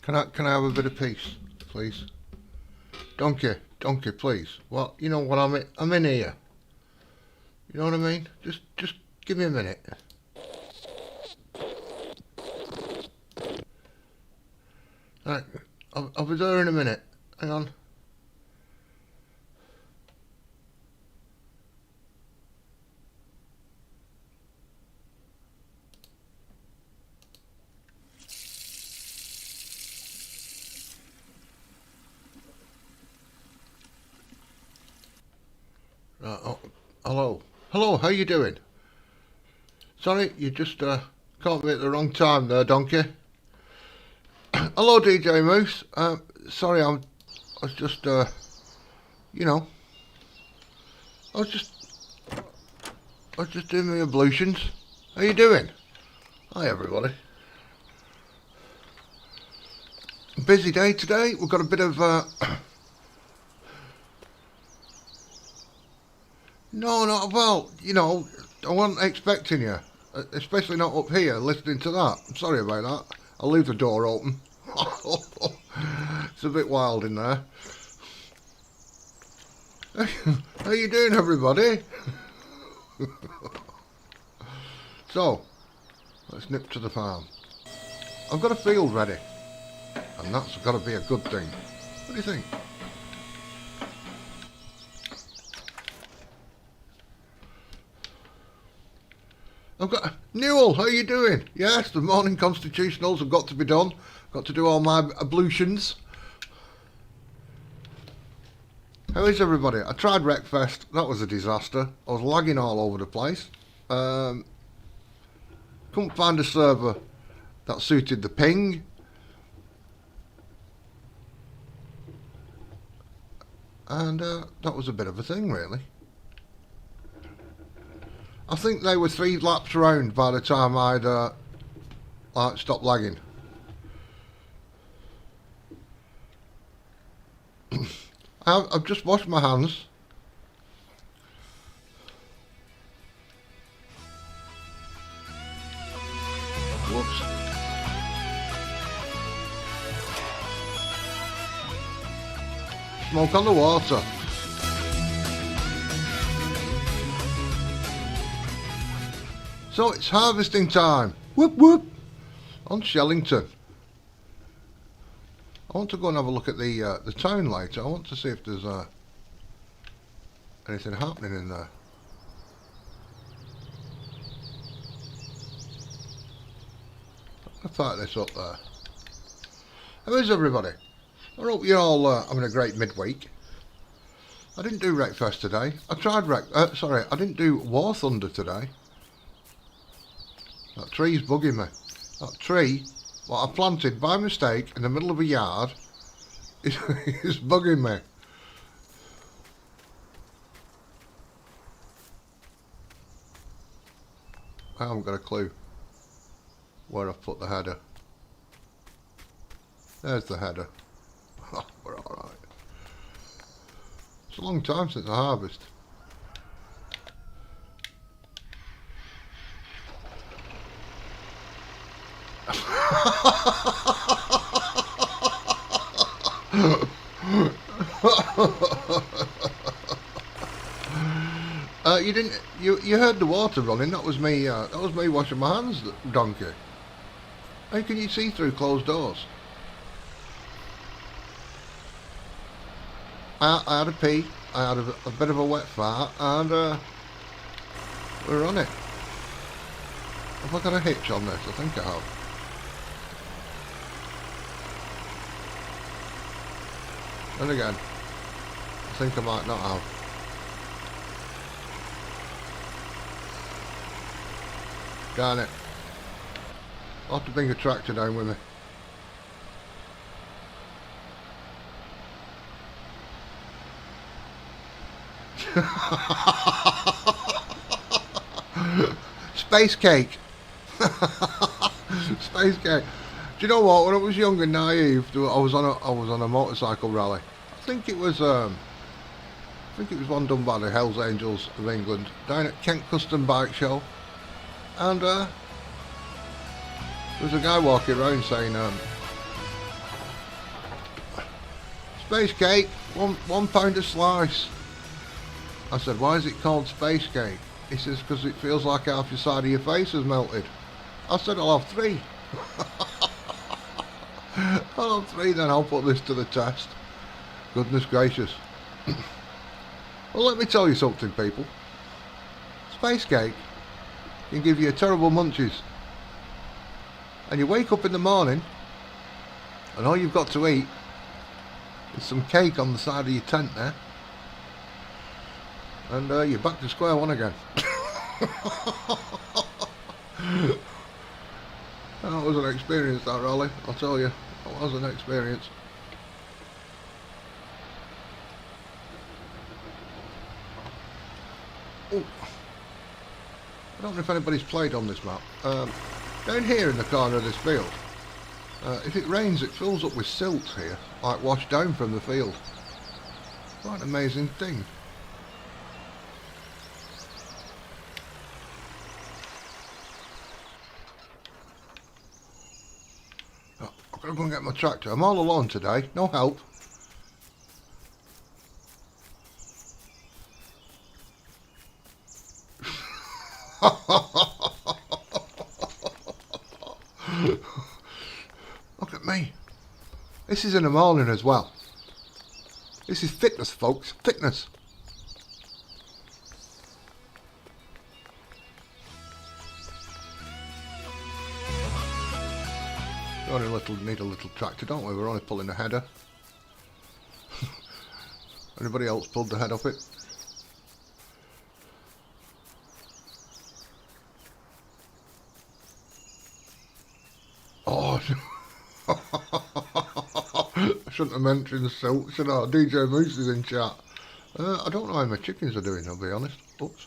Can I have a bit of peace, please? Donkey, please. Well, you know what I'm in here. You know what I mean? Just give me a minute. Right, I'll be there in a minute. Hang on. Hello, how you doing? Sorry, you just caught me at the wrong time there, donkey. Hello, DJ Moose. Sorry, I was just, you know, I was just doing my ablutions. How you doing? Hi, everybody. Busy day today. We've got a bit of, No, not well. You know, I wasn't expecting you, especially not up here listening to that. I'm sorry about that. I'll leave the door open. It's a bit wild in there. How you doing, everybody? So, let's nip to the farm. I've got a field ready, and that's got to be a good thing. What do you think? I've got Newell, how you doing? Yes, the morning constitutionals have got to be done. Got to do all my ablutions. How is everybody? I tried Wreckfest. That was a disaster. I was lagging all over the place. Couldn't find a server that suited the ping. And that was a bit of a thing, really. I think they were 3 laps round by the time I'd stopped lagging. I've just washed my hands. Whoops. Smoke on the water. So it's harvesting time. Whoop whoop. On Chellington. I want to go and have a look at the town later. I want to see if there's anything happening in there. I'll fire this up there. How is everybody? I hope you're all having a great midweek. I didn't do Wreckfest today. I tried I didn't do War Thunder today. That tree's bugging me. That tree, what I planted by mistake in the middle of a yard, is bugging me. I haven't got a clue where I've put the header. There's the header. We're alright. It's a long time since I harvest. You heard the water running. That was me washing my hands, donkey. How can you see through closed doors? I had a pee, I had a bit of a wet fart, and we're on it. Have I got a hitch on this? I think I have. And again, I think I might not have. Darn it. I'll have to bring a tractor down with me. Space cake. Space cake. Do you know what? When I was young and naive, I was on a motorcycle rally. I think it was one done by the Hells Angels of England down at Kent Custom Bike Show, and there was a guy walking around saying, space cake, £1 a slice. I said, why is it called space cake? He says, because it feels like half your side of your face has melted. I said, I'll have 3. I'll have 3, then I'll put this to the test. Goodness gracious. Well, let me tell you something, people. Space cake can give you terrible munchies. And you wake up in the morning, and all you've got to eat is some cake on the side of your tent there. And you're back to square one again. That was an experience, that rally, I'll tell you. That was an experience. Oh. I don't know if anybody's played on this map. Down here in the corner of this field, if it rains it fills up with silt here, like washed down from the field. Quite an amazing thing. I've got to go and get my tractor. I'm all alone today, no help. Look at me. This is in the morning as well. This is fitness, folks. Fitness. We only need a little tractor, don't we? We're only pulling a header. Anybody else pulled the head off it? Oh, I shouldn't have mentioned silt, should I? DJ Moose is in chat. I don't know how my chickens are doing, I'll be honest. Oops.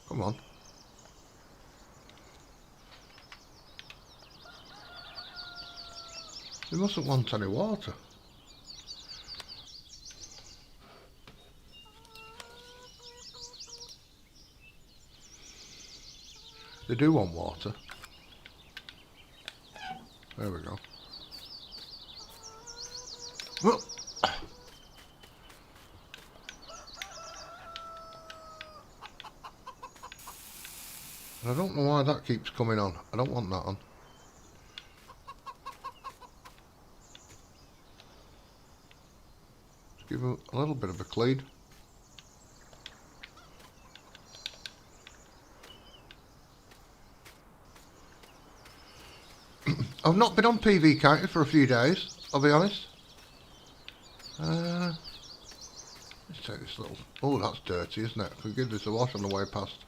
Come on. They mustn't want any water. They do want water. There we go. Well, I don't know why that keeps coming on. I don't want that on. Just give it a little bit of a clean. I've not been on PV County for a few days, I'll be honest. Let's take this little... Oh, that's dirty, isn't it? Could give this a wash on the way past.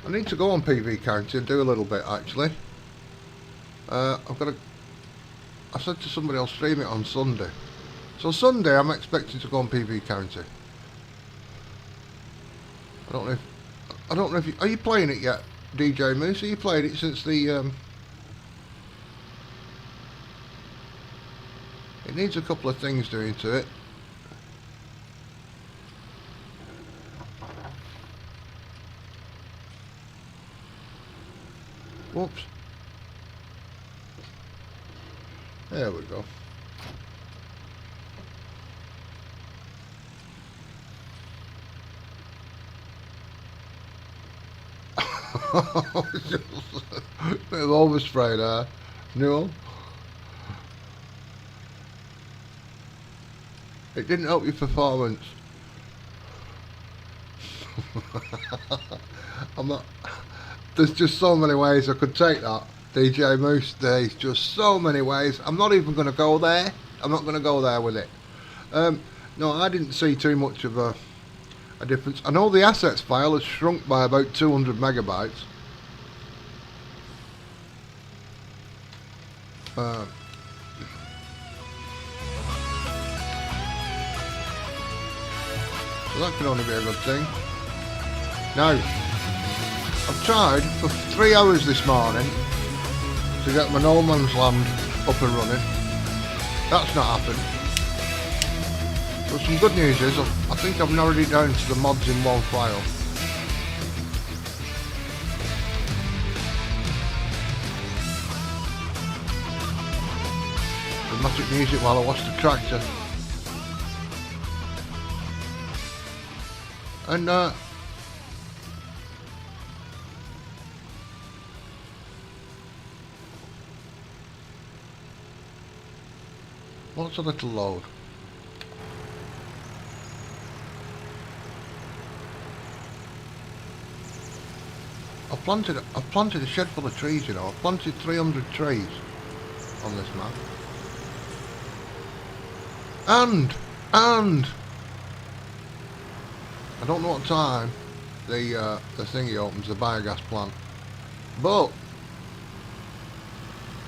I need to go on PV County and do a little bit, actually. I've got to... I said to somebody I'll stream it on Sunday. So Sunday I'm expecting to go on PV County. I don't know if you, are you playing it yet, DJ Moose? Are you playing it since the it needs a couple of things doing to it. Whoops. There we go. Bit of overspray there. No. It didn't help your performance. I'm not... There's just so many ways I could take that. DJ Moose, there's just so many ways. I'm not even going to go there. I'm not going to go there with it. No, I didn't see too much of a difference. I know the assets file has shrunk by about 200 megabytes. So that can only be a good thing. Now, I've tried for 3 hours this morning to get my No Man's Land up and running. That's not happened. But some good news is I think I've narrowed it down to the mods in one file. Dramatic music while I watch the tractor. And what's a little load? I've planted a shed full of trees, you know. I've planted 300 trees on this map. And I don't know what time the thingy opens, the biogas plant, but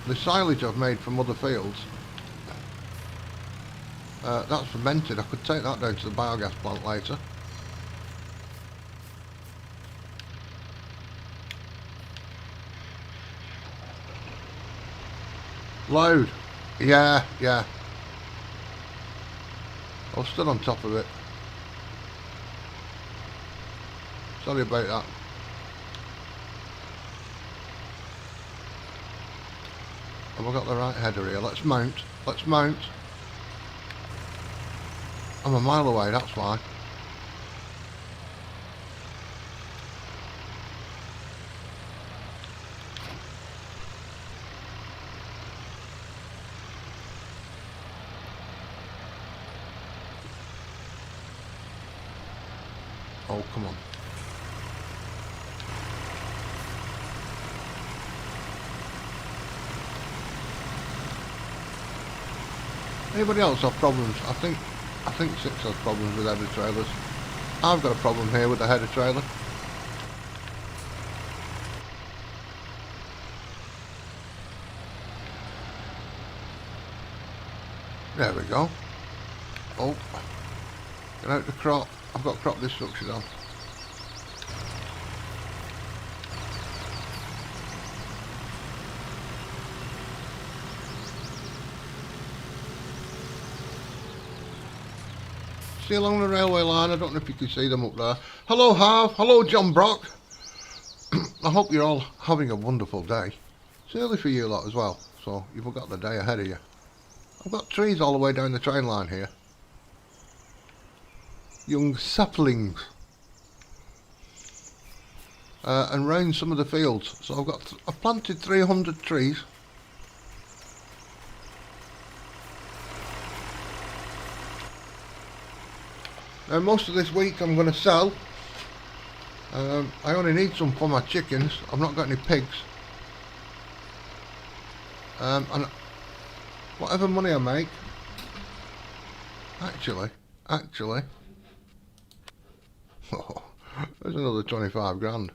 the silage I've made from other fields, that's fermented. I could take that down to the biogas plant later. Load. Yeah. I was stood on top of it. Sorry about that. Have I got the right header here? Let's mount. I'm a mile away, that's why. Oh, come on. Anybody else have problems? I think Six has problems with header trailers. I've got a problem here with the header trailer. There we go. Oh, get out the crop. I've got crop destruction on. See along the railway line, I don't know if you can see them up there. Hello Harv, hello John Brock. I hope you're all having a wonderful day. It's early for you lot as well, so you've got the day ahead of you. I've got trees all the way down the train line here. Young saplings. And round some of the fields. So I've planted 300 trees. Now most of this week I'm going to sell. I only need some for my chickens. I've not got any pigs. And whatever money I make, actually, there's another 25 grand.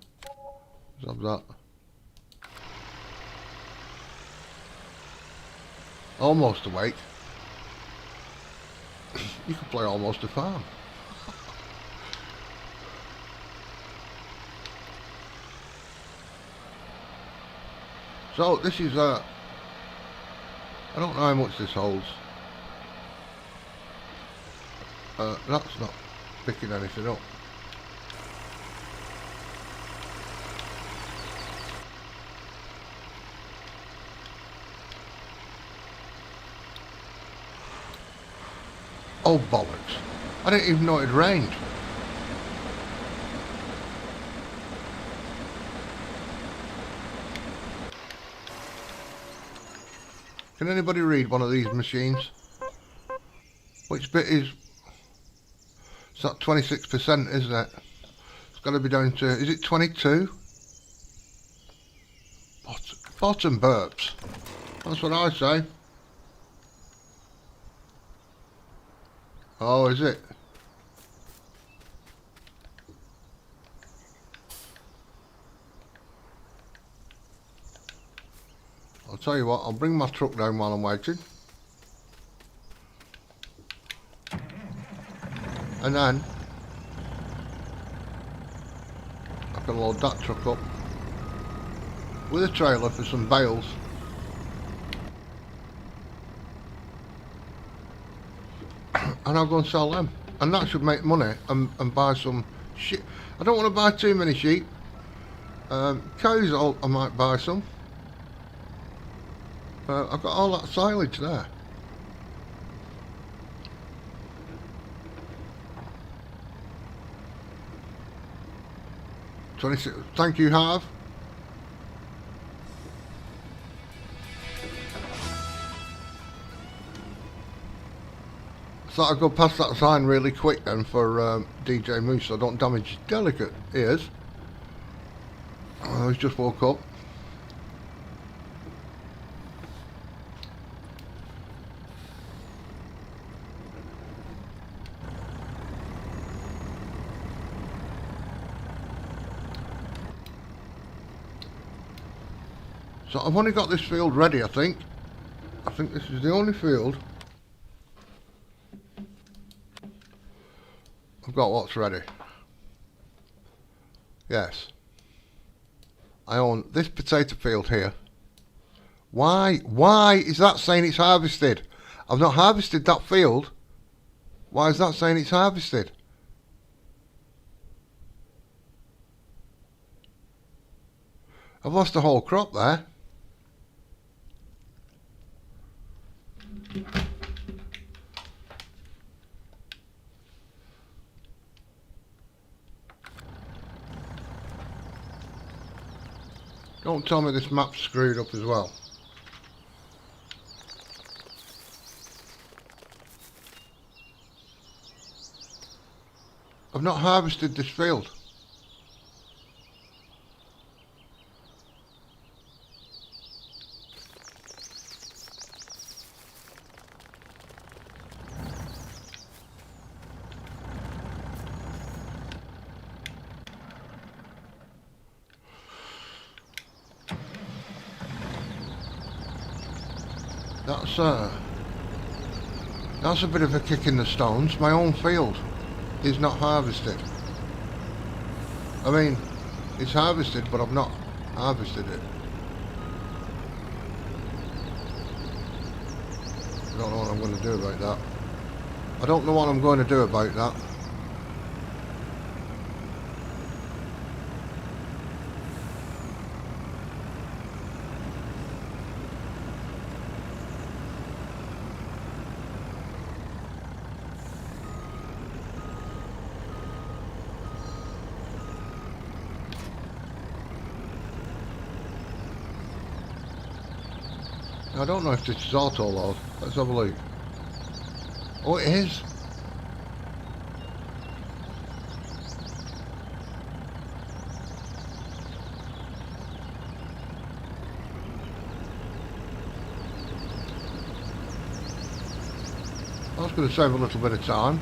Let's have that. Almost awake. You could play almost a farm. So this is I don't know how much this holds. That's not picking anything up. Oh bollocks. I didn't even know it rained. Can anybody read one of these machines? Which bit is... It's not 26%, isn't it? It's got to be down to... Is it 22? Bottom burps. That's what I say. Oh, is it? I'll tell you what, I'll bring my truck down while I'm waiting. And then I can load that truck up with a trailer for some bales. and I'll go and sell them. And that should make money and buy some sheep. I don't want to buy too many sheep. Cows I might buy some. I've got all that silage there. 26. Thank you, Harv. So I'll go past that sign really quick then for DJ Moose so I don't damage his delicate ears. He's just woke up. So I've only got this field ready, I think. I think this is the only field I've got what's ready. Yes. I own this potato field here. Why is that saying it's harvested? I've not harvested that field. Why is that saying it's harvested? I've lost a whole crop there. Don't tell me this map's screwed up as well. I've not harvested this field. That's a bit of a kick in the stones. My own field is not harvested. I mean, it's harvested, but I've not harvested it. I don't know what I'm going to do about that. I don't know what I'm going to do about that. I don't know if this is auto load. Let's have a look. Oh, it is. That's going to save a little bit of time.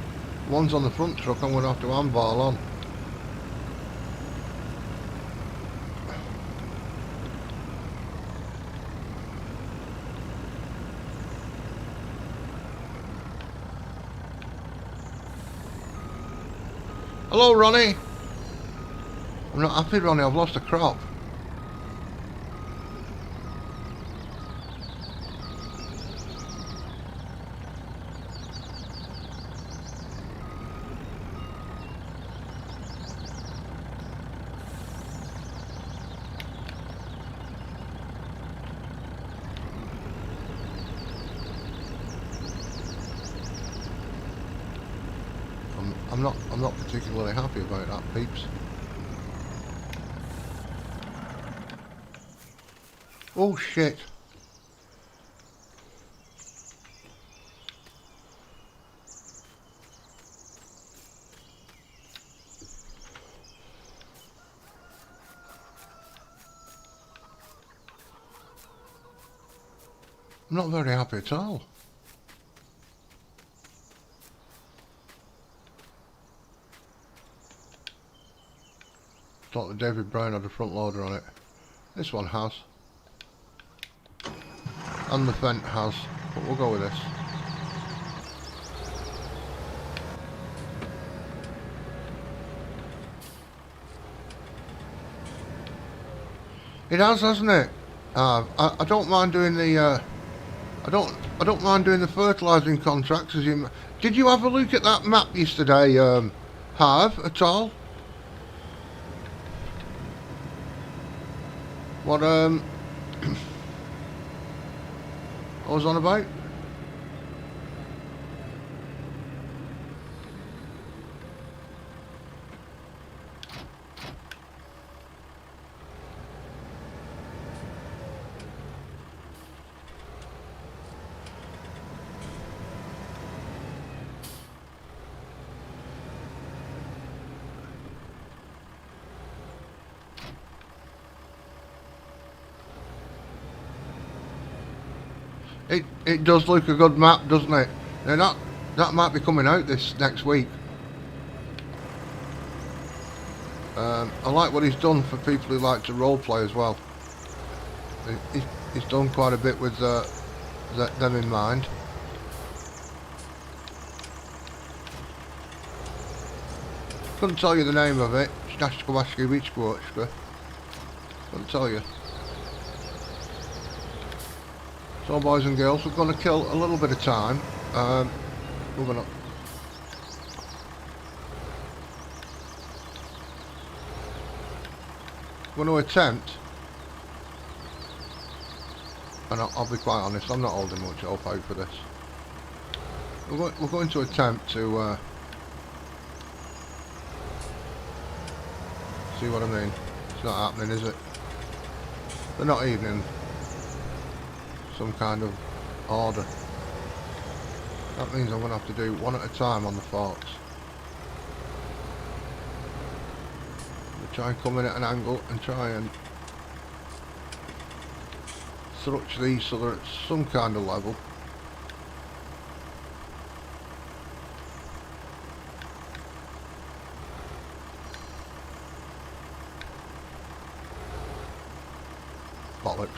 One's on the front truck, I'm going to have to handball on. Hello, Ronnie. I'm not happy, Ronnie. I've lost a crop. I'm not particularly happy about that, peeps. Oh shit. I'm not very happy at all. Thought that David Brown had a front loader on it. This one has. And the Fent has. But we'll go with this. It has, hasn't it? I don't mind doing the I don't mind doing the fertilising contracts. As you, did you have a look at that map yesterday, Harv, at all? What I was on about? It does look a good map, doesn't it? Now that might be coming out this next week. I like what he's done for people who like to roleplay as well. He's done quite a bit with them in mind. Couldn't tell you the name of it. Couldn't tell you. So boys and girls, we're going to kill a little bit of time. We're going to attempt, and I'll be quite honest, I'm not holding much hope out for this. We're going to attempt to see what I mean. It's not happening, is it? They're not even in some kind of order. That means I'm going to have to do one at a time on the forks. Try and come in at an angle and try and structure these so they're at some kind of level. Bollocks.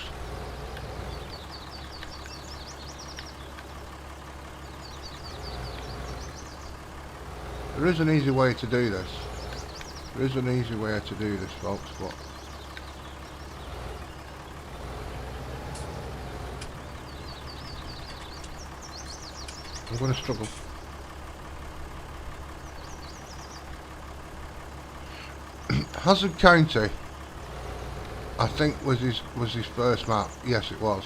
There is an easy way to do this. There is an easy way to do this, folks, but I'm going to struggle. Hazard County, I think, was his first map. Yes, it was.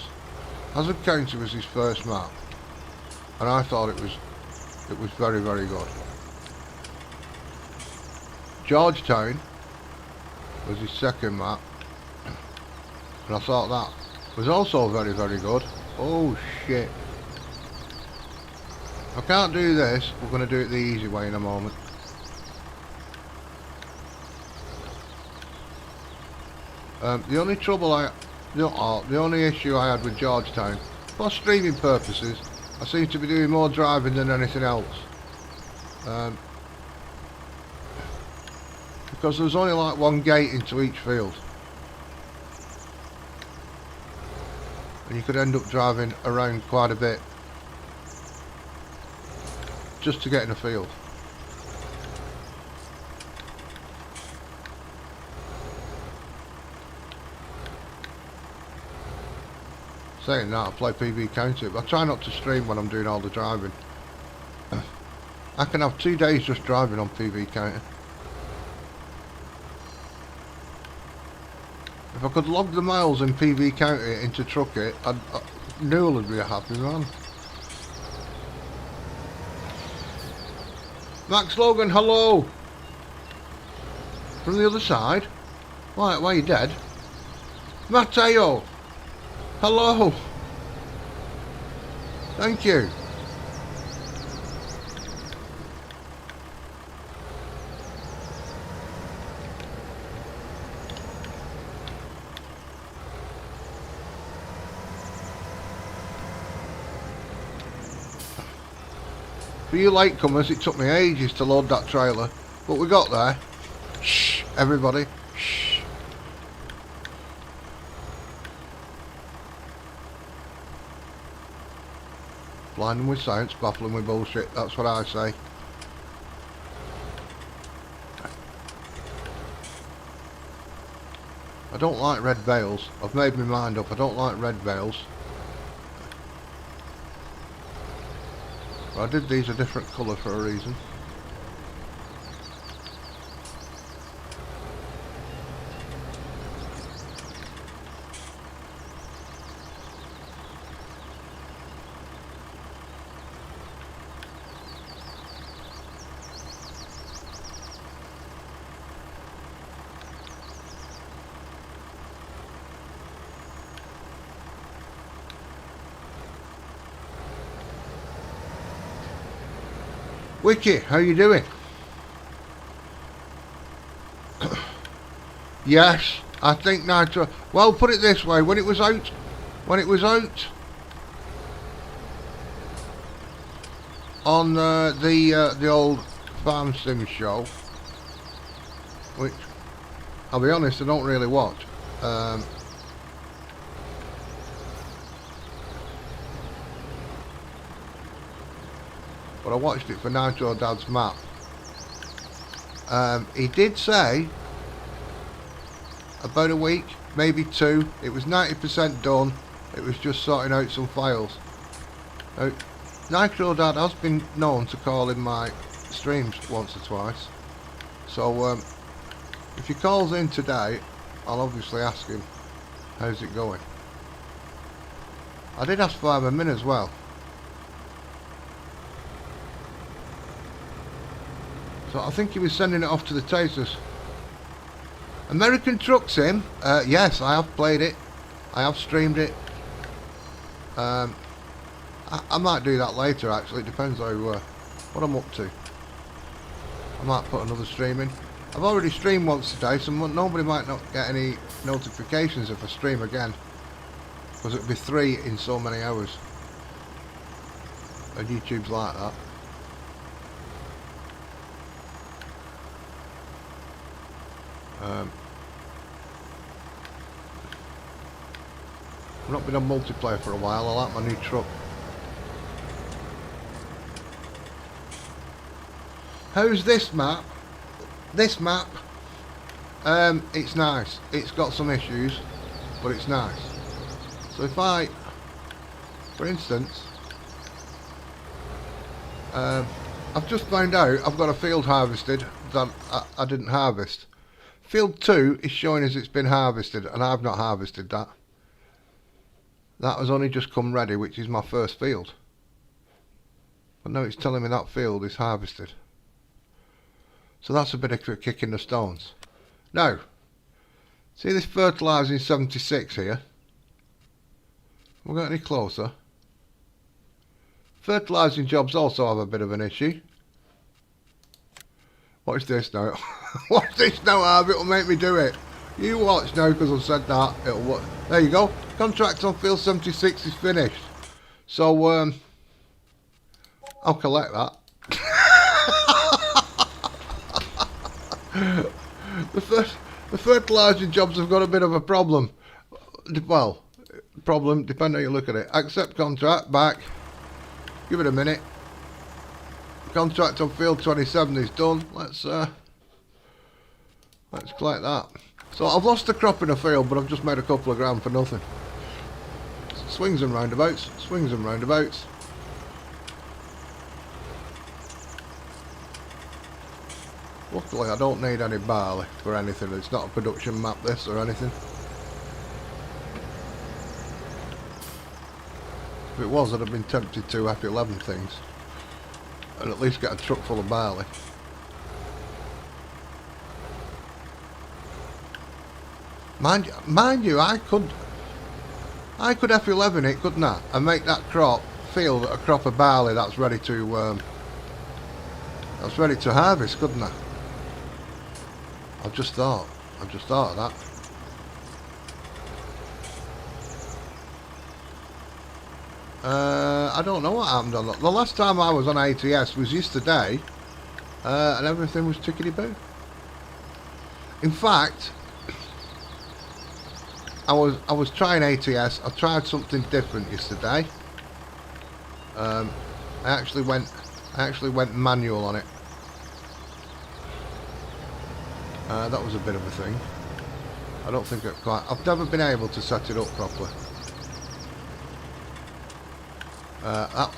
Hazard County was his first map, and I thought it was very, very good. Georgetown was his second map, and I thought that was also very, very good. Oh shit. I can't do this. We're going to do it the easy way in a moment. The only trouble the only issue I had with Georgetown, for streaming purposes, I seem to be doing more driving than anything else. Because there's only like one gate into each field, and you could end up driving around quite a bit just to get in a field. Saying that, I play PV County, but I try not to stream when I'm doing all the driving. I can have 2 days just driving on PV County. If I could log the miles in PV County into Truckit, Newell would be a happy man. Max Logan, hello! From the other side? Why are you dead? Matteo! Hello! Thank you! For you latecomers, it took me ages to load that trailer, but we got there. Shh, everybody, shh. Blinding with science, baffling with bullshit, that's what I say. I don't like red veils. I've made my mind up, I don't like red veils. But I did these a different colour for a reason. Wiki, how you doing? Yes, I think Nitro. Well, put it this way: when it was out on the old Farm Sim show, which I'll be honest, I don't really watch. But I watched it for Nitro Dad's map. He did say about a week, maybe 2. It was 90% done. It was just sorting out some files. Now, Nitro Dad has been known to call in my streams once or twice. So if he calls in today, I'll obviously ask him how's it going. I did ask Fireman as well. So I think he was sending it off to the Tasters. American Truck Sim? Yes, I have played it. I have streamed it. I might do that later actually, it depends how what I'm up to. I might put another stream in. I've already streamed once today, so nobody might not get any notifications if I stream again. Because it'll be 3 in so many hours. And YouTube's like that. I've not been on multiplayer for a while. I like my new truck. How's this map? This map, it's nice. It's got some issues, but it's nice. So if I, for instance, I've just found out I've got a field harvested that I didn't harvest. Field 2 is showing as it's been harvested, and I've not harvested that. That has only just come ready, which is my first field. But now it's telling me that field is harvested. So that's a bit of a kick in the stones. Now, see this fertilising 76 here? We'll get any closer. Fertilising jobs also have a bit of an issue. Watch this now. Watch this now, Harvey, it'll make me do it. You watch now, because I've said that. It'll. There you go. Contract on field 76 is finished. So, I'll collect that. The fertilising jobs have got a bit of a problem. Well, problem, depending how you look at it. Accept contract, back. Give it a minute. Contract on field 27 is done. Let's collect that. So I've lost a crop in a field, but I've just made a couple of grand for nothing. Swings and roundabouts, swings and roundabouts. Luckily I don't need any barley for anything. It's not a production map this or anything. If it was, I'd have been tempted to F11 things and at least get a truck full of barley. Mind you, I could F11 it, couldn't I? And make that crop field a crop of barley that's ready to harvest, couldn't I? I've just thought of that. I don't know what happened on that. The last time I was on ATS was yesterday, and everything was tickety-boo. In fact, I was trying ATS. I tried something different yesterday. I actually went manual on it. That was a bit of a thing. I don't think I've never been able to set it up properly.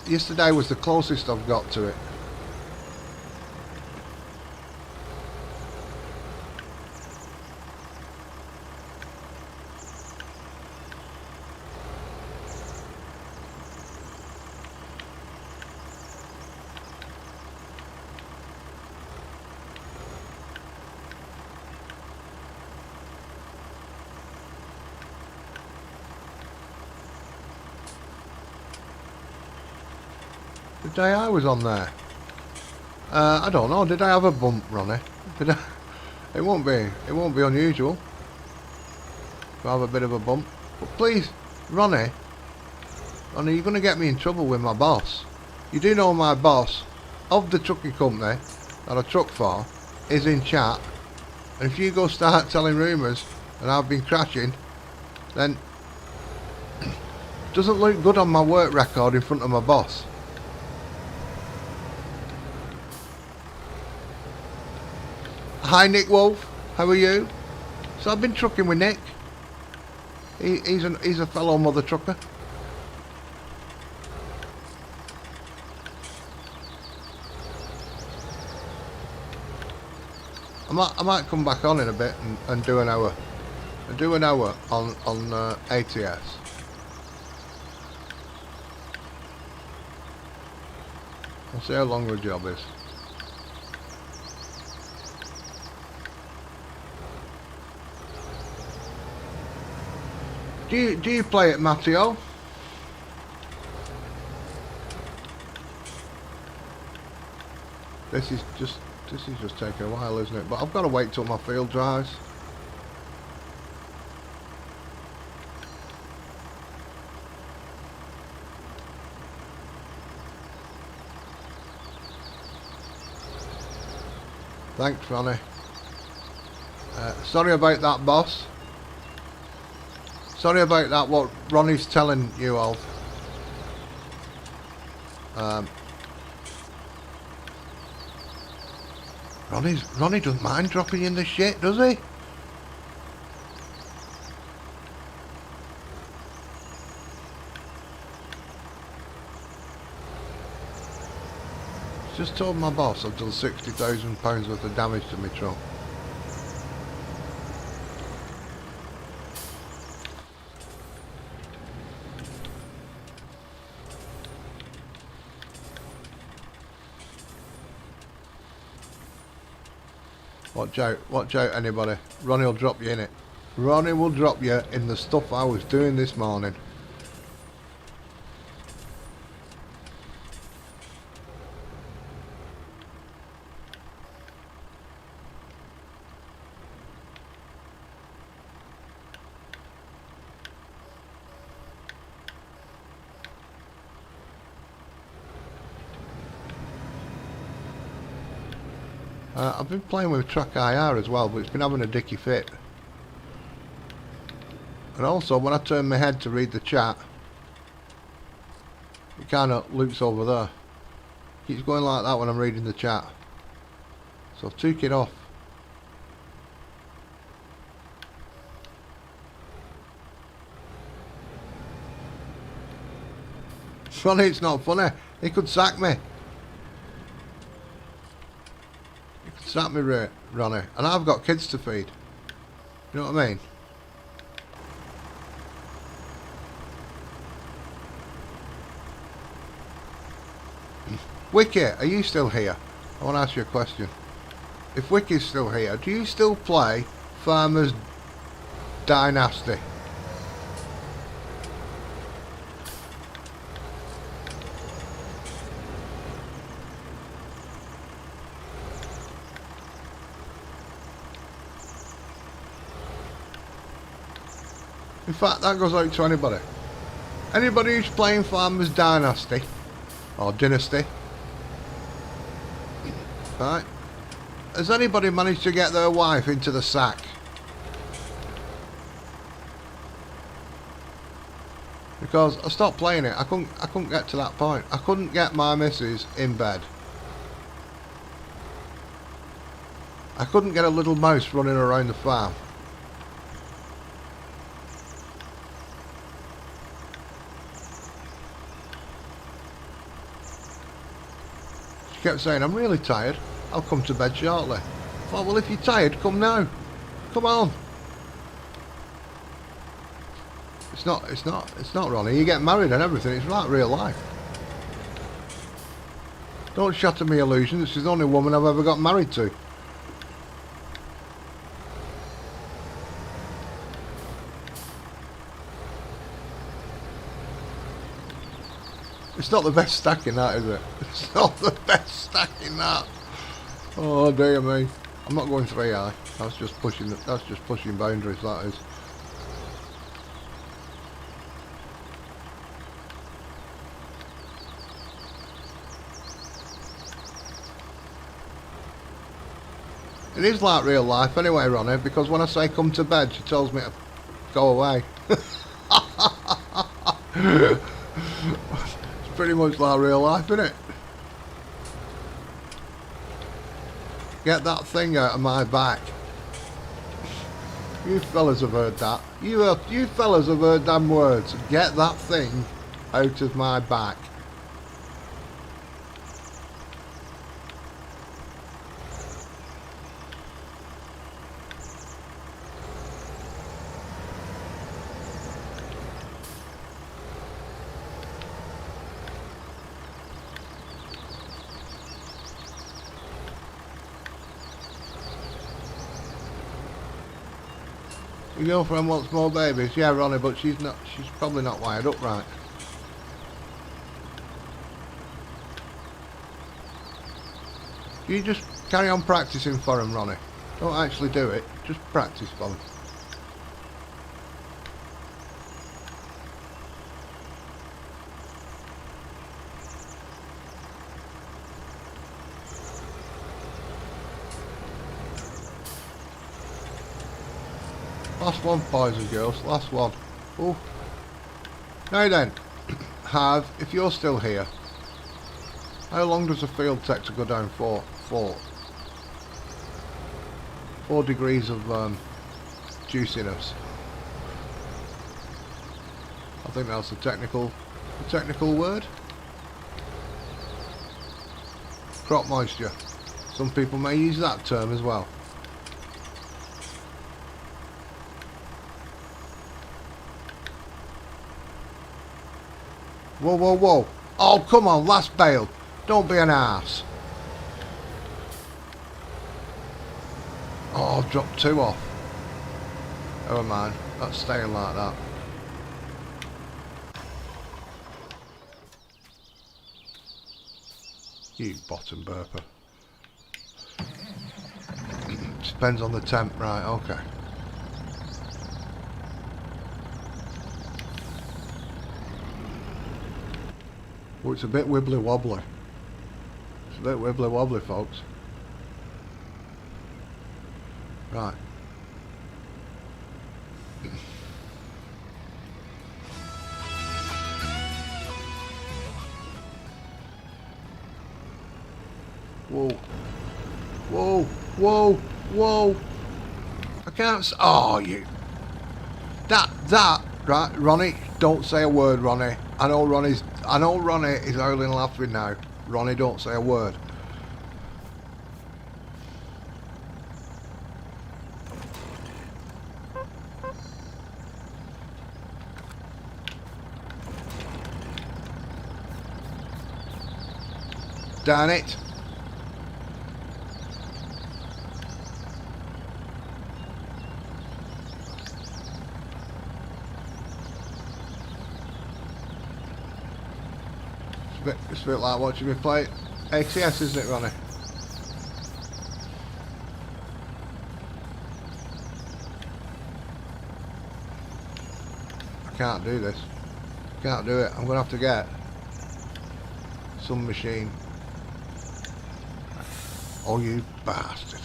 Yesterday was the closest I've got to it. The day I was on there. I don't know, did I have a bump, Ronnie? Did I? It won't be unusual to have a bit of a bump. But please, Ronnie, you're going to get me in trouble with my boss. You do know my boss of the trucking company that I truck for is in chat, and if you go start telling rumours and I've been crashing, then it doesn't look good on my work record in front of my boss. Hi Nick Wolf, how are you? So I've been trucking with Nick. He's a fellow mother trucker. I might come back on in a bit and do an hour. Do an hour on ATS. I'll see how long the job is. Do you play it, Matteo? This is just taking a while, isn't it? But I've got to wait till my field dries. Thanks, Ronnie. Sorry about that, boss. Sorry about that, what Ronnie's telling you of. Ronnie doesn't mind dropping in the shit, does he? Just told my boss I've done £60,000 worth of damage to my truck. Watch out anybody. Ronnie will drop you in it. Ronnie will drop you in the stuff I was doing this morning. I've been playing with Track IR as well, but it's been having a dicky fit. And also, when I turn my head to read the chat, it kind of loops over there. Keeps going like that when I'm reading the chat. So I've took it off. Ronnie, it's not funny. He could sack me. Sack me, Ronnie, and I've got kids to feed. You know what I mean? Wiki, are you still here? I want to ask you a question. If Wiki's still here, do you still play Farmers Dynasty? In fact, that goes out to anybody. Anybody who's playing Farmers Dynasty or Dynasty. Right? Has anybody managed to get their wife into the sack? Because I stopped playing it. I couldn't get to that point. I couldn't get my missus in bed. I couldn't get a little mouse running around the farm. kept saying, I'm really tired, I'll come to bed shortly. I thought, well, if you're tired, come now. Come on. It's not Ronnie. You get married and everything, it's like real life. Don't shatter my illusion, this is the only woman I've ever got married to. It's not the best stacking, that, is it? It's not the best stacking, that. Oh dear me. I'm not going 3 high. That's just pushing boundaries, that is. It is like real life anyway, Ronnie, because when I say come to bed, she tells me to go away. It's pretty much like real life, isn't it? Get that thing out of my back. You fellas have heard that. You fellas have heard them words. Get that thing out of my back. Your girlfriend wants more babies. Yeah, Ronnie, but she's probably not wired up right. You just carry on practicing for him, Ronnie. Don't actually do it, just practice for him. Last one, boys and girls, last one. Oh. Now then, if you're still here, how long does a field take to go down 4 degrees of juiciness? I think that's the technical word. Crop moisture. Some people may use that term as well. Whoa, whoa, whoa. Oh, come on, last bale. Don't be an arse. Oh, I've dropped 2 off. Never mind. That's staying like that. You bottom burper. Depends on the temp. Right, okay. Oh, it's a bit wibbly wobbly. It's a bit wibbly wobbly, folks. Right. Whoa. Whoa. Whoa. Whoa. I can't oh, you. That, right, Ronnie, don't say a word, Ronnie. I know Ronnie is howling laughing now. Ronnie, don't say a word. Darn it. It's a bit like watching me play ATS, isn't it, Ronnie? I can't do this. Can't do it. I'm going to have to get some machine. Oh, you bastard.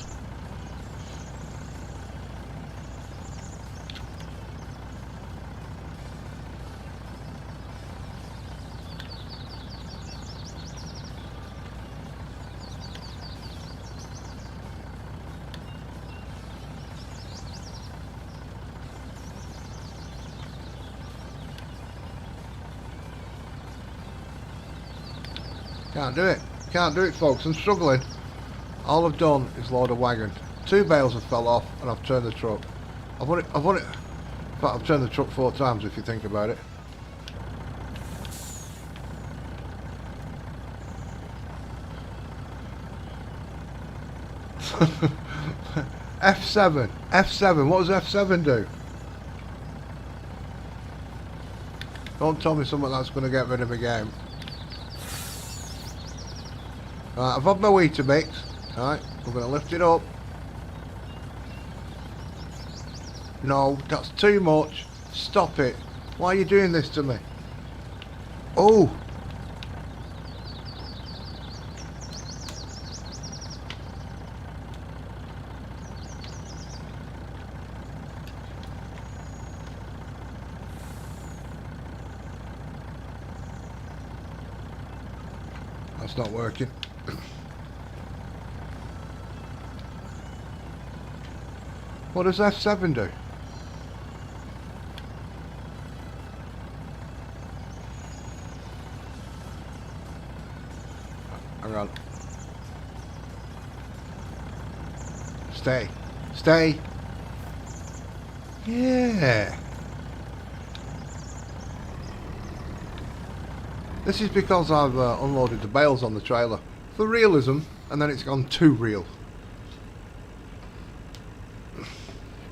Can't do it. Can't do it, folks. I'm struggling. All I've done is load a wagon. 2 bales have fell off, and I've turned the truck. I've won it. In fact, I've turned the truck 4 times if you think about it. F7. F7. What does F7 do? Don't tell me something that's going to get rid of the game. Right, I've had my Weetabix. Right, we're going to lift it up. No, that's too much. Stop it. Why are you doing this to me? Oh! That's not working. What does F7 do? Hang on. Stay. Stay. Yeah. This is because I've unloaded the bales on the trailer for realism, and then it's gone too real.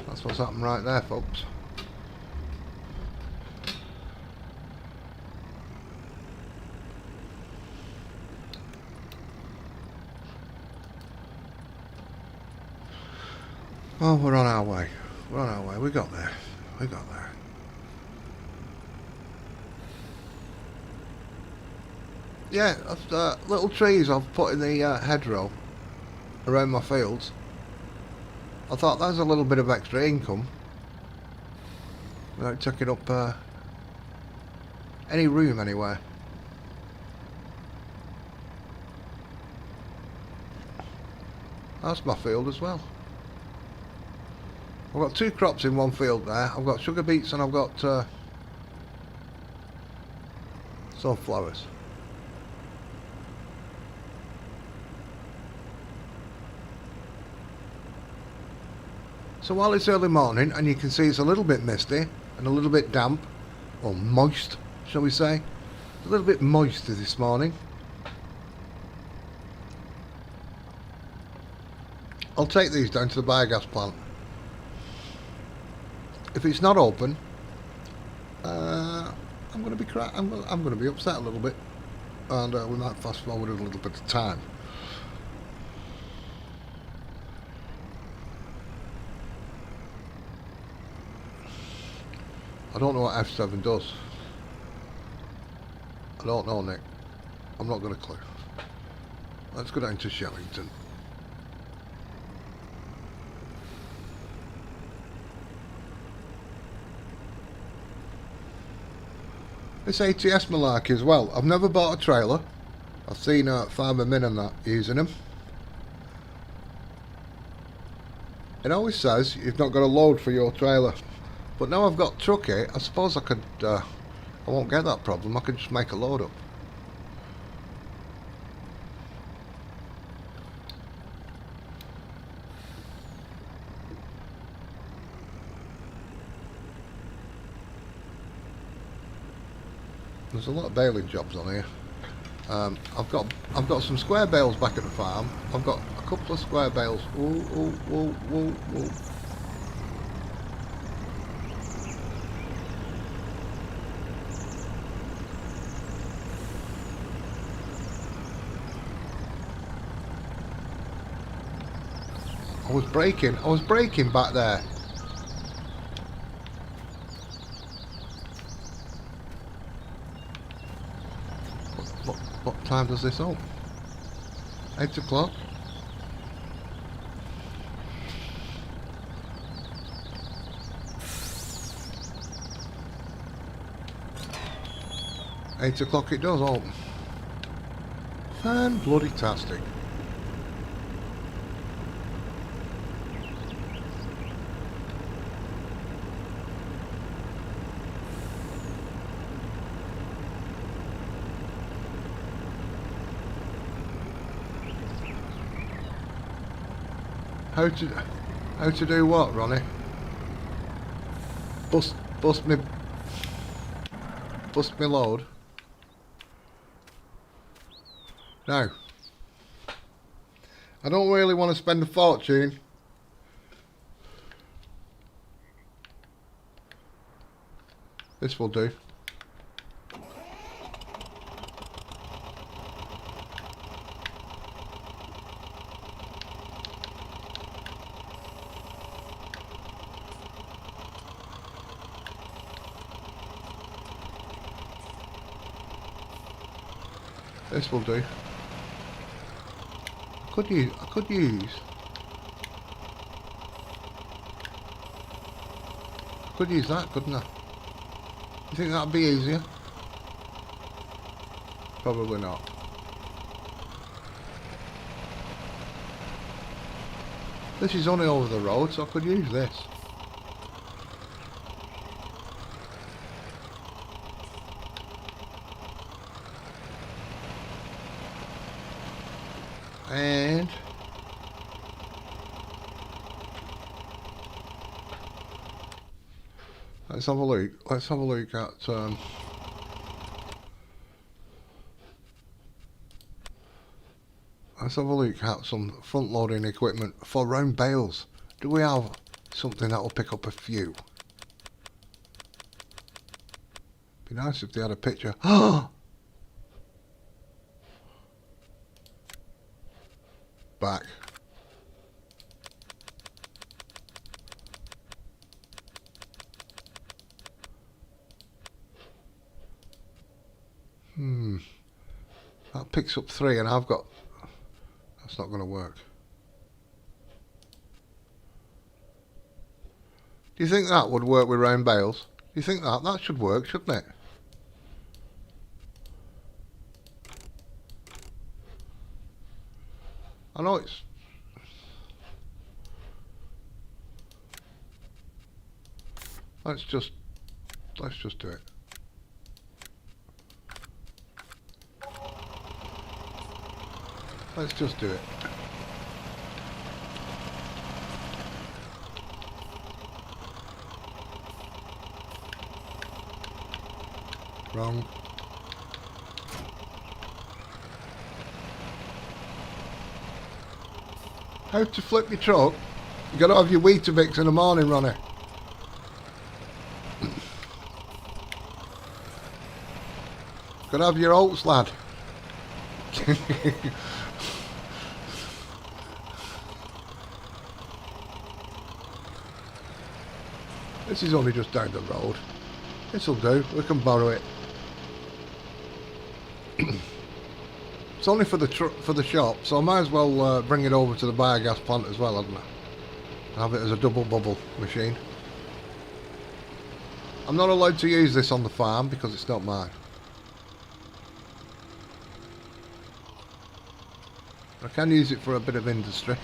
That's what's happened right there, folks. Oh, we're on our way. We're on our way. We got there. We got there. Yeah, little trees I've put in the hedgerow around my fields. I thought that's a little bit of extra income without taking up any room anywhere. That's my field as well. I've got 2 crops in one field there. I've got sugar beets and I've got sunflowers. So while it's early morning and you can see it's a little bit misty and a little bit damp, or moist, shall we say. It's a little bit moist this morning. I'll take these down to the biogas plant. If it's not open, I'm going to be upset a little bit, and we might fast forward a little bit of time. I don't know what F7 does. I don't know, Nick. I'm not got a clue. Let's go down to Chellington. This ATS malarkey as well. I've never bought a trailer. I've seen Farmer Min and that using them. It always says you've not got a load for your trailer. But now I've got trucky, I suppose I could, I won't get that problem, I can just make a load up. There's a lot of baling jobs on here. I've got some square bales back at the farm. I've got a couple of square bales. Ooh, ooh, ooh, ooh, ooh. I was braking back there. What time does this open? 8 o'clock? Eight o'clock it does open. Fan-bloody-tastic. How to do what, Ronnie? Bust me load. No. I don't really want to spend a fortune. This will do. This will do. I could use that, couldn't I? You think that'd be easier? Probably not. This is only over the road, so I could use this. And let's have a look. Let's have a look at let's have a look at some front loading equipment for round bales. Do we have something that will pick up a few? Be nice if they had a picture. Back. That picks up 3 and I've got... That's not going to work. Do you think that would work with round bales? Do you think that? That should work, shouldn't it? I know it's... Let's just do it. Let's just do it. Wrong. How to flip your truck? You gotta have your Weetabix in the morning, Ronnie. Gotta have your oats, lad. This is only just down the road. This'll do. We can borrow it. It's only for the shop, so I might as well bring it over to the biogas plant as well, hadn't I? Have it as a double bubble machine. I'm not allowed to use this on the farm because it's not mine. I can use it for a bit of industry.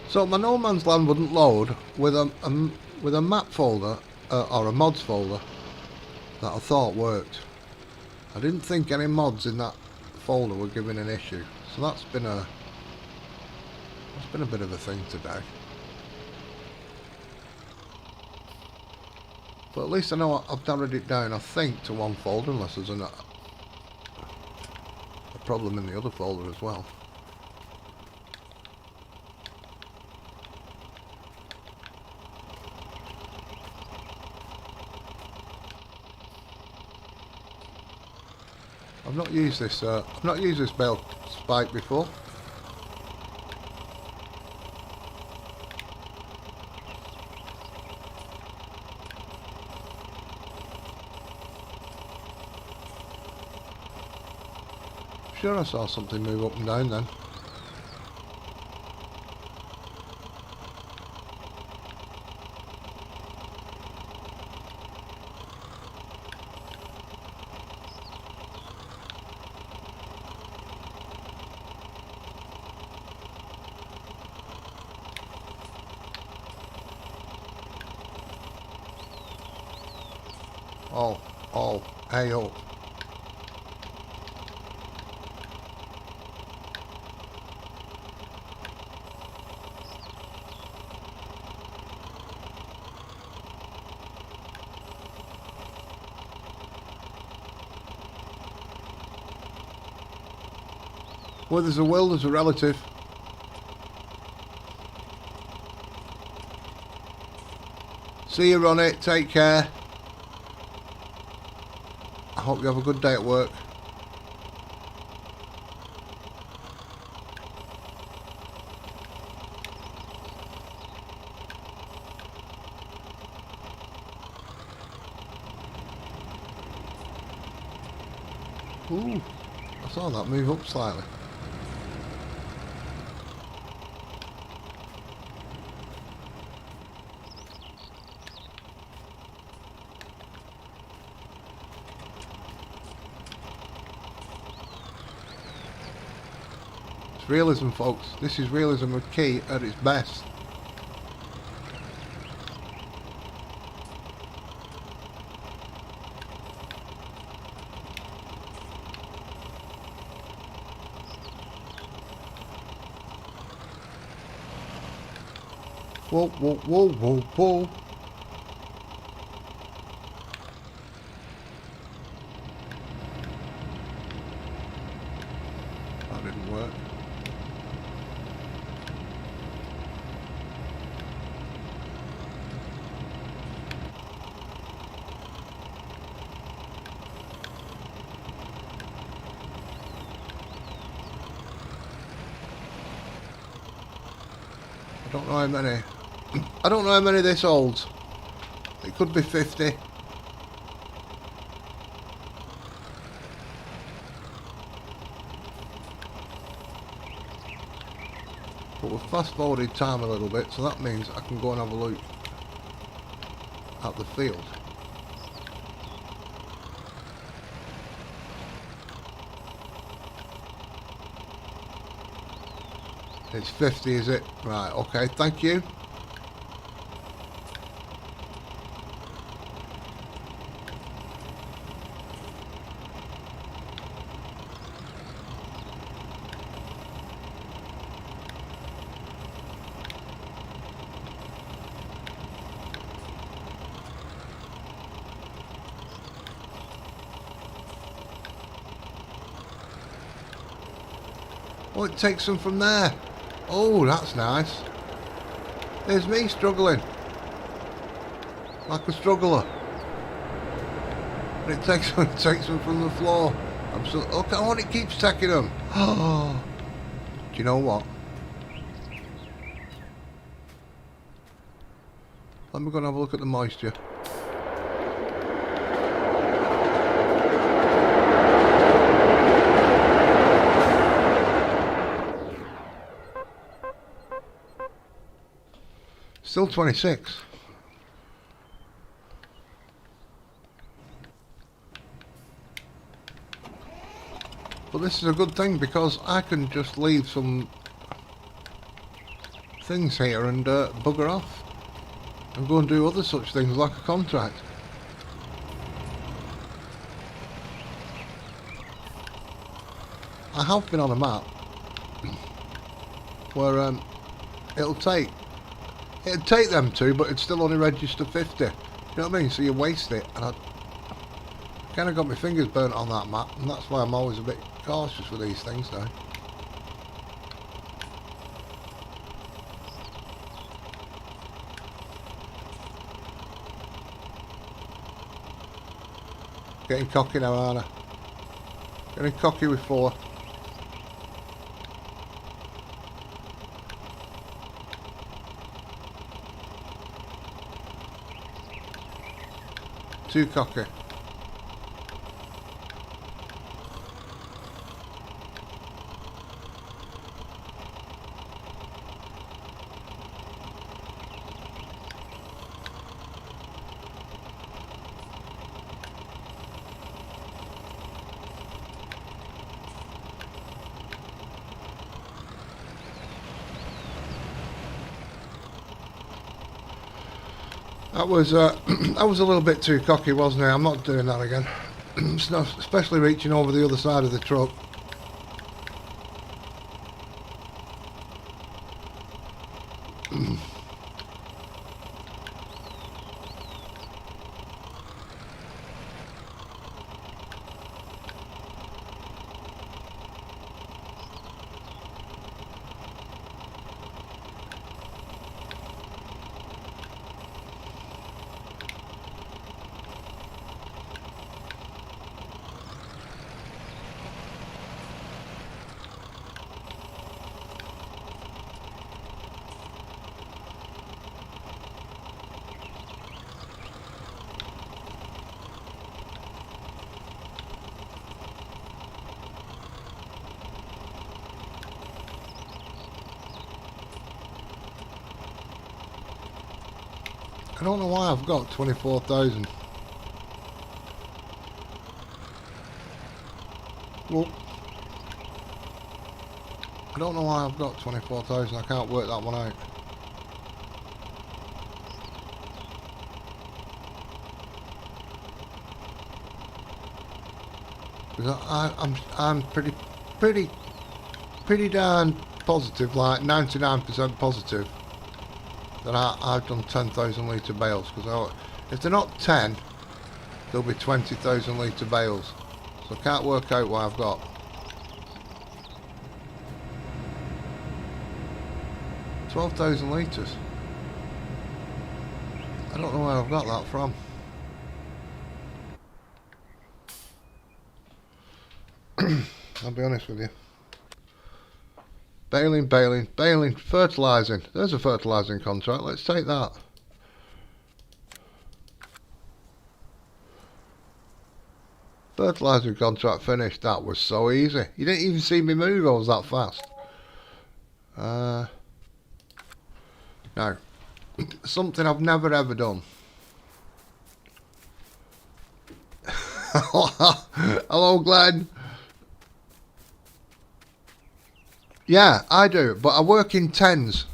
So my no man's land wouldn't load with a map folder or a mods folder that I thought worked. I didn't think any mods in that folder were giving an issue, so that's been a bit of a thing today. But at least I know I've narrowed it down, I think, to one folder, unless there's a problem in the other folder as well. I've not used this bale spike before. Sure, I saw something move up and down then. all hay up. Well, there's a will, there's a relative. See you, Ronnie. Take care. I hope you have a good day at work. Ooh, I saw that move up slightly. It's realism, folks. This is realism with key at its best. Whoa, whoa, whoa, whoa, whoa. That didn't work. I don't know how many. I don't know how many this holds. It could be 50. But we've fast forwarded time a little bit, so that means I can go and have a look at the field. It's 50, is it? Right, okay, thank you. Oh, it takes them from there. Oh, that's nice. There's me struggling. Like a struggler. And it takes them from the floor. I'm so... Look at what it keeps taking them. Oh. Do you know what? Let me go and have a look at the moisture. Still 26. But this is a good thing because I can just leave some things here and bugger off and go and do other such things like a contract. I have been on a map where it'd take them two, but it'd still only register 50. You know what I mean? So you waste it, and I kind of got my fingers burnt on that map, and that's why I'm always a bit cautious with these things now. Getting cocky now, aren't I? Getting cocky with 4. Too cocky. That was that was a little bit too cocky, wasn't it? I'm not doing that again. It's not, especially reaching over the other side of the truck. I don't know why I've got 24,000. Well, I don't know why I've got 24,000. I can't work that one out. Because I'm pretty darn positive, like 99% positive, that I've done 10,000 litre bales. Because if they're not 10, there'll be 20,000 litre bales. So I can't work out why I've got 12,000 litres. I don't know where I've got that from. I'll be honest with you. Baling, fertilising. There's a fertilising contract. Let's take that. Fertiliser contract finished. That was so easy. You didn't even see me move. I was that fast. No. Something I've never ever done. Hello, Glenn. Yeah, I do, but I work in tens.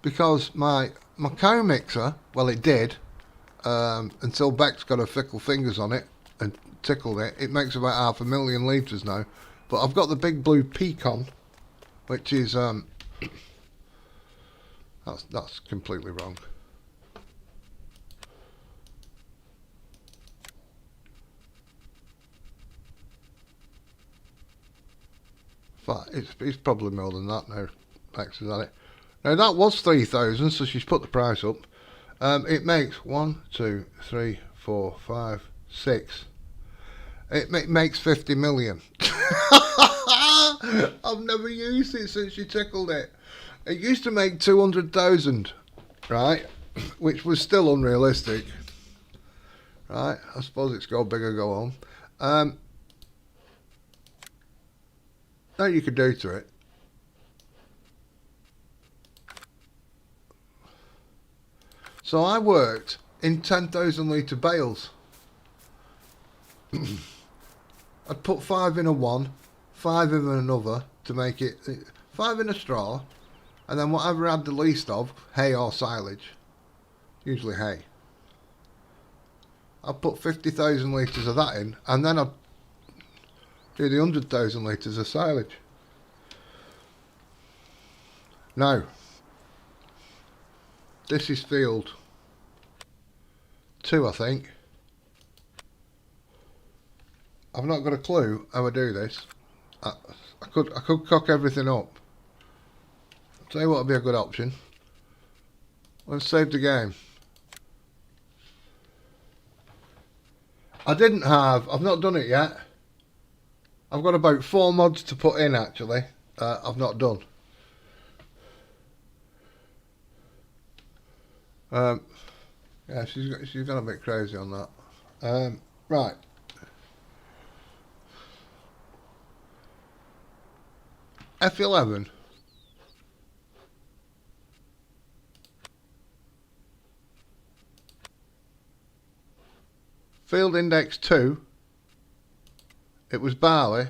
Because my cow mixer, well, it did. Until Beck's got her fickle fingers on it and tickled it. It makes about 500,000 litres now. But I've got the big blue Pecan, which is that's completely wrong. But it's probably more than that now. Beck's is at it. Now that was 3,000, so she's put the price up. It makes 1, 2, 3, 4, 5, 6. It makes 50 million. I've never used it since she tickled it. It used to make 200,000, right? Which was still unrealistic, right? I suppose it's go big or go home. Now you could do to it. So I worked in 10,000 litre bales. I'd put 5 in a one, 5 in another to make it 5 in a straw, and then whatever I had the least of, hay or silage, usually hay. I'd put 50,000 litres of that in, and then I'd do the 100,000 litres of silage. Now, this is field 2, I think. I've not got a clue how I do this. I could cock everything up. I'll tell you what would be a good option. Let's save the game. I've not done it yet. I've got about 4 mods to put in actually. I've not done. Yeah, she's gone a bit crazy on that. Right. F11. Field index 2. It was barley.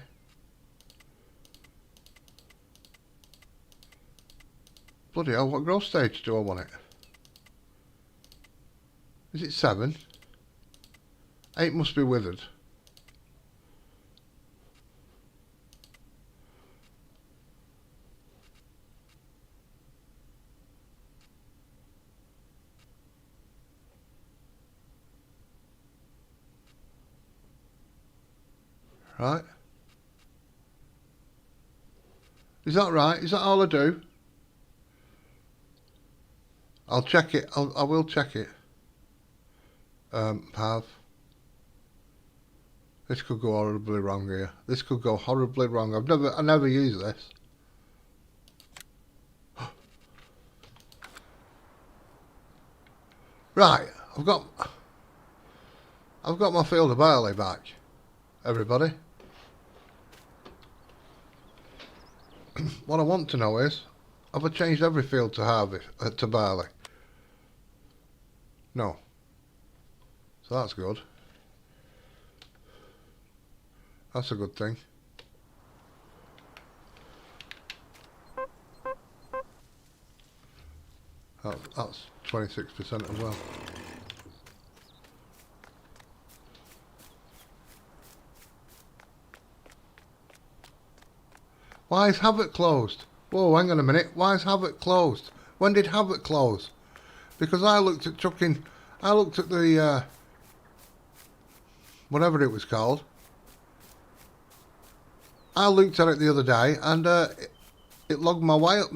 Bloody hell, what growth stage do I want it? Is it 7? 8 must be withered. Right. Is that right? Is that all I do? I'll check it. I will check it. Have. This could go horribly wrong here. This could go horribly wrong. I never use this. Right. I've got my field of barley back. Everybody. What I want to know is, have I changed every field to harvest to barley? No. So that's good. That's a good thing. That's 26% as well. Why is Havoc closed? Whoa, hang on a minute. Why is Havoc closed? When did Havoc close? Because I looked at the whatever it was called. I looked at it the other day, and it logged my miles.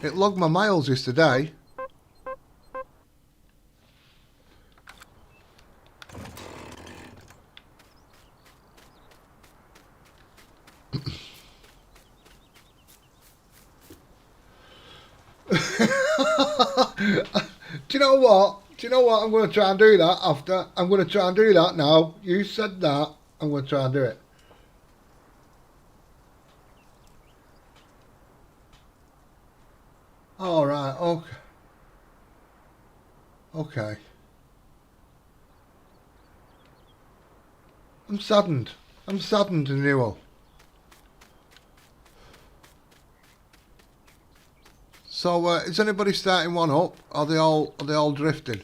It logged my miles yesterday. Do you know what? Do you know what? I'm going to try and do that after. I'm going to try and do that now. You said that. I'm going to try and do it. All right. Okay. Okay. I'm saddened. I'm saddened, Newell. So, is anybody starting one up? Are they all drifting?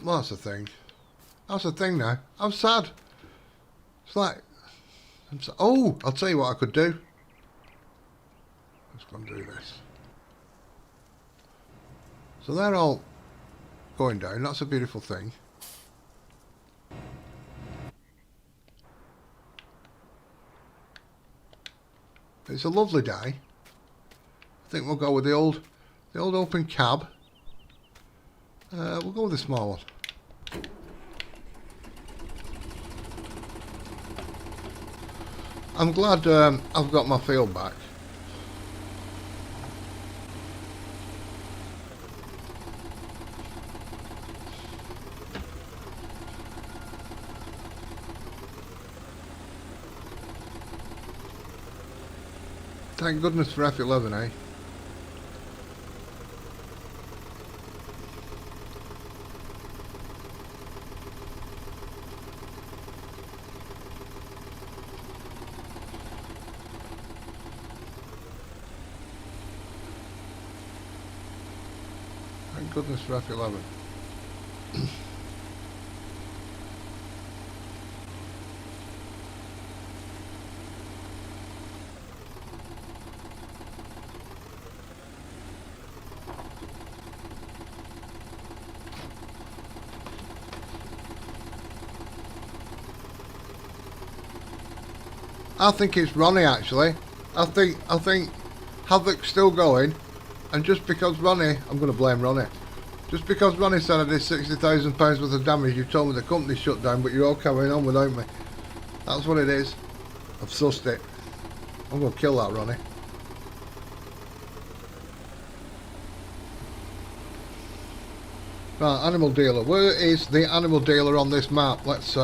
Well, that's the thing. That's the thing now. I'm sad. It's like, oh, I'll tell you what I could do. Let's go and do this. So they're all going down. That's a beautiful thing. It's a lovely day. I think we'll go with the old open cab. We'll go with the small one. I'm glad I've got my field back. Thank goodness for F11, eh? Thank goodness for F11. I think it's Ronnie actually. I think Havoc's still going, and just because Ronnie, I'm going to blame Ronnie. Just because Ronnie said I did £60,000 worth of damage, you told me the company shut down, but you're all carrying on without me. That's what it is. I've sussed it. I'm going to kill that Ronnie. Right, animal dealer. Where is the animal dealer on this map? Let's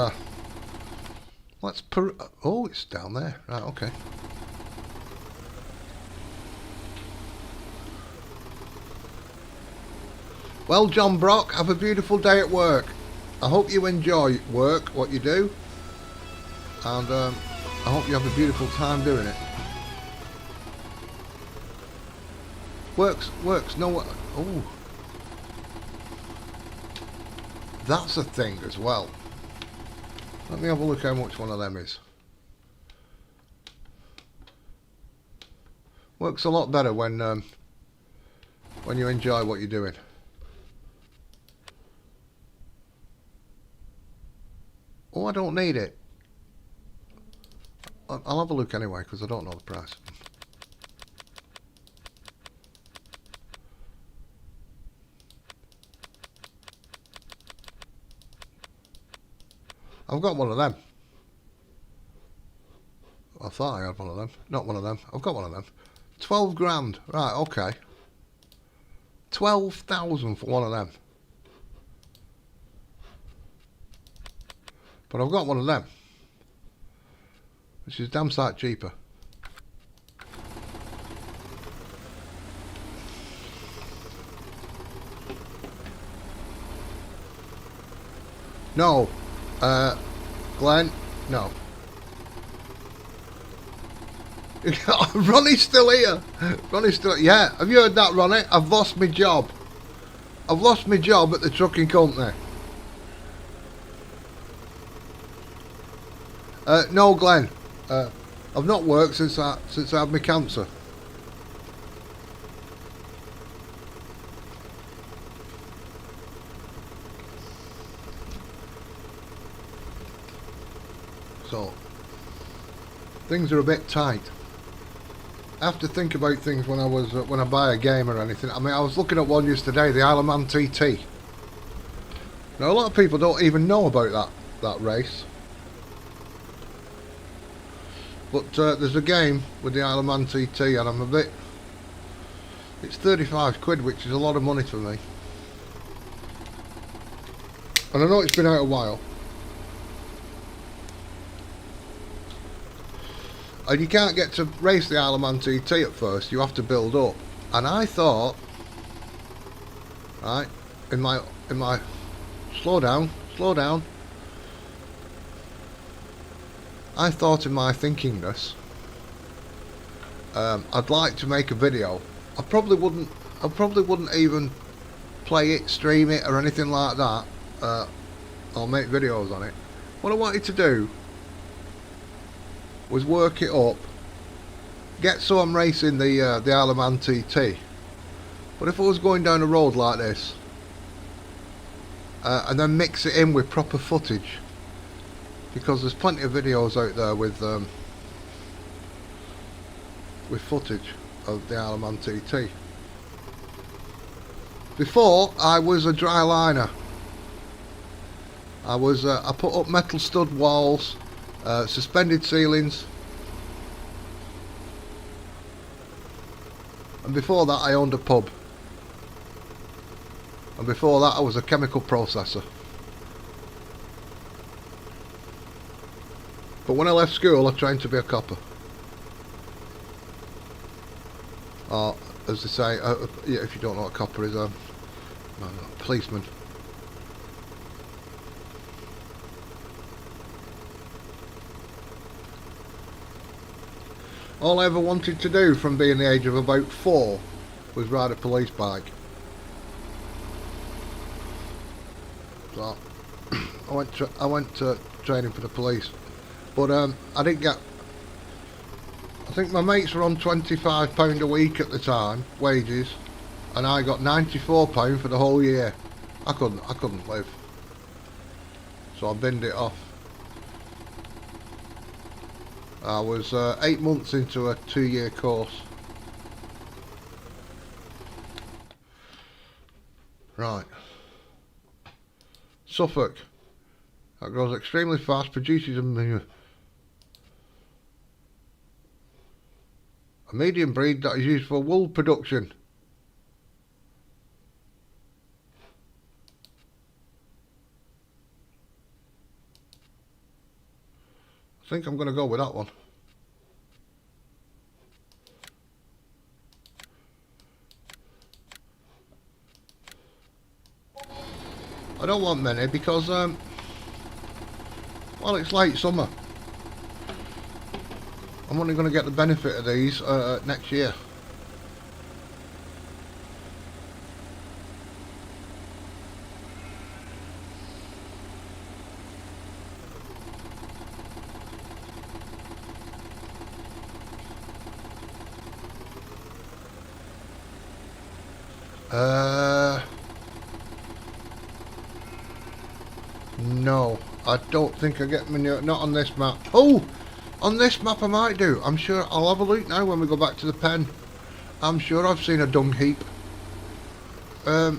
oh, it's down there. Right, okay. Well, John Brock, have a beautiful day at work. I hope you enjoy work, what you do, and I hope you have a beautiful time doing it. Works, no... Oh. That's a thing as well. Let me have a look how much one of them is. Works a lot better when you enjoy what you're doing. Oh, I don't need it. I'll have a look anyway because I don't know the price. I've got one of them. I thought I had one of them. Not one of them. I've got one of them. 12 grand. Right, okay. 12,000 for one of them. But I've got one of them, which is damn sight cheaper. No. Glenn, no. Ronnie's still here. Ronnie's still... Yeah, have you heard that, Ronnie? I've lost my job. I've lost my job at the trucking company. No, Glenn. I've not worked since I had my cancer. So things are a bit tight. I have to think about things when I buy a game or anything. I mean, I was looking at one yesterday, the Isle of Man TT. Now, a lot of people don't even know about that race. But there's a game with the Isle of Man TT, and I'm a bit... It's 35 quid, which is a lot of money for me. And I know it's been out a while. And you can't get to race the Isle of Man TT at first, you have to build up. And I thought, right, in my slow down. I thought in my thinkingness, I'd like to make a video. I probably wouldn't even play it, stream it or anything like that. I'll make videos on it. What I wanted to do was work it up, get some racing the Isle of Man TT. But if I was going down a road like this, and then mix it in with proper footage, because there's plenty of videos out there with footage of the Isle of Man TT. Before, I was a dry liner. I put up metal stud walls, suspended ceilings, and before that I owned a pub, and before that I was a chemical processor. But when I left school I trained to be a copper, or as they say, yeah, if you don't know what a copper is, a policeman. All I ever wanted to do from being the age of about 4 was ride a police bike. So I went to training for the police, but I didn't get... I think my mates were on £25 a week at the time, wages, and I got £94 for the whole year. I couldn't live, so I binned it off. I was 8 months into a 2-year course. Right. Suffolk. That grows extremely fast, produces a medium breed that is used for wool production. I think I'm going to go with that one. I don't want many because, well, it's late summer. I'm only going to get the benefit of these next year. No, I don't think I get manure, not on this map. Oh, on this map I might do. I'm sure, I'll have a look now when we go back to the pen. I'm sure I've seen a dung heap. Now,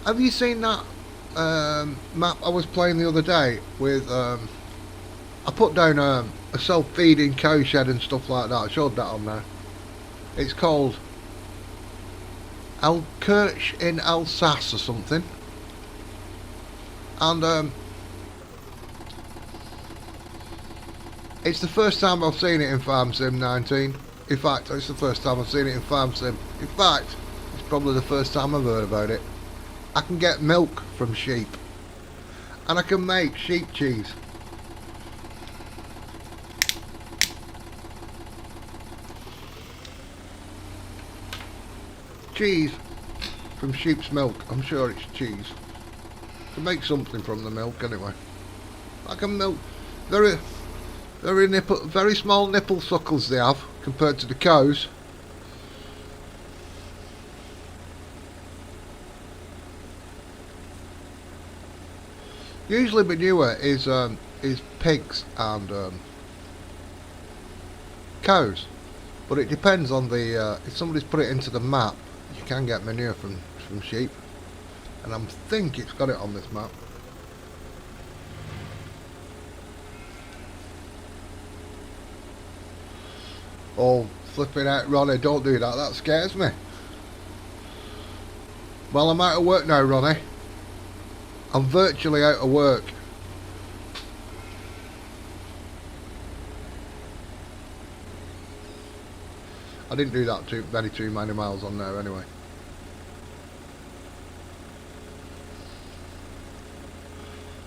have you seen that map I was playing the other day with, I put down a self-feeding cow shed and stuff like that. I showed that on there. It's called Kirch in Alsace or something, and it's the first time I've seen it in Farm Sim 19. In fact, it's the first time I've seen it in Farm Sim. In fact, it's probably the first time I've heard about it. I can get milk from sheep, and I can make sheep cheese. Cheese from sheep's milk. I'm sure it's cheese. To make something from the milk anyway. I can milk very small nipple suckles they have compared to the cows. Usually manure is pigs and cows, but it depends on the if somebody's put it into the map. You can get manure from sheep, and I think it's got it on this map. Oh, flipping out, Ronnie, don't do that, that scares me. Well, I'm out of work now, Ronnie. I'm virtually out of work. I didn't do that too many miles on there anyway.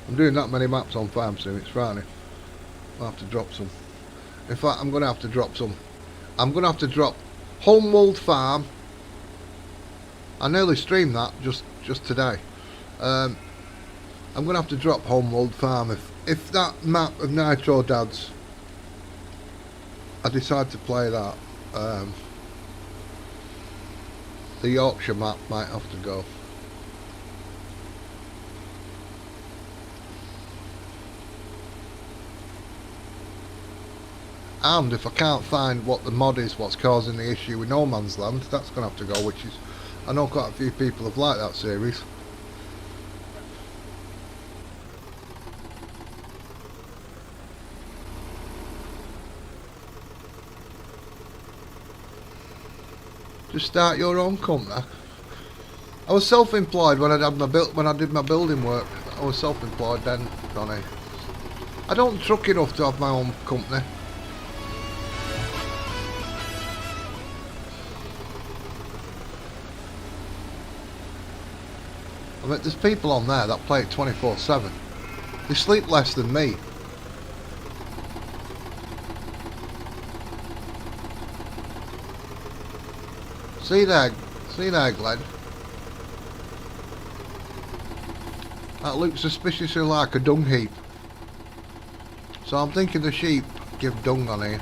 I'm doing that many maps on Farm Sim, it's frightening. I'll have to drop some. In fact, I'm going to have to drop some. I'm going to have to drop Homewold Farm. I nearly streamed that just today. I'm going to have to drop Homewold Farm if that map of Nitro Dads, I decide to play that. The Yorkshire map might have to go. And if I can't find what the mod is, what's causing the issue with No Man's Land, that's going to have to go, which is, I know quite a few people have liked that series. Just start your own company. I was self-employed when I did my building work. I was self-employed then, Ronnie. I don't truck enough to have my own company. I mean, there's people on there that play it 24/7. They sleep less than me. See there, Glenn. That looks suspiciously like a dung heap. So I'm thinking the sheep give dung on here.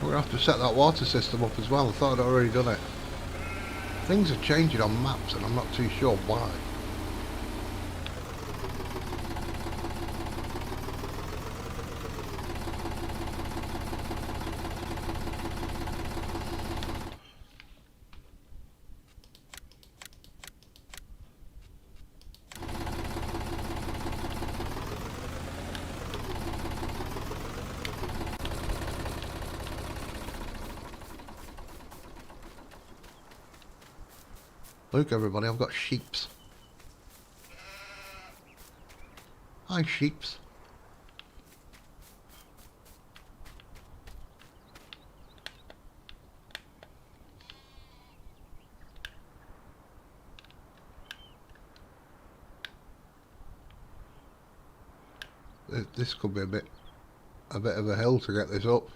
We're going to have to set that water system up as well. I thought I'd already done it. Things are changing on maps and I'm not too sure why. Look everybody, I've got sheeps. Hi sheeps. This could be a bit of a hill to get this up.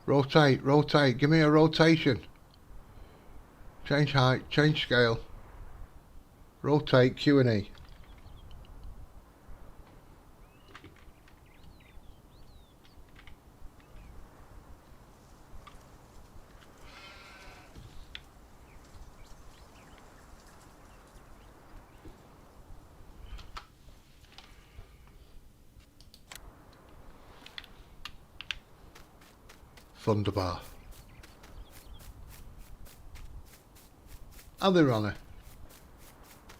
Rotate, rotate, give me a rotation. Change height, change scale. Rotate, Q and E. Thunderbar. Are they, Ronnie?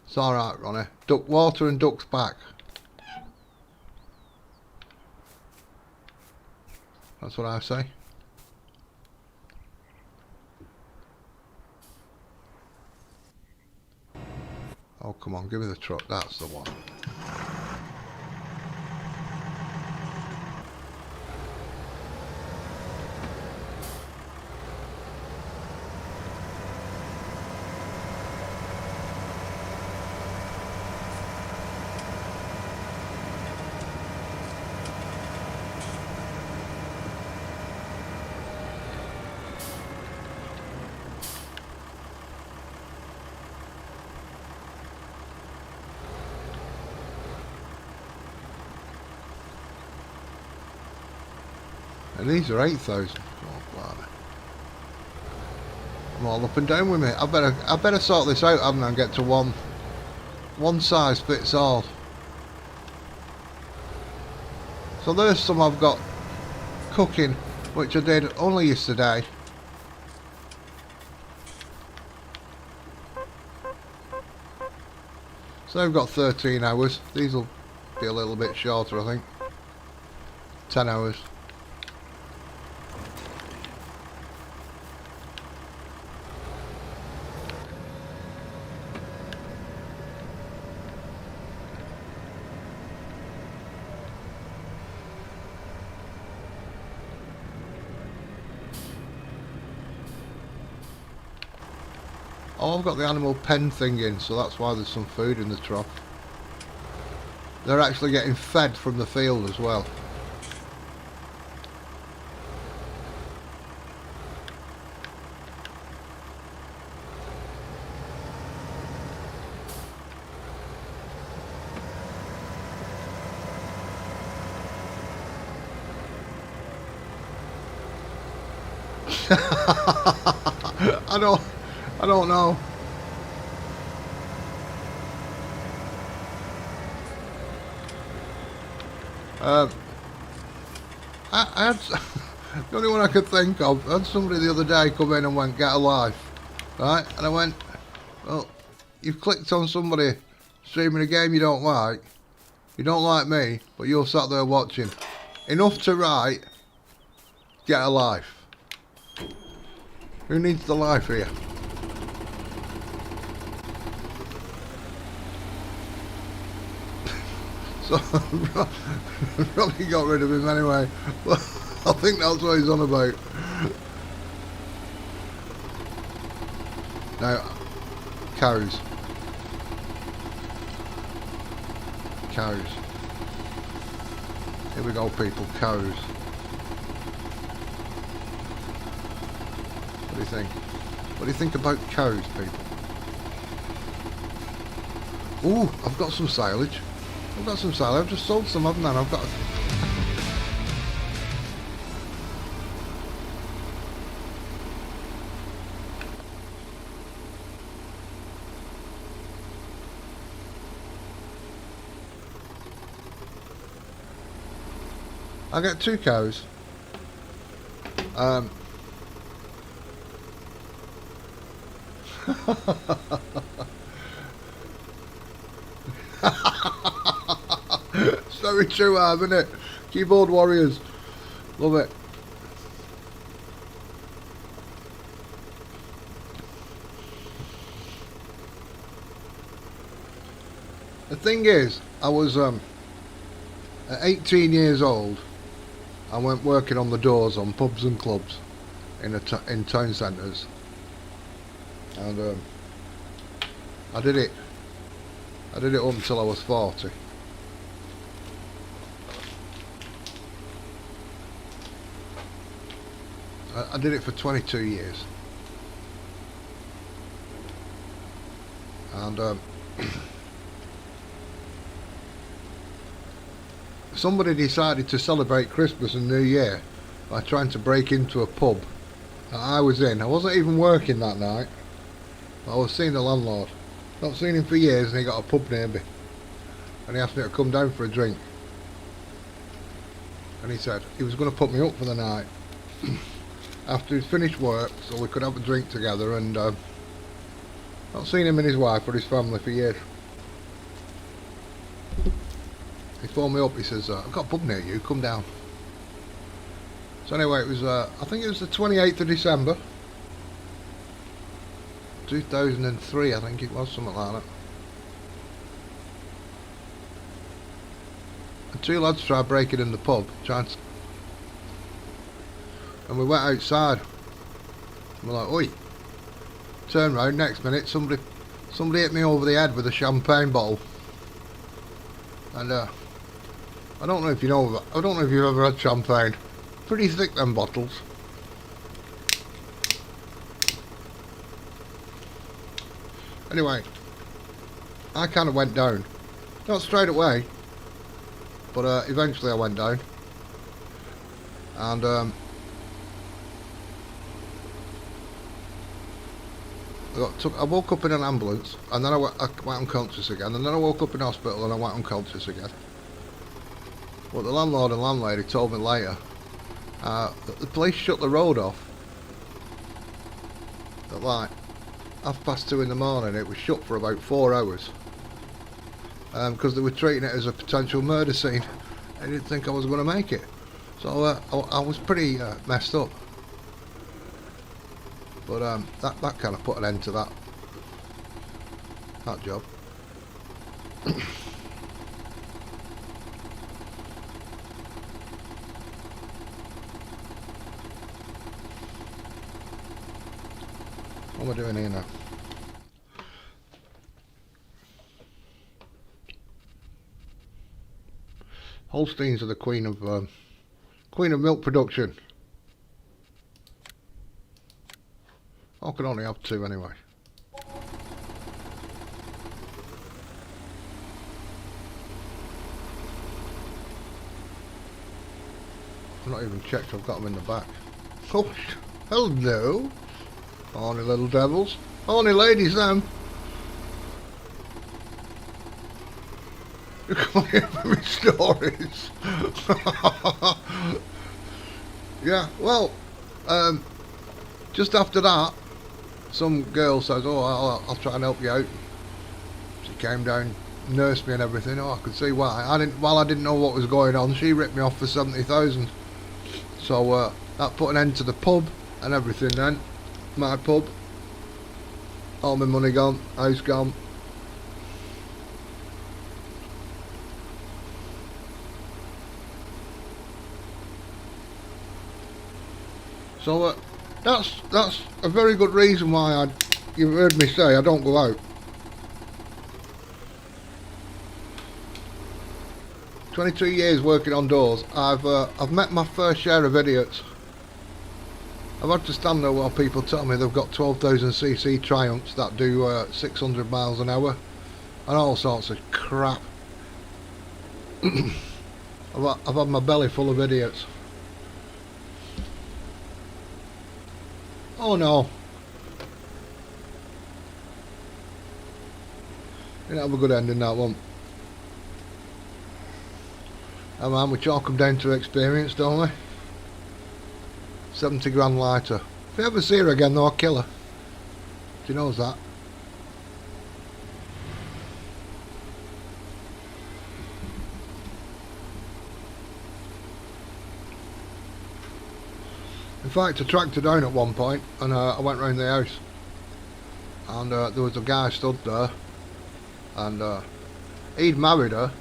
It's alright, Ronnie. Duck water and ducks back. That's what I say. Oh, come on, give me the truck. That's the one. And these are 8,000. Oh, blimey. I'm all up and down with me. I better sort this out, haven't I, and get to one size fits all. So there's some I've got cooking, which I did only yesterday. So I've got 13 hours. These will be a little bit shorter, I think. 10 hours. Oh, I've got the animal pen thing in, so that's why there's some food in the trough. They're actually getting fed from the field as well. I don't know. I had the only one I could think of. I had somebody the other day come in and went, "Get a life," right? And I went, "Well, you've clicked on somebody streaming a game you don't like. You don't like me, but you're sat there watching. Enough to write, get a life." Who needs the life here? So Ronnie got rid of him anyway. Well, I think that's what he's on about. Now, cows. Cows. Here we go, people. Cows. What do you think? What do you think about cows, people? Ooh, I've got some silage. I've got some salad. I've just sold some, haven't I? I've got. I get 2 cows. It's very true, isn't it? Keyboard warriors. Love it. The thing is, I was at 18 years old. I went working on the doors on pubs and clubs in town centres, and I did it up until I was 40. I did it for 22 years, and somebody decided to celebrate Christmas and New Year by trying to break into a pub that I was in. I wasn't even working that night, but I was seeing the landlord. Not seen him for years, and he got a pub near me, and he asked me to come down for a drink, and he said he was going to put me up for the night after he'd finished work so we could have a drink together, and not seen him and his wife or his family for years. He phoned me up, he says, I've got a pub near you, come down. So anyway, it was, I think it was the 28th of December 2003, I think it was, something like that. And 2 lads tried breaking in the pub, and we went outside. And we're like, oi. Turn round, next minute, somebody hit me over the head with a champagne bottle. And I don't know if you know that. I don't know if you've ever had champagne. Pretty thick, them bottles. Anyway, I kind of went down. Not straight away, but eventually I went down. And I woke up in an ambulance, and then I went unconscious again, and then I woke up in hospital and I went unconscious again. But the landlord and landlady told me later that the police shut the road off at like 2:30 in the morning. It was shut for about 4 hours because they were treating it as a potential murder scene. They didn't think I was going to make it, so I was pretty messed up. But that kind of put an end to that job. What am I doing here now? Holsteins are the queen of milk production. I can only have 2 anyway. I've not even checked, I've got them in the back. Oh, hello. Horny little devils. Horny ladies, them. You can't hear me stories. Yeah, well, just after that, some girl says, oh, I'll try and help you out. She came down, nursed me and everything. Oh, I could see why. While I didn't know what was going on, she ripped me off for 70,000. So that put an end to the pub and everything then. My pub. All my money gone, house gone. So that's a very good reason why you've heard me say I don't go out. 22 years working on doors. I've met my first share of idiots. I've had to stand there while people tell me they've got 12,000cc Triumphs that do 600 miles an hour and all sorts of crap. I've had my belly full of idiots. Oh no. Didn't have a good ending, that one. Oh man, we chalk them down to experience, don't we? 70 grand lighter. If you ever see her again though, I'll kill her. She knows that. In fact, I tracked her down at one point and I went round the house. And there was a guy stood there. And he'd married her.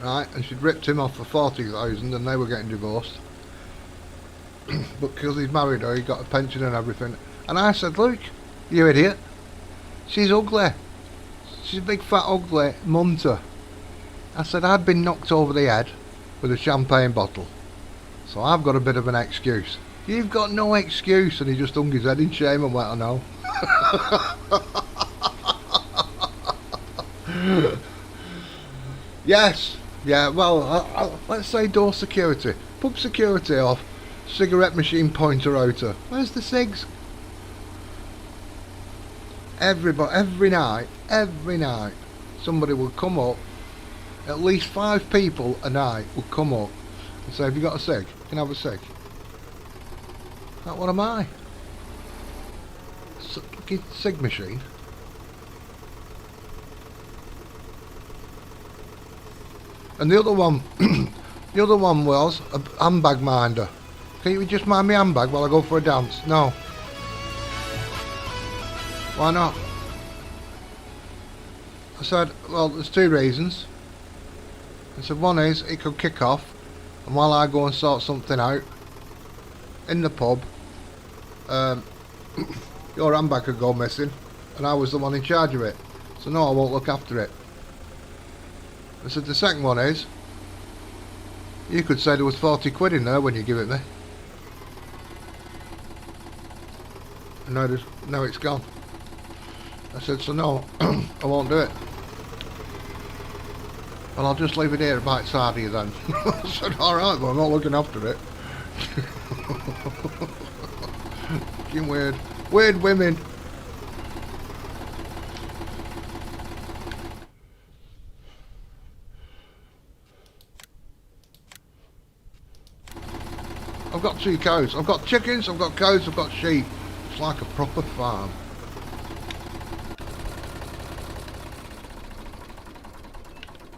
Right, and she'd ripped him off for 40,000 and they were getting divorced. But because he'd married her, he got a pension and everything. And I said, look, you idiot. She's ugly. She's a big fat ugly munter. I said, I'd been knocked over the head with a champagne bottle. So I've got a bit of an excuse. You've got no excuse. And he just hung his head in shame and went, I know. Yes. Yeah, well, let's say door security. Pub security off. Cigarette machine pointer outer. Where's the cigs? Everybody, every night, somebody would come up. At least 5 people a night would come up and say, have you got a cig? Can I have a cig? What am I? Cig machine. And the other one, the other one was a handbag minder. Can you just mind my handbag while I go for a dance? No. Why not? I said, well, there's 2 reasons. I said, one is it could kick off, and while I go and sort something out in the pub, your handbag could go missing, and I was the one in charge of it. So no, I won't look after it. I said, the second one is, you could say there was 40 quid in there when you give it me. And now it's gone. I said, so no, I won't do it. Well, I'll just leave it here by its side of you then. I said, alright, but I'm not looking after it. Fucking weird. Weird women. I've got 2 cows. I've got chickens, I've got cows, I've got sheep. It's like a proper farm.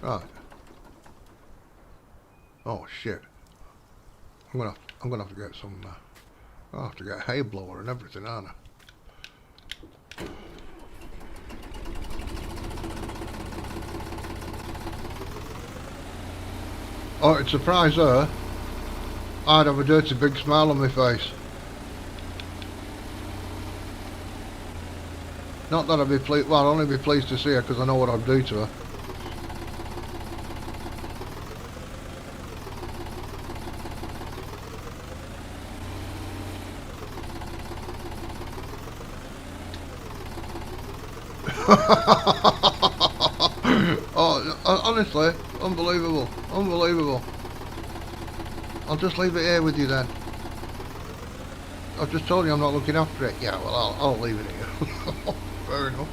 Right. Oh shit. I'm gonna have to get some. I'll have to get a hay blower and everything, aren't I? Oh, it'd surprise her. I'd have a dirty big smile on my face. Not that I'd be pleased, well, I'd only be pleased to see her because I know what I'd do to her. Oh, honestly, unbelievable, unbelievable. I'll just leave it here with you then. I've just told you I'm not looking after it. Yeah, well, I'll leave it here. Fair enough.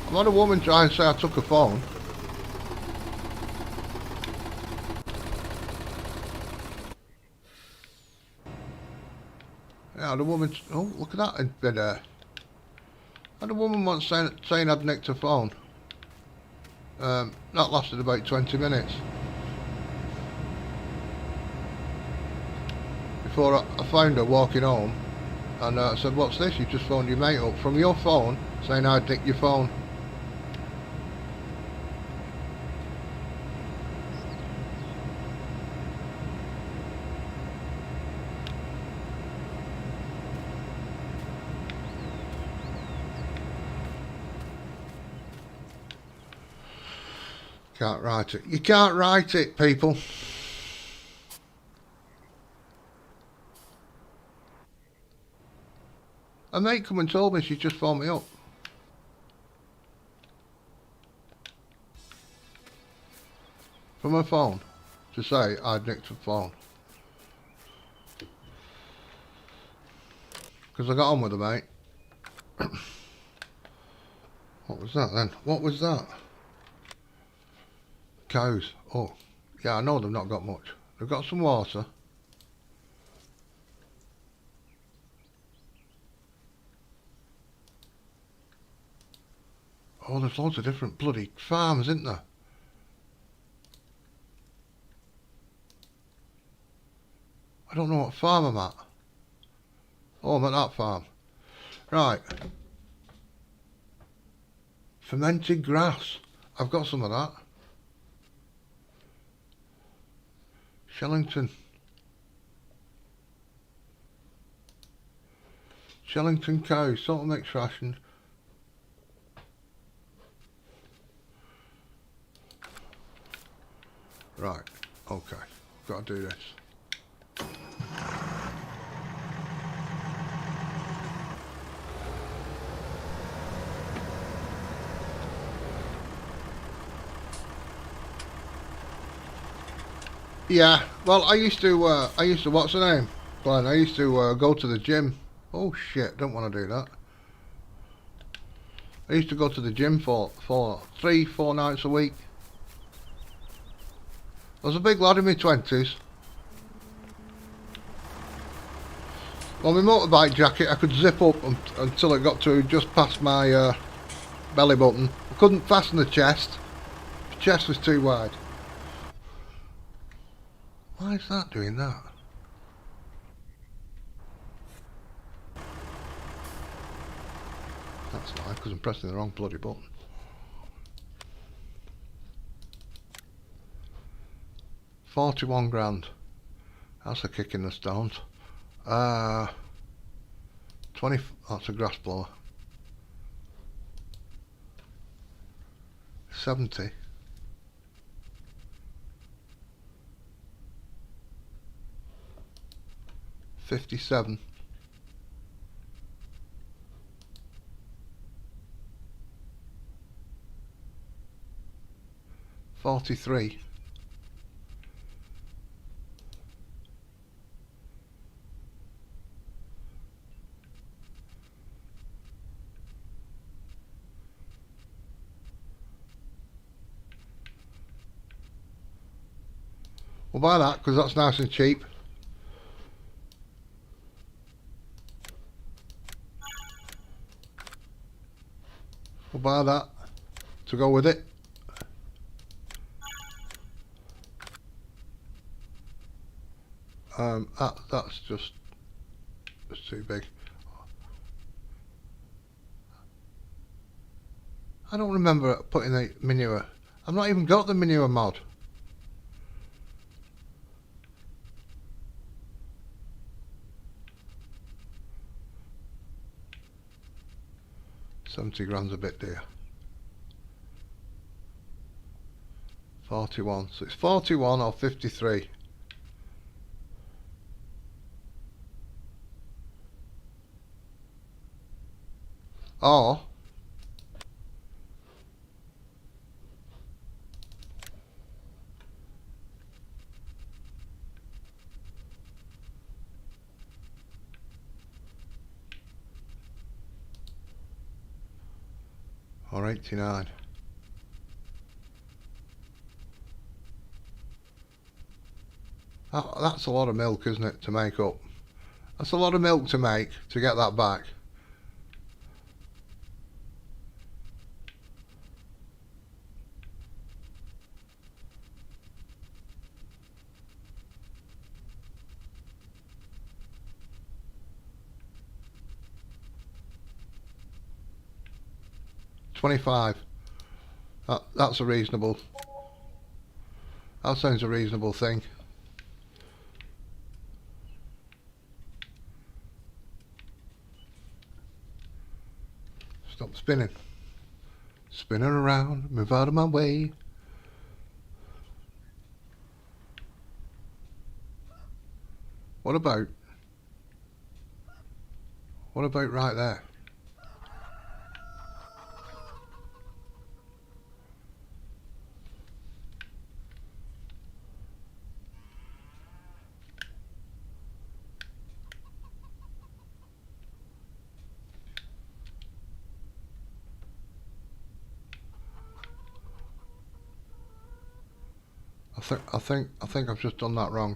I've had a woman try and say I took her phone. Yeah, I had a woman. Oh, look at that bit there. I had a woman once saying I'd nicked her phone. That lasted about 20 minutes. Before I found her walking home, and I said, what's this? You just phoned your mate up from your phone, saying I'd nicked your phone. Can't write it. You can't write it, people. A mate come and told me, she just phoned me up. From her phone. To say I'd nicked her phone. Because I got on with her, mate. What was that then? What was that? Cows. Oh. Yeah, I know they've not got much. They've got some water. Oh, there's loads of different bloody farms, isn't there? I don't know what farm I'm at. Oh, I'm at that farm. Right. Fermented grass. I've got some of that. Chellington. Chellington cows. Salt mix ration. Right. Okay. Got to do this. Yeah, well, I used to, what's the name? Glenn, I used to go to the gym. Oh shit, don't want to do that. I used to go to the gym for 3-4 nights a week. I was a big lad in my 20s. On my motorbike jacket, I could zip up until it got to just past my belly button. I couldn't fasten the chest. The chest was too wide. Why is that doing that? That's why, because I'm pressing the wrong bloody button. £41,000. That's a kick in the stones. 20. That's a grass blower. 70. $57. 43. We'll buy that because that's nice and cheap. We'll buy that to go with it. That's just too big. I don't remember putting the manure. I've not even got the manure mod. £70's a bit dear. 41. So it's 41 or 53. Or or 89. That's a lot of milk, isn't it, to make up? That's a lot of milk to make to get that back. $25. That's a reasonable. That sounds a reasonable thing. Stop spinning. Spinning around. Move out of my way. What about? What about right there? I think I've just done that wrong.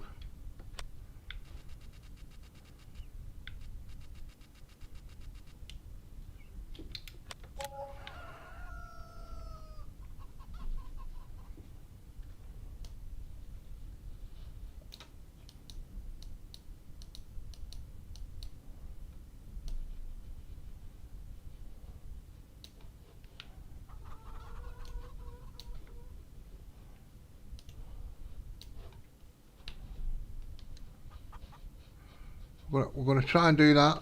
We're going to try and do that.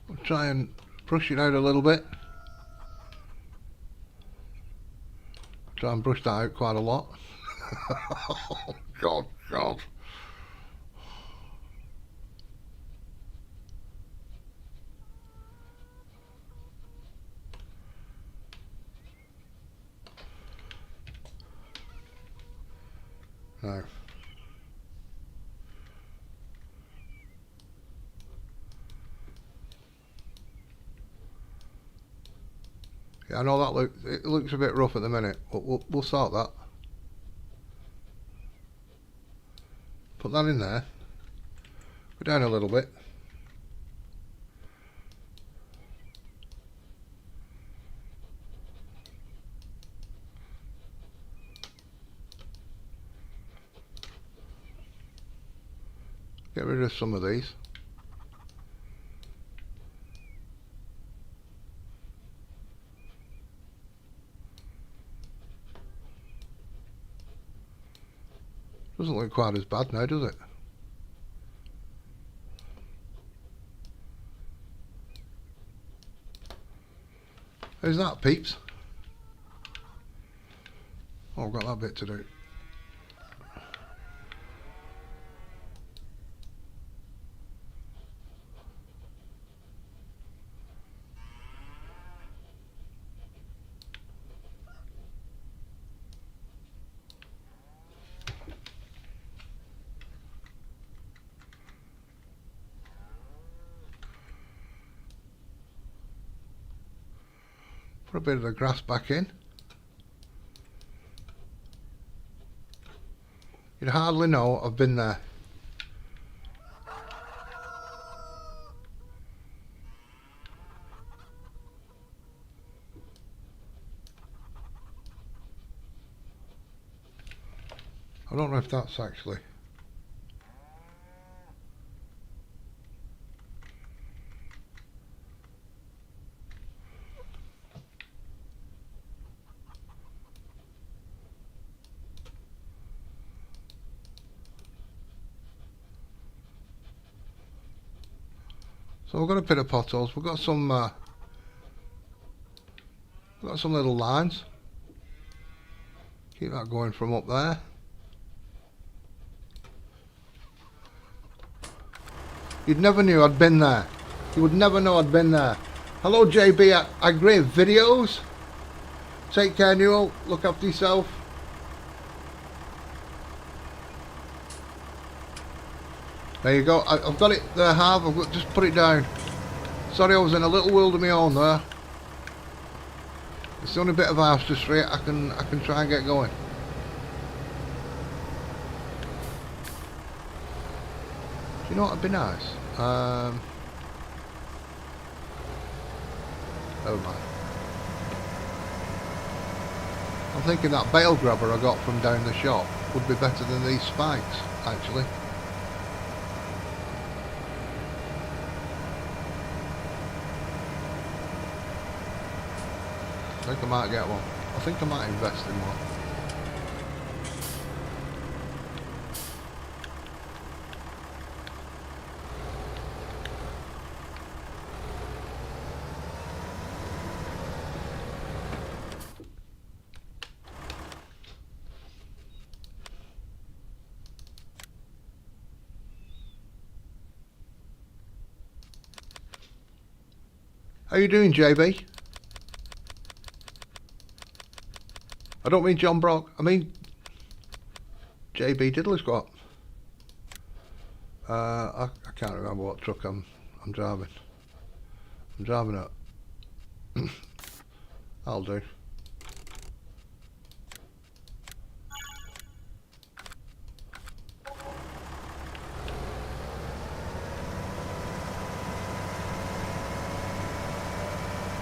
We'll try and brush it out a little bit. Try and brush that out quite a lot. Oh, God. No. Yeah, I know that it looks a bit rough at the minute, but we'll sort that. Put that in there. Go down a little bit. Get rid of some of these. Doesn't look quite as bad now, does it? How's that, peeps? Oh, I've got that bit to do. Put a bit of the grass back in. You'd hardly know I've been there. I don't know if that's actually... So we've got a bit of potholes. We've got some little lines. Keep that going from up there. You'd never knew I'd been there. You would never know I'd been there. Hello JB, I grade videos. Take care, Newell. Look after yourself. There you go. I've got it there, Harv. I've got, just put it down. Sorry, I was in a little world of my own there. It's the only bit of house just straight I can try and get going. Do you know what would be nice? Never mind. I'm thinking that bale grabber I got from down the shop would be better than these spikes, actually. I think I might get one. I think I might invest in one. How you doing, JB? I don't mean John Brock. I mean JB Diddley Squat. I can't remember what truck I'm driving. I'm driving it. I'll do.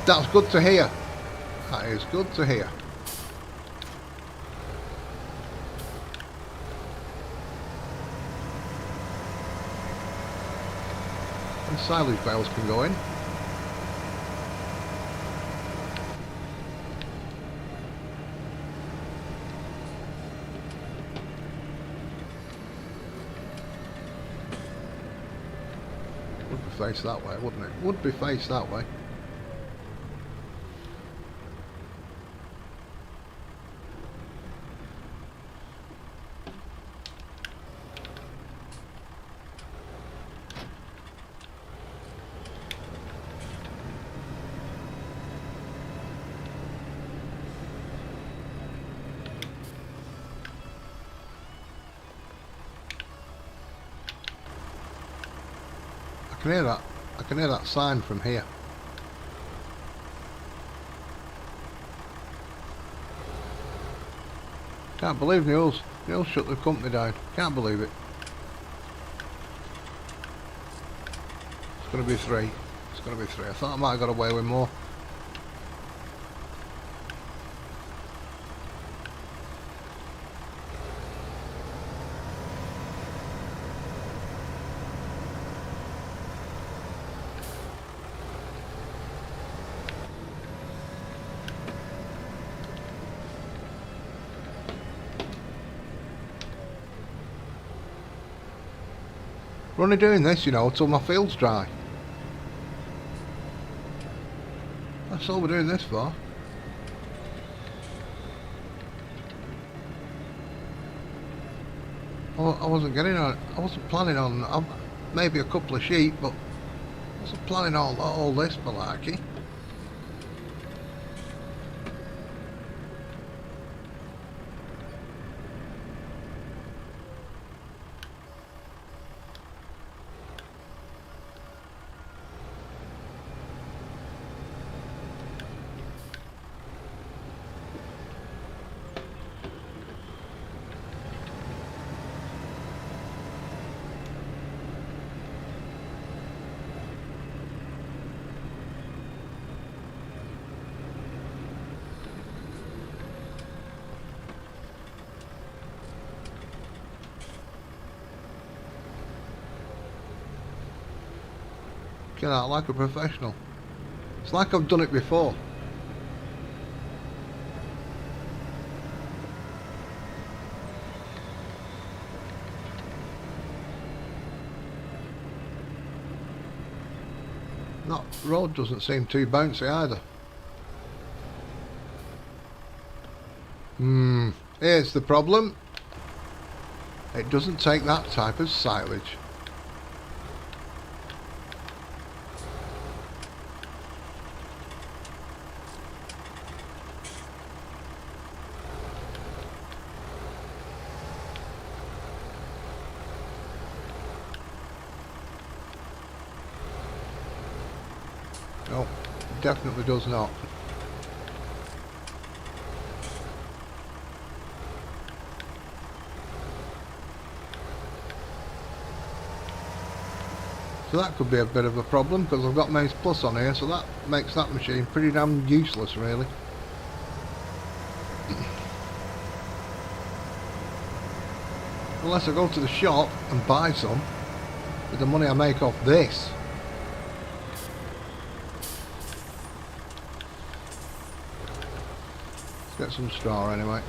That's good to hear. That is good to hear. And silage bales can go in. Would be faced that way, wouldn't it? Would be faced that way. I can hear that. I can hear that sign from here. Can't believe Neil's shut the company down. Can't believe it. It's going to be 3. It's going to be 3. I thought I might have got away with more. We're only doing this, you know, until my field's dry. That's all we're doing this for. I wasn't getting on. I wasn't planning on maybe a couple of sheep, but I wasn't planning on all this malarkey. Get out like a professional. It's like I've done it before. That road doesn't seem too bouncy either. Here's the problem. It doesn't take that type of silage. No, it definitely does not. So that could be a bit of a problem because I've got Mouse Plus on here, so that makes that machine pretty damn useless really. Unless I go to the shop and buy some with the money I make off this. Let's get some straw anyway.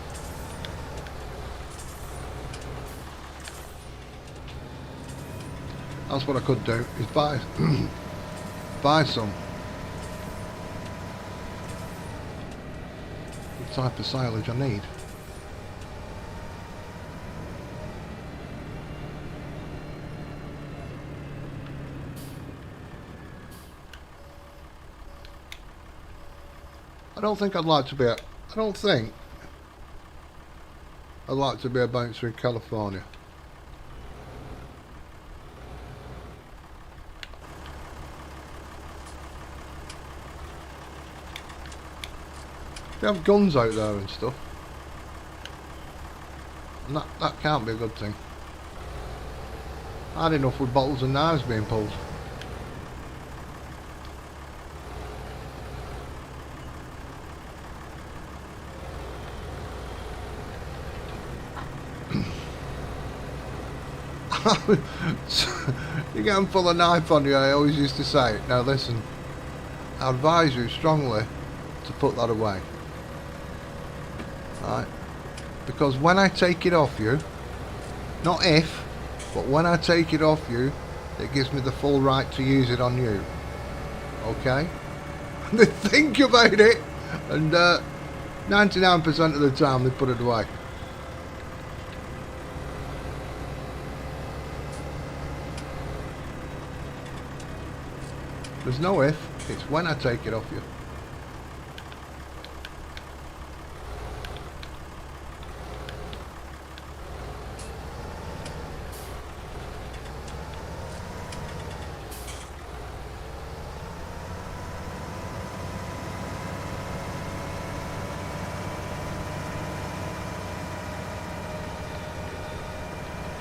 That's what I could do, is buy buy some. The type of silage I need. don't think I'd like to be a... I don't think I'd like to be a bouncer in California. They have guns out there and stuff. And that can't be a good thing. I had enough with bottles and knives being pulled. You get them full of knife on you, I always used to say. Now listen, I advise you strongly to put that away. Right? Because when I take it off you, not if, but when I take it off you, it gives me the full right to use it on you. Okay? They think about it, and 99% of the time they put it away. There's no if, it's when I take it off you.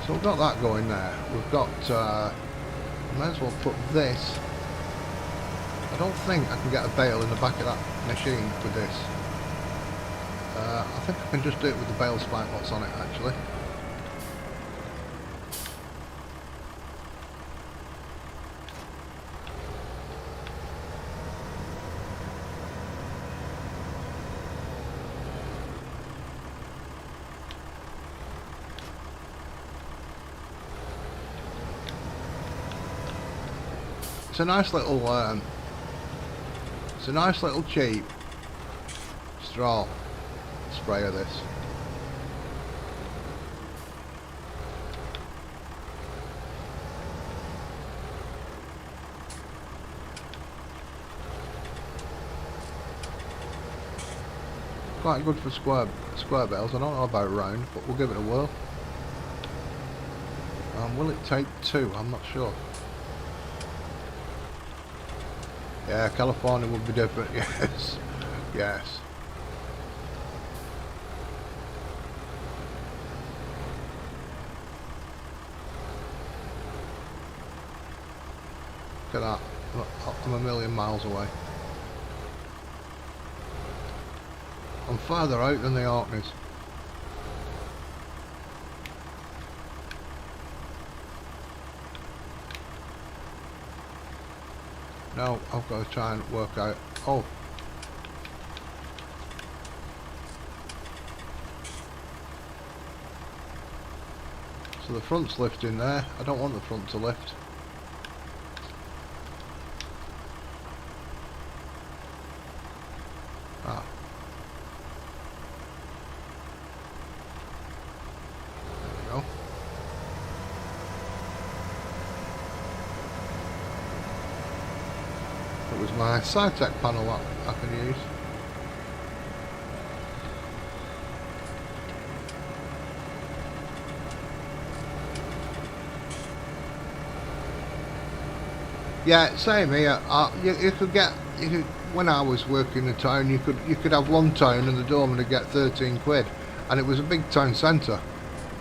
So we've got that going there. We've got, might as well put this. I don't think I can get a bale in the back of that machine for this. I think I can just do it with the bale spike what's on it actually. It's a nice little cheap straw spray of this. Quite good for square bales. I don't know about round, but we'll give it a whirl. Will it take two? I'm not sure. Yeah, California would be different, yes. Yes. Look at that. I'm a million miles away. I'm farther out than the Orkneys. Now I've got to try and work out. Oh. So the front's lifting there. I don't want the front to lift. Ah. There we go. It was my SciTech panel that I can use. Yeah, same here. You could get, when I was working in the town, you could have one town and the doorman would get 13 quid, and it was a big town centre.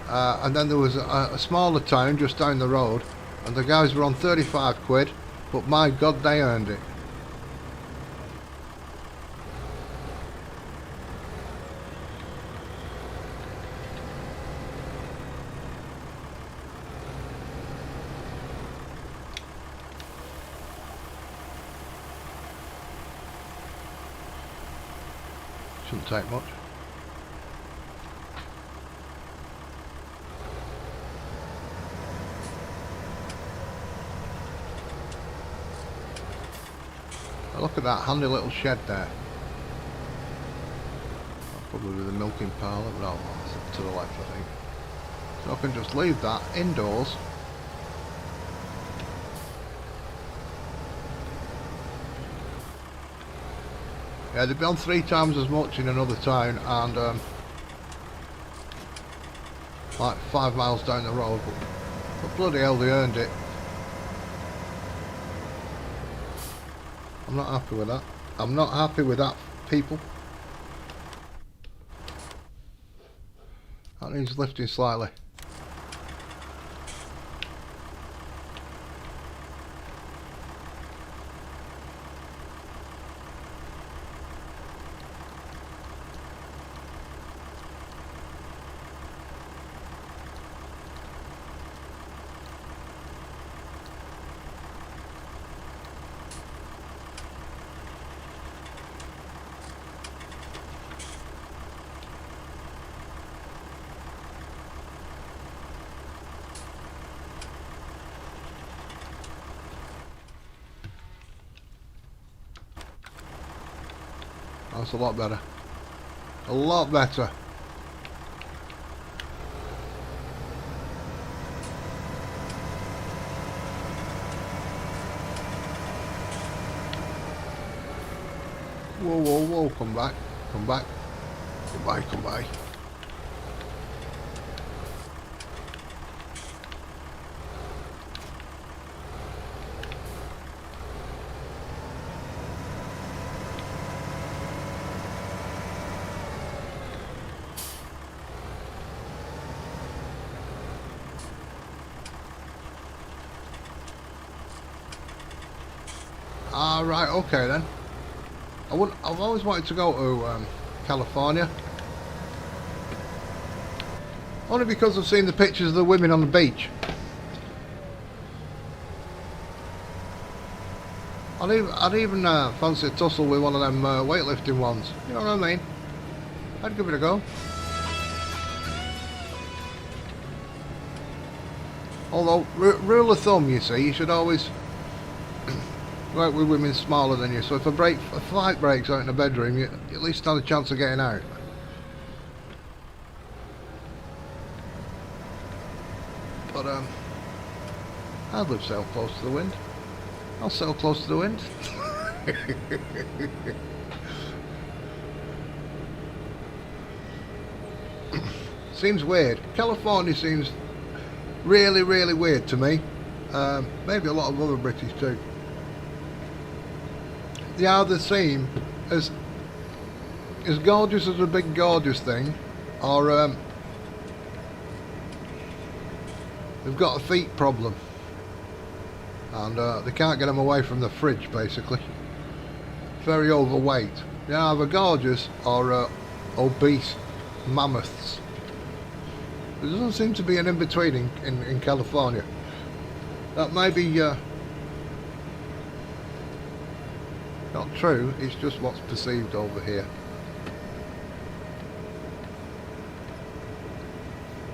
And then there was a smaller town just down the road, and the guys were on 35 quid, but my God, they earned it. Shouldn't take much. Look at that handy little shed there. Probably the milking parlour, no, it's to the left I think. So I can just leave that indoors. Yeah, they've been 3 times as much in another town, and like 5 miles down the road, but bloody hell they earned it. I'm not happy with that. I'm not happy with that, people. That needs lifting slightly. That's a lot better. A lot better. Whoa, whoa, whoa, come back. Come back. Come by, come by. Ah, right, okay then. I've always wanted to go to California. Only because I've seen the pictures of the women on the beach. I'd even fancy a tussle with one of them weightlifting ones. You know what I mean? I'd give it a go. Although, rule of thumb, you see, you should always work with women smaller than you. So if a fight breaks out in the bedroom, you at least have a chance of getting out. But I'd live so close to the wind. I'll sail close to the wind. Seems weird. California seems really, really weird to me. Maybe a lot of other British too. They either seem as gorgeous as a big gorgeous thing, or they've got a feet problem, and they can't get them away from the fridge, basically. Very overweight. They're either gorgeous or obese mammoths. There doesn't seem to be an in-between in California. That may be not true, it's just what's perceived over here.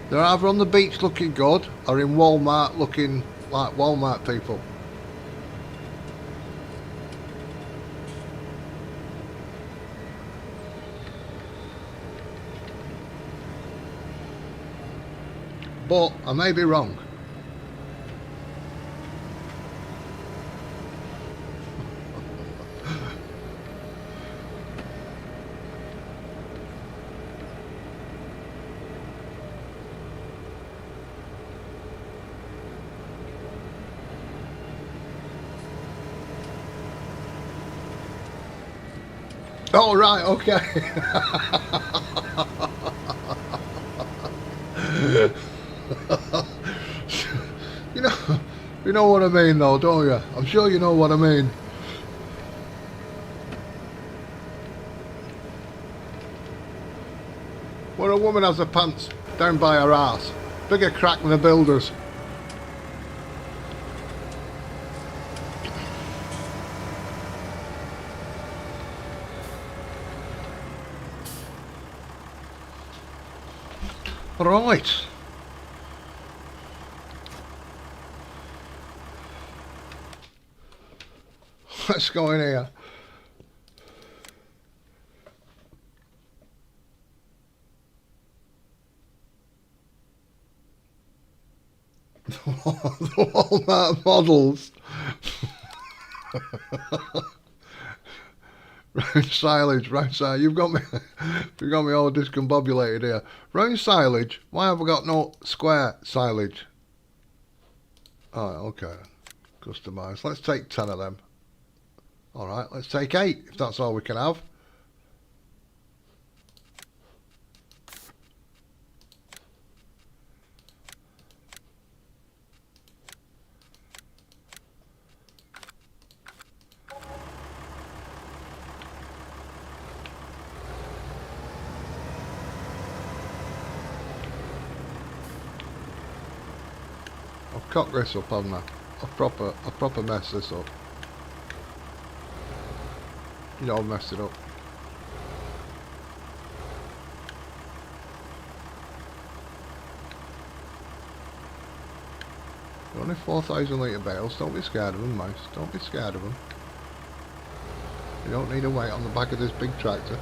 They're either on the beach looking good, or in Walmart looking like Walmart people. But I may be wrong. Oh, right, okay. You know what I mean though, don't you? I'm sure you know what I mean. When a woman has her pants down by her arse, bigger crack than the builders. Right. Let's go in here. The Walmart models. Round silage, round silage. You've got me, you've got me all discombobulated here. Round silage. Why have I got no square silage? Oh, okay. Customise. Let's take 10 of them. All right, let's take 8 if that's all we can have. I've cocked this up, haven't I? I've proper messed this up. You know, I've messed it up. They're only 4,000 litre bales. Don't be scared of them, Mouse. Don't be scared of them. You don't need a weight on the back of this big tractor.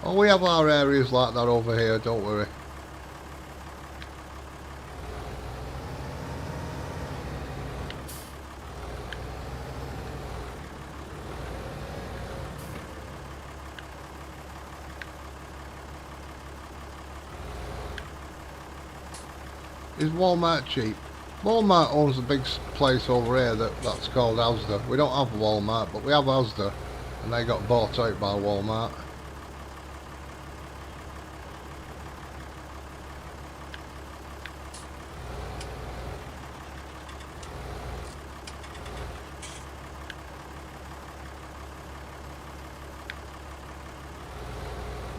Oh, we have our areas like that over here, don't worry. Is Walmart cheap? Walmart owns a big place over here that's called Asda. We don't have Walmart, but we have Asda, and they got bought out by Walmart.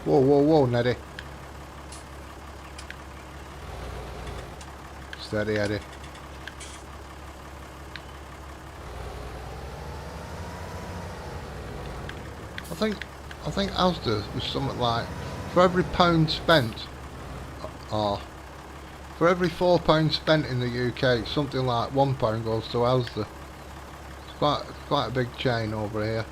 Whoa, whoa, whoa, Neddy. Steady, Eddie. I think Asda was something like, for every £1 spent, or for every £4 spent in the UK, something like £1 goes to Asda. It's quite a big chain over here.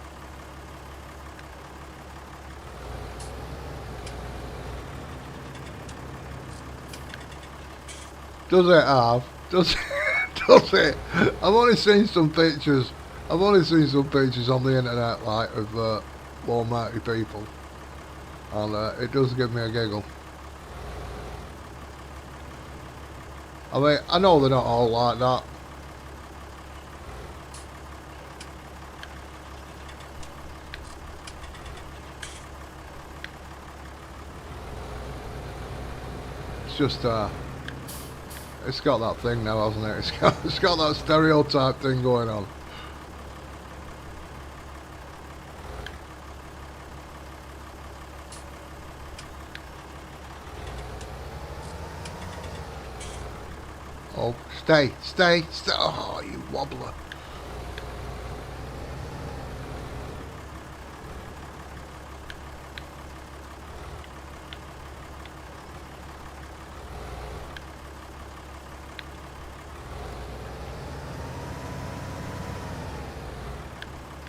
Does it have? Does it? I've only seen some pictures. I've only seen some pictures on the internet, like, of Walmarty people, and it does give me a giggle. I mean, I know they're not all like that. It's just it's got that thing now, hasn't it? It's got that stereotype thing going on. Oh, stay. Oh, you wobbler.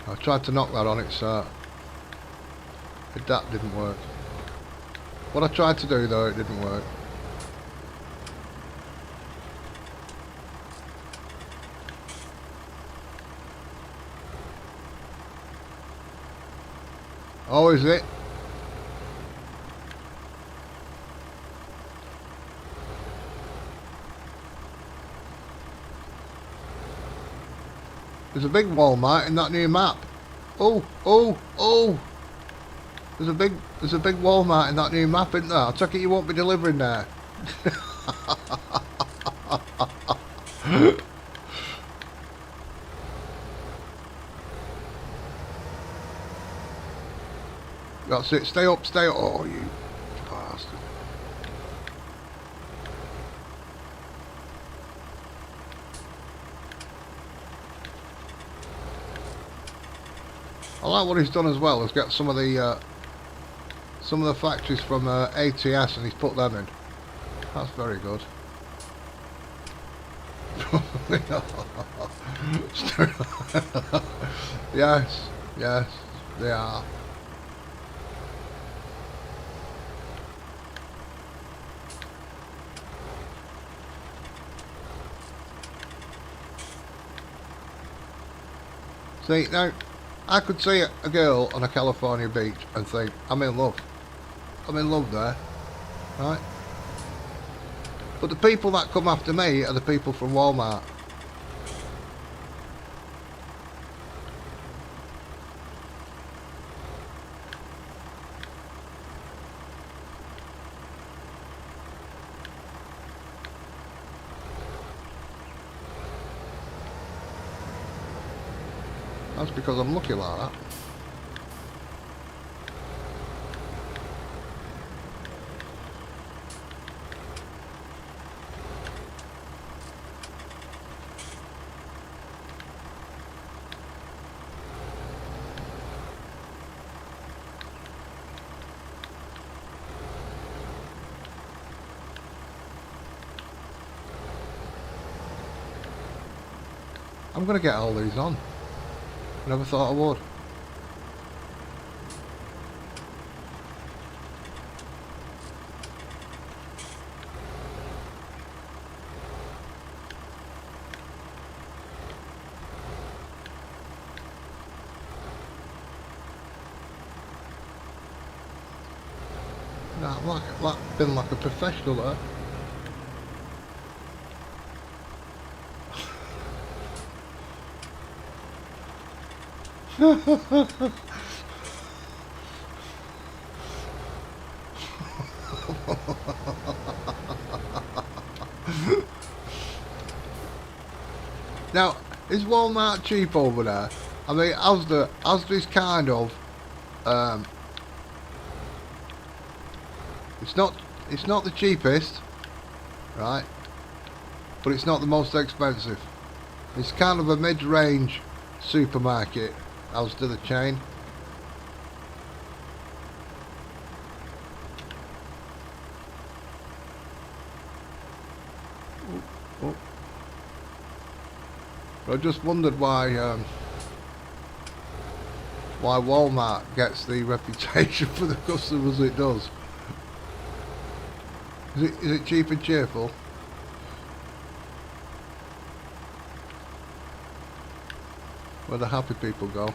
I tried to knock that on its that didn't work. What I tried to do though, it didn't work. Oh, is it? There's a big Walmart in that new map. Oh. There's a big Walmart in that new map, isn't there? I take it you won't be delivering there. That's it. Stay up. Oh, you bastard. I like what he's done as well. He's got some of the factories from ATS and he's put them in. That's very good. Yes, they are. See, now, I could see a girl on a California beach and think, I'm in love. I'm in love there. Right? But the people that come after me are the people from Walmart. That's because I'm lucky like that. I'm going to get all these on. Never thought I would. Nah, like been like a professional there. Now, is Walmart cheap over there? I mean, how's this kind of it's not the cheapest, right? But it's not the most expensive. It's kind of a mid-range supermarket as to the chain. Oh. I just wondered why Walmart gets the reputation for the customers it does. Is it cheap and cheerful? Where the happy people go.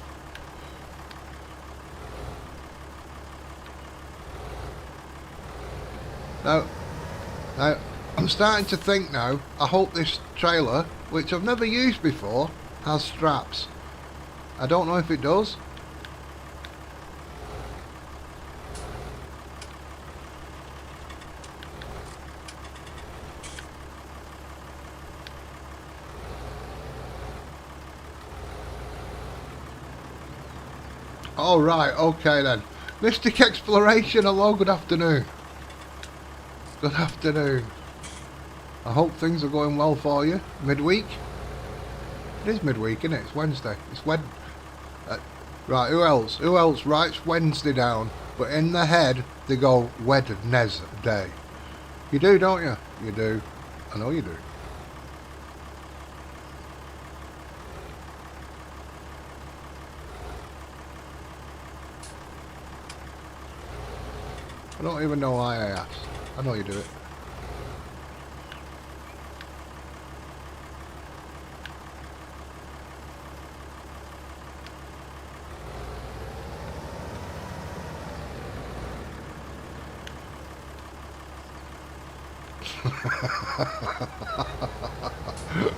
Now, I'm starting to think now, I hope this trailer, which I've never used before, has straps. I don't know if it does. All right, okay then. Mystic Exploration, hello, good afternoon. Good afternoon. I hope things are going well for you. Midweek? It is midweek, isn't it? It's Wednesday. It's Wednesday. Right, who else? Who else writes Wednesday down, but in their head they go Wednesday? You do, don't you? You do. I know you do. I don't even know why I asked. I know you do it.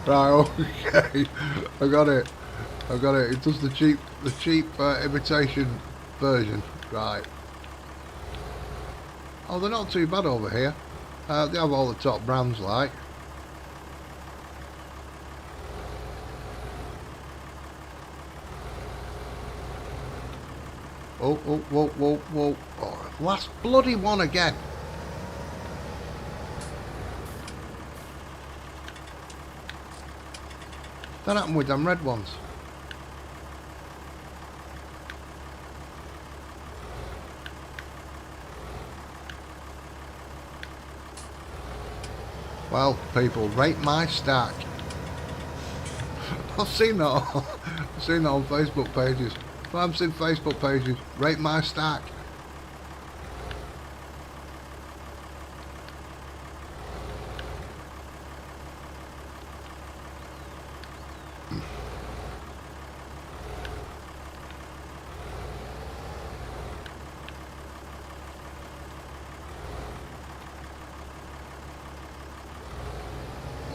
Right, okay. I got it. It does the cheap imitation version. Right. Oh, they're not too bad over here. They have all the top brands like. Oh, whoa. Oh, last bloody one again. That happened with them red ones. Well, people, rate my stack. I've seen that all. I've seen that on Facebook pages. If I've seen Facebook pages, rate my stack.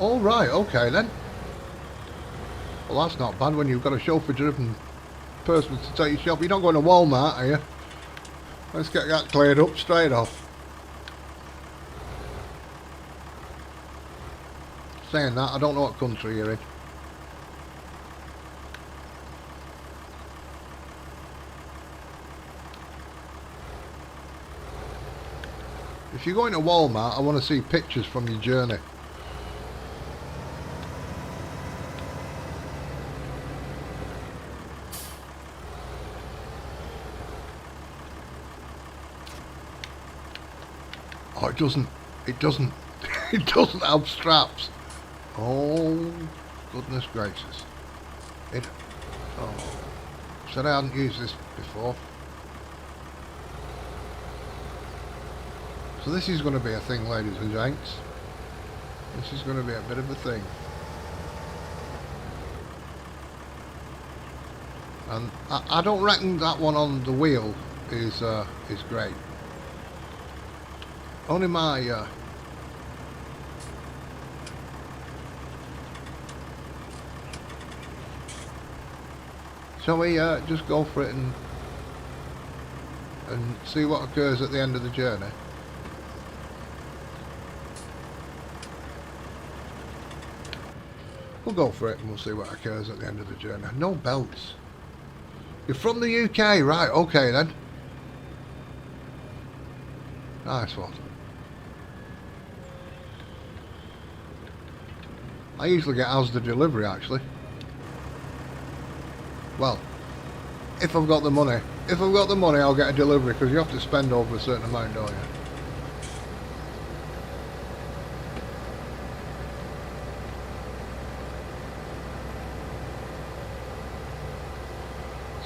All right, okay then. Well, that's not bad when you've got a chauffeur-driven person to take you shopping. You're not going to Walmart, are you? Let's get that cleared up straight off. Saying that, I don't know what country you're in. If you're going to Walmart, I want to see pictures from your journey. Oh, it doesn't it doesn't have straps. Oh, goodness gracious. Oh, said I hadn't used this before. So this is going to be a thing, ladies and gents. This is going to be a bit of a thing. And I don't reckon that one on the wheel is great. Only my shall we just go for it and see what occurs at the end of the journey? We'll go for it and we'll see what occurs at the end of the journey. No belts. You're from the UK, right? Okay then. Nice one. I usually get how's the delivery actually. Well, if I've got the money. If I've got the money, I'll get a delivery because you have to spend over a certain amount, don't you?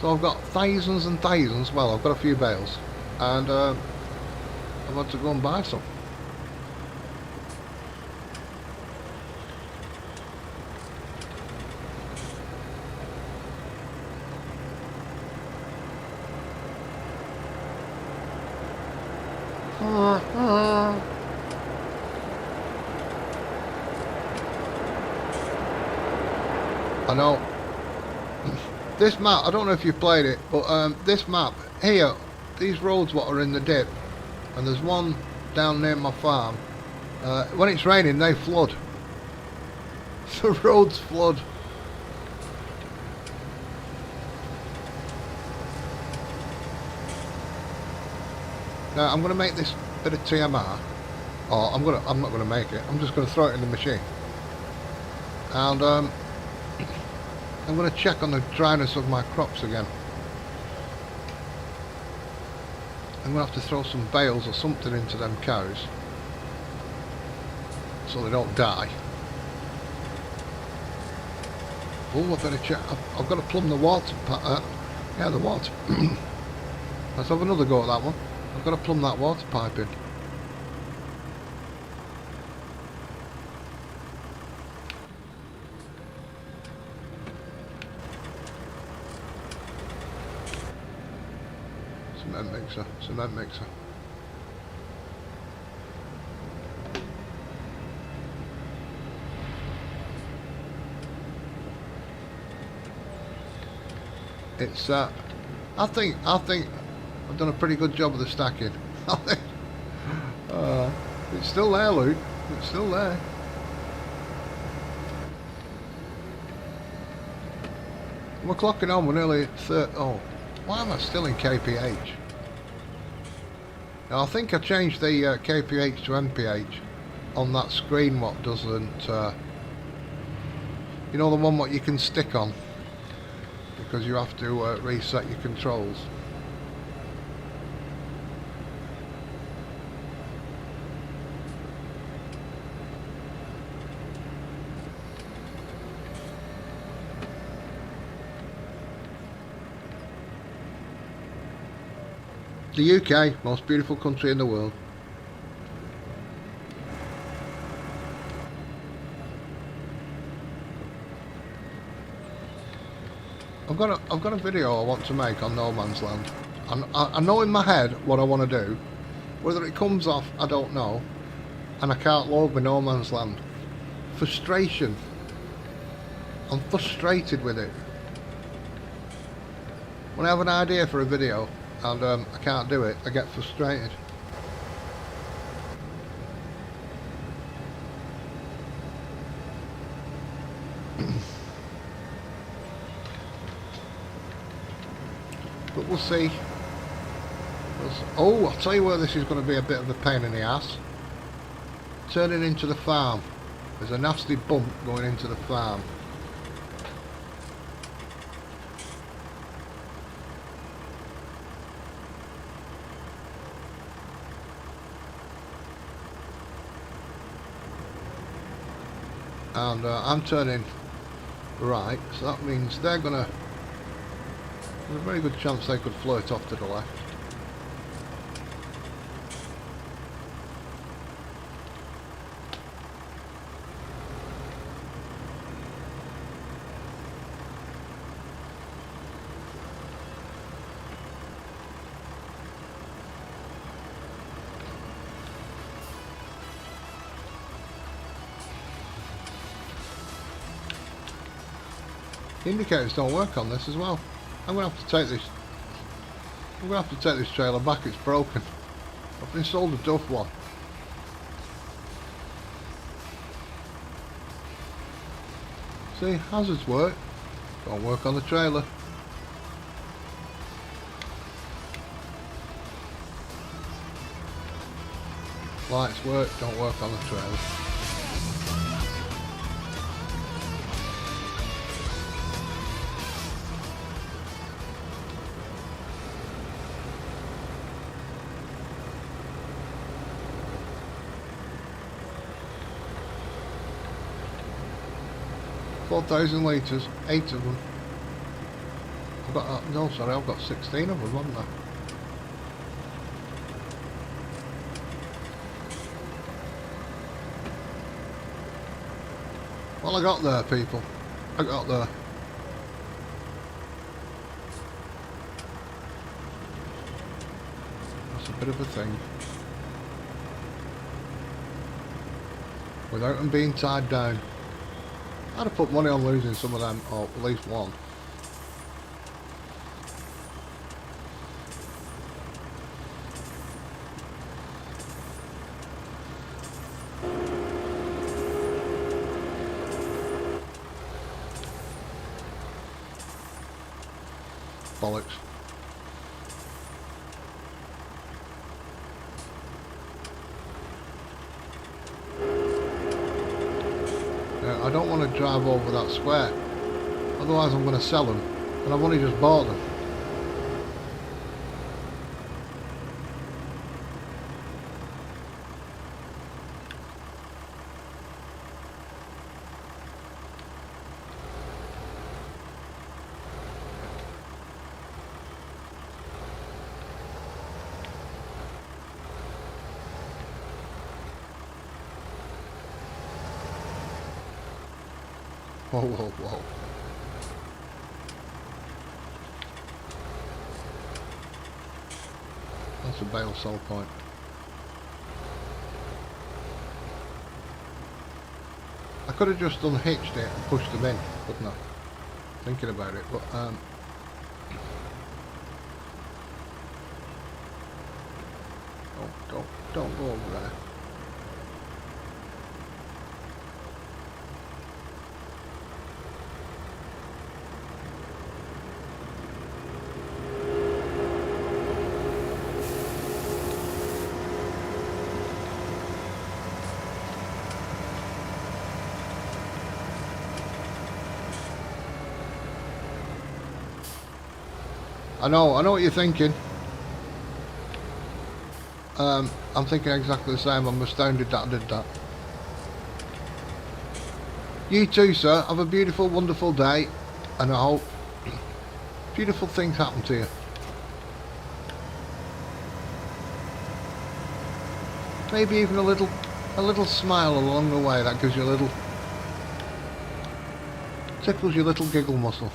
So I've got thousands and thousands, well I've got a few bales, and I've had to go and buy some. I know. This map, I don't know if you've played it, but this map here, these roads what are in the dip, and there's one down near my farm, when it's raining they flood. The roads flood. Now I'm going to make this bit of TMR, or I'm not going to make it, I'm just going to throw it in the machine. And I'm going to check on the dryness of my crops again. I'm going to have to throw some bales or something into them cows so they don't die. Oh, I better check. I've got to plumb the water. Yeah, the water. Let's have another go at that one. I've got to plumb that water pipe in. Cement mixer. It's I think I've done a pretty good job of the stacking. It's still there, Luke. It's still there. We're clocking on. We're nearly 30. Oh, why am I still in kph? Now I think I changed the kph to mph on that screen. What doesn't, you know, the one what you can stick on, because you have to reset your controls. The UK, most beautiful country in the world. I've got a video I want to make on No Man's Land. I know in my head what I want to do. Whether it comes off, I don't know. And I can't load my No Man's Land. frustration. I'm frustrated with it. When I have an idea for a video and I can't do it, I get frustrated. But we'll see. Oh, I'll tell you where this is going to be a bit of a pain in the ass. Turning into the farm. There's a nasty bump going into the farm. And I'm turning right, so that means they're gonna, there's a very good chance they could float off to the left. The indicators don't work on this as well. I'm gonna have to take this. I'm gonna have to take this trailer back. It's broken. I've been sold a duff one. See, hazards work. Don't work on the trailer. Lights work. Don't work on the trailer. $4,000 litres, 8 of them. I've got, no sorry, I've got 16 of them, haven't I? Well, I got there, people. I got there. That's a bit of a thing. Without them being tied down. I'd have put money on losing some of them, or at least one. Bollocks. I don't want to drive over that square, otherwise I'm going to sell them, and I've only just bought them. Whoa, whoa, whoa. That's a bale sell point. I could have just unhitched it and pushed them in, couldn't I? Thinking about it, but don't go over there. I know what you're thinking. I'm thinking exactly the same. I'm astounded that I did that. You too, sir. Have a beautiful, wonderful day, and I hope beautiful things happen to you. Maybe even a little smile along the way. That gives you a little, tickles your little giggle muscle.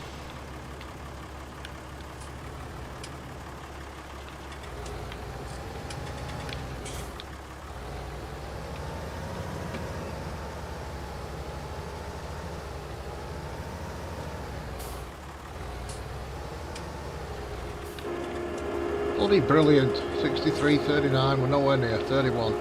Bloody brilliant. 63.39, we're nowhere near 31.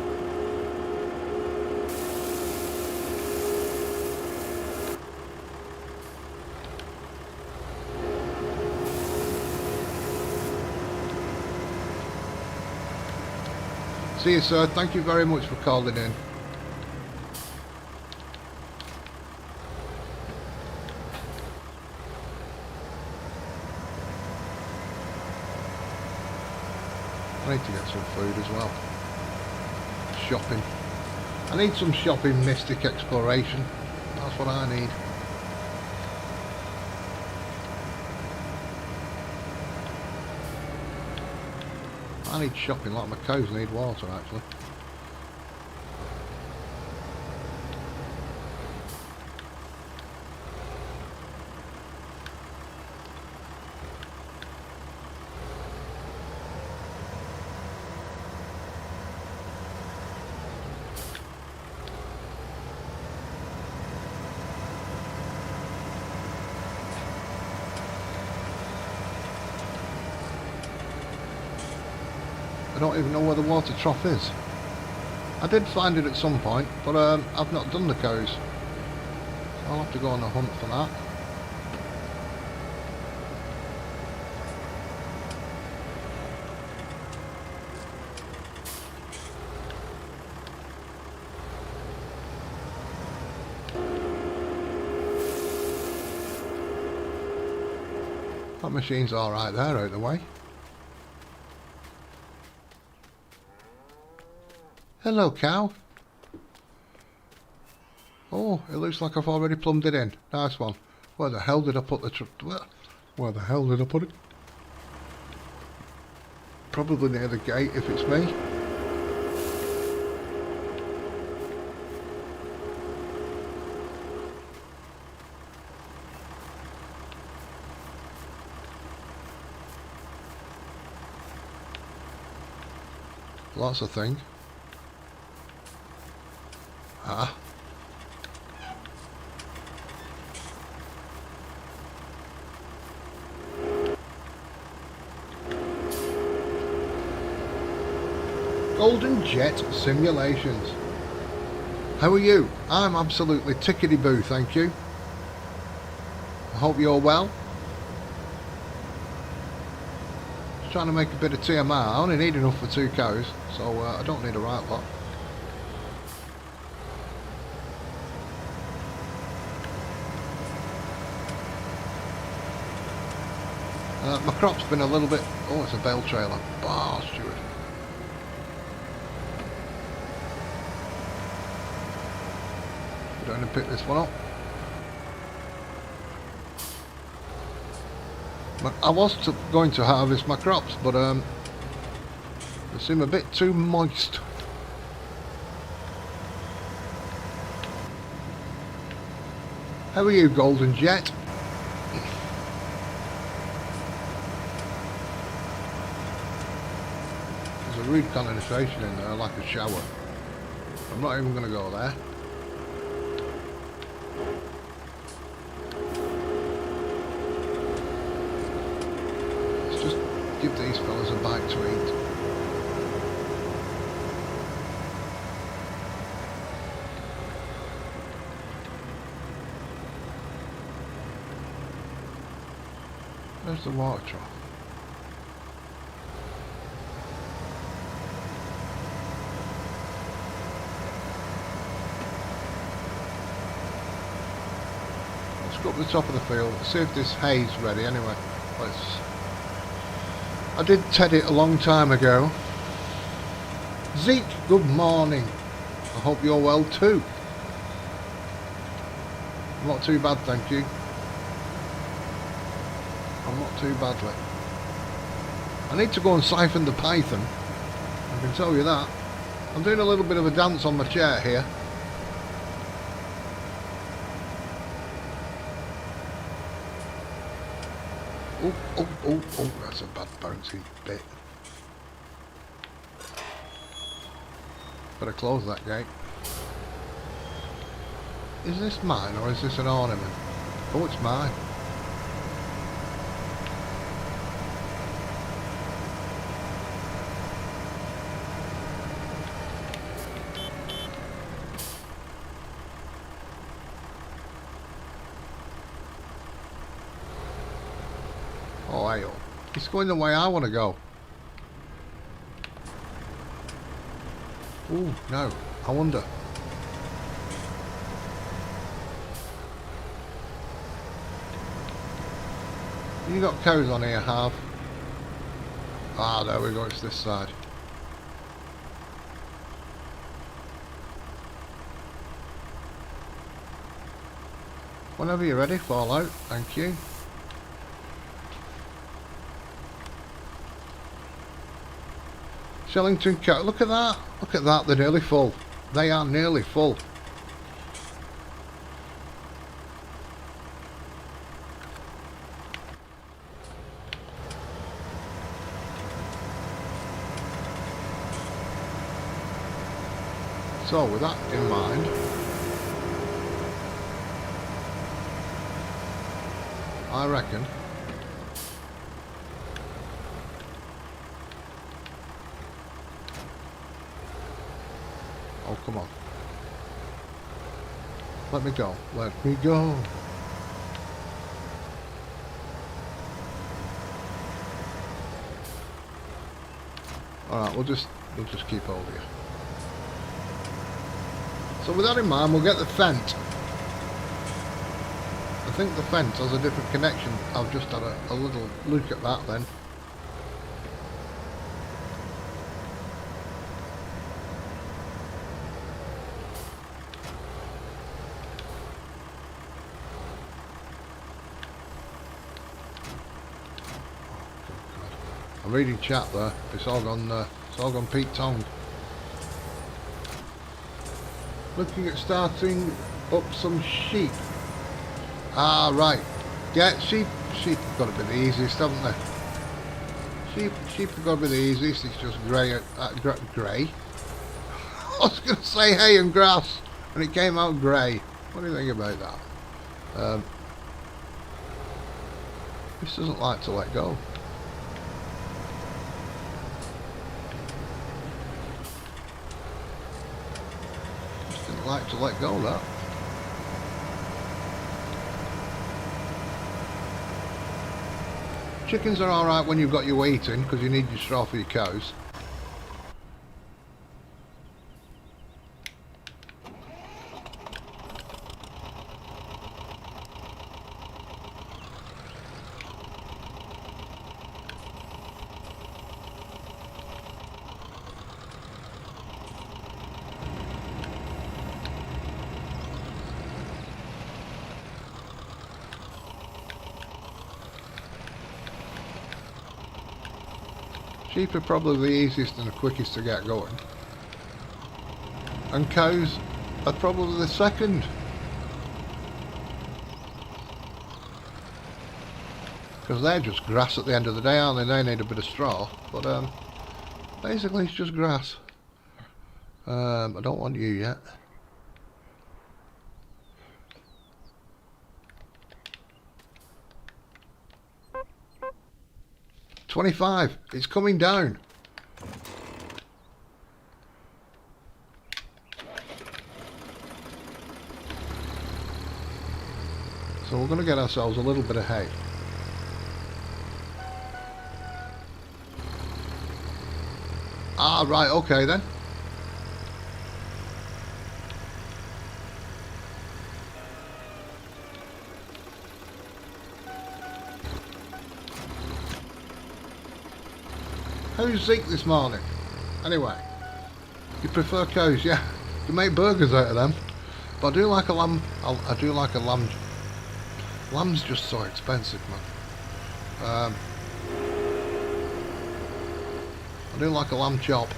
See you, sir. Thank you very much for calling in. I need to get some food as well. Shopping. I need some shopping, mystic exploration. That's what I need. I need shopping like my cows need water, actually. I don't even know where the water trough is. I did find it at some point, but I've not done the cows. I'll have to go on a hunt for that. That machine's alright there, out of the way. Hello, cow. Oh, it looks like I've already plumbed it in. Nice one. Where the hell did I put the where the hell did I put it? Probably near the gate if it's me. Lots of things. Ah. Golden Jet Simulations. How are you? I'm absolutely tickety-boo, thank you. I hope you're well. Just trying to make a bit of TMR. I only need enough for 2 cows, so I don't need a right lot. My crop's been a little bit... Oh, it's a bale trailer. Bastard. We're going to pick this one up. I was going to harvest my crops, but they seem a bit too moist. How are you, Golden Jet? Rude condensation in there, like a shower. I'm not even going to go there. Let's just give these fellas a bite to eat. There's the water trough. Go up the top of the field, see if this hay's ready anyway. I did TED it a long time ago. Zeke, good morning. I hope you're well too. I'm not too bad, thank you. I'm not too badly. I need to go and siphon the python. I can tell you that. I'm doing a little bit of a dance on my chair here. Oh, that's a bad bouncy bit. Better close that gate. Is this mine or is this an ornament? Oh, it's mine. way up. It's going the way I want to go. Ooh, no. I wonder. You got cows on here, Harv? Ah, there we go. It's this side. Whenever you're ready, fall out. Thank you. Chellington cow. Look at that. Look at that. They're nearly full. They are nearly full. So with that in mind, I reckon oh, come on. Let me go. Let me go. Alright, we'll just keep hold of you. So with that in mind, we'll get the fence. I think the fence has a different connection. I've just had a little look at that then. I'm reading chat there. It's all gone Pete Tong. Looking at starting up some sheep. Ah, right. Yeah, sheep have got to be the easiest, haven't they? Sheep have got to be the easiest. It's just grey. Grey. I was going to say hay and grass, and it came out grey. What do you think about that? This doesn't like to let go. Just didn't like to let go, that. Chickens are alright when you've got your wheat in, because you need your straw for your cows. Sheep are probably the easiest and the quickest to get going. And cows are probably the second. Because they're just grass at the end of the day, aren't they? They need a bit of straw. But basically it's just grass. I don't want you yet. $25. It's coming down. So we're going to get ourselves a little bit of hay. Ah, right, okay then. How's Zeke this morning? Anyway, you prefer cows, yeah? You make burgers out of them. But I do like a lamb. I do like a lamb. Lamb's just so expensive, man. I do like a lamb chop.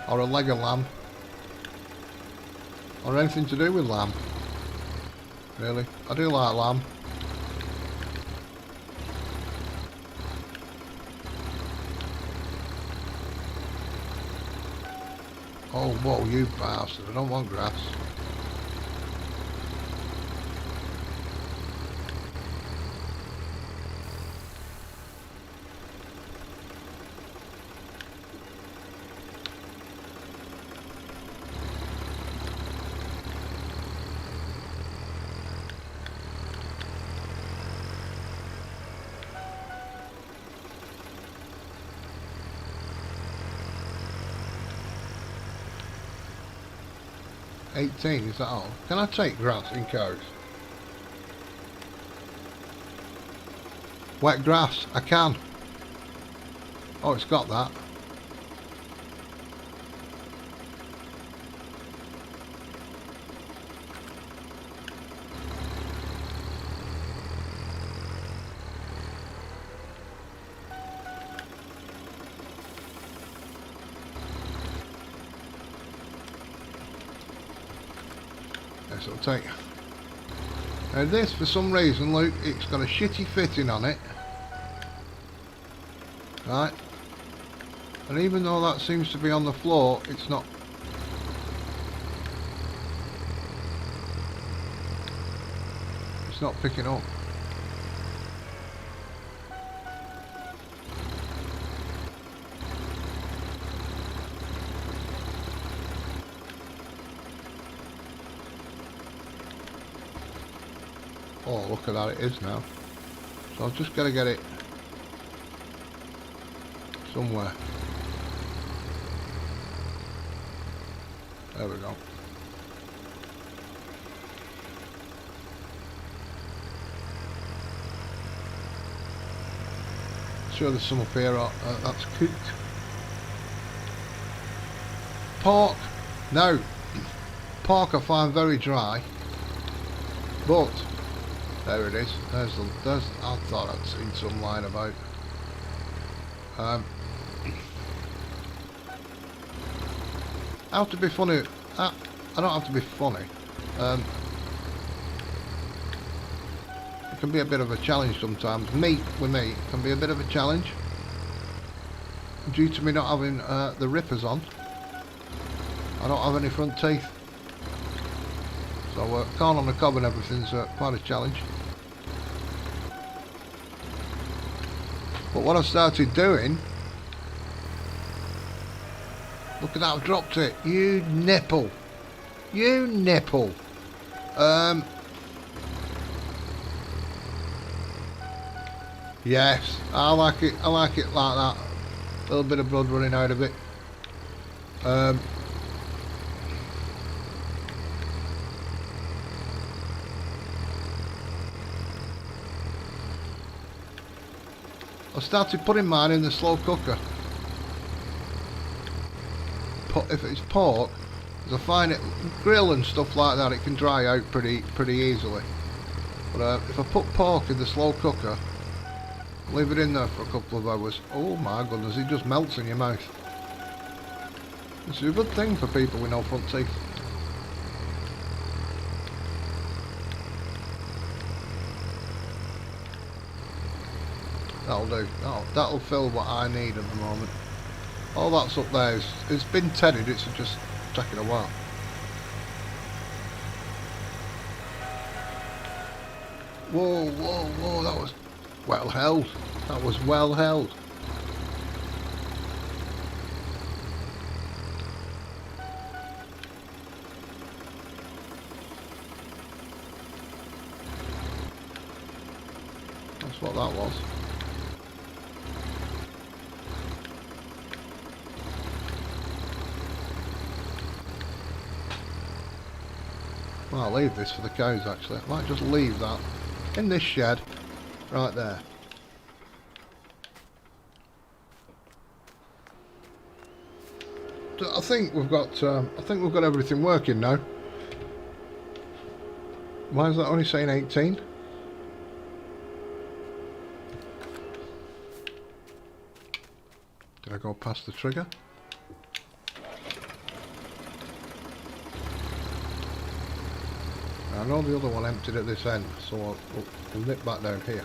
Or a leg of lamb. Or anything to do with lamb. Really, I do like lamb. Oh, whoa, you bastard. I don't want grass. 18, is that all? Can I take grass in cows? Wet grass, I can. Oh, it's got that. Yes, it'll take. Now this, for some reason, look, it's got a shitty fitting on it. Right. And even though that seems to be on the floor, it's not. It's not picking up. Oh, look at that, it is now. So I've just got to get it somewhere. There we go. Sure, there's some up here. That's cooked. Pork. No. Pork I find very dry. But there it is. There's. I thought I'd seen some line about. I have to be funny. I don't have to be funny. It can be a bit of a challenge sometimes. Meat with me can be a bit of a challenge due to me not having the rippers on. I don't have any front teeth, so corn on the cob and everything's quite a challenge. But what I've started doing, look at that, I've dropped it. You nipple. You nipple. Yes, I like it like that. A little bit of blood running out of it. I started putting mine in the slow cooker. If it's pork, as I find it, grill and stuff like that, it can dry out pretty easily. But if I put pork in the slow cooker, leave it in there for a couple of hours, oh my goodness, it just melts in your mouth. It's a good thing for people with no front teeth. That'll do. That'll fill what I need at the moment. All that's up there it's been tedded, it's just taking a while. Whoa, whoa, whoa, that was well held. That was well held. That's what that was. Well, I'll leave this for the cows actually. I might just leave that in this shed right there. I think we've got everything working now. Why is that only saying 18? Did I go past the trigger? I know the other one emptied at this end, so we'll nip back down here.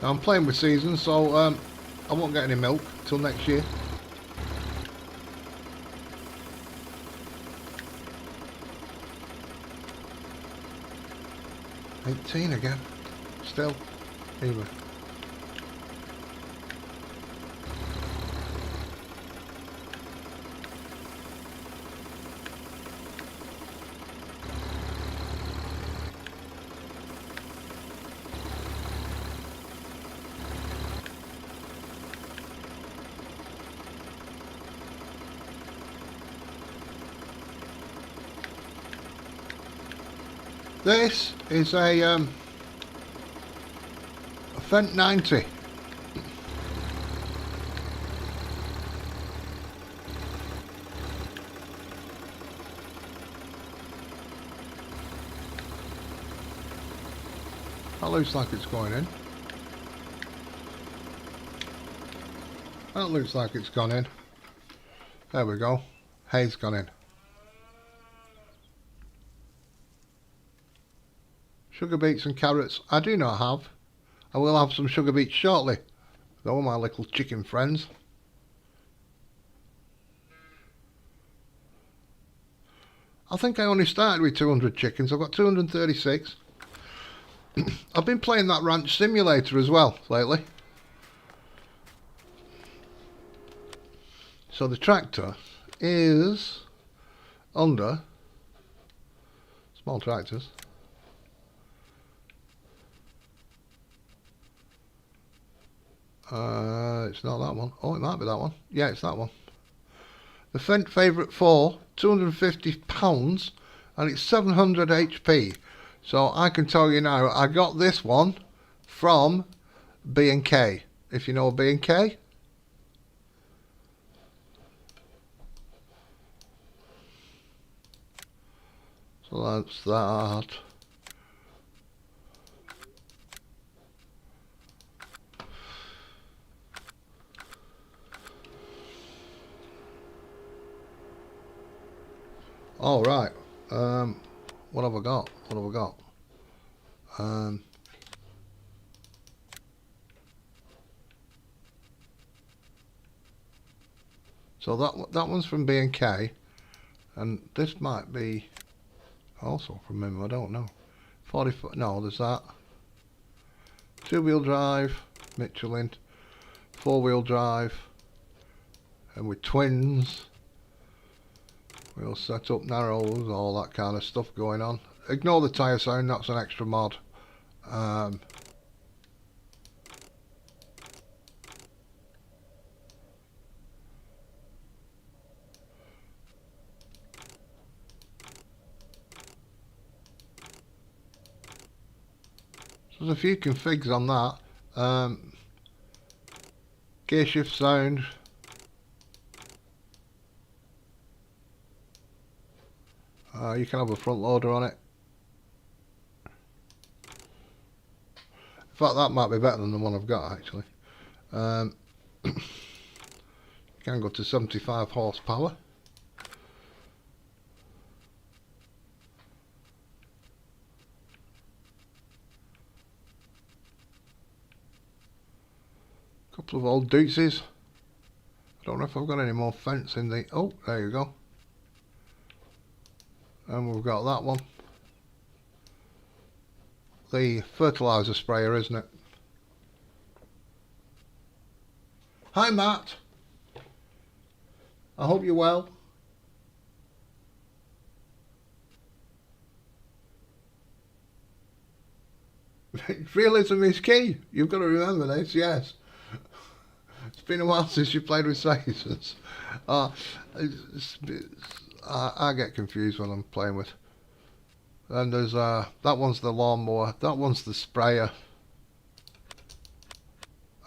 Now I'm playing with seasons, so I won't get any milk till next year. $18 again. Still. Anyway. This is a FS19. That looks like it's going in. That looks like it's gone in. There we go. Hay's gone in. Sugar beets and carrots I do not have. I will have some sugar beets shortly. They're all my little chicken friends. I think I only started with 200 chickens. I've got 236. I've been playing that ranch simulator as well lately. So the tractor is under small tractors. It's not that one. Oh, it might be that one. Yeah, it's that one. The Fendt Favourite 4, £250, and it's 700 HP. So I can tell you now, I got this one from B&K. If you know B&K. So that's that. All right. What have I got? What have I got? So that one's from B&K, and this might be also from him. I don't know. 40. No, there's that. Two-wheel drive, Michelin. Four-wheel drive, and with twins. We'll set up narrows, all that kind of stuff going on. Ignore the tyre sound, that's an extra mod. So there's a few configs on that. Gear shift sound. You can have a front loader on it. In fact, that might be better than the one I've got actually. You can go to 75 horsepower. Couple of old dootsies. I don't know if I've got any more fence in the... Oh, there you go. And we've got that one. The fertiliser sprayer, isn't it? Hi Matt. I hope you're well. Realism is key. You've got to remember this, yes. It's been a while since you played with Seasons. I get confused when I'm playing with. And there's that one's the lawnmower. That one's the sprayer.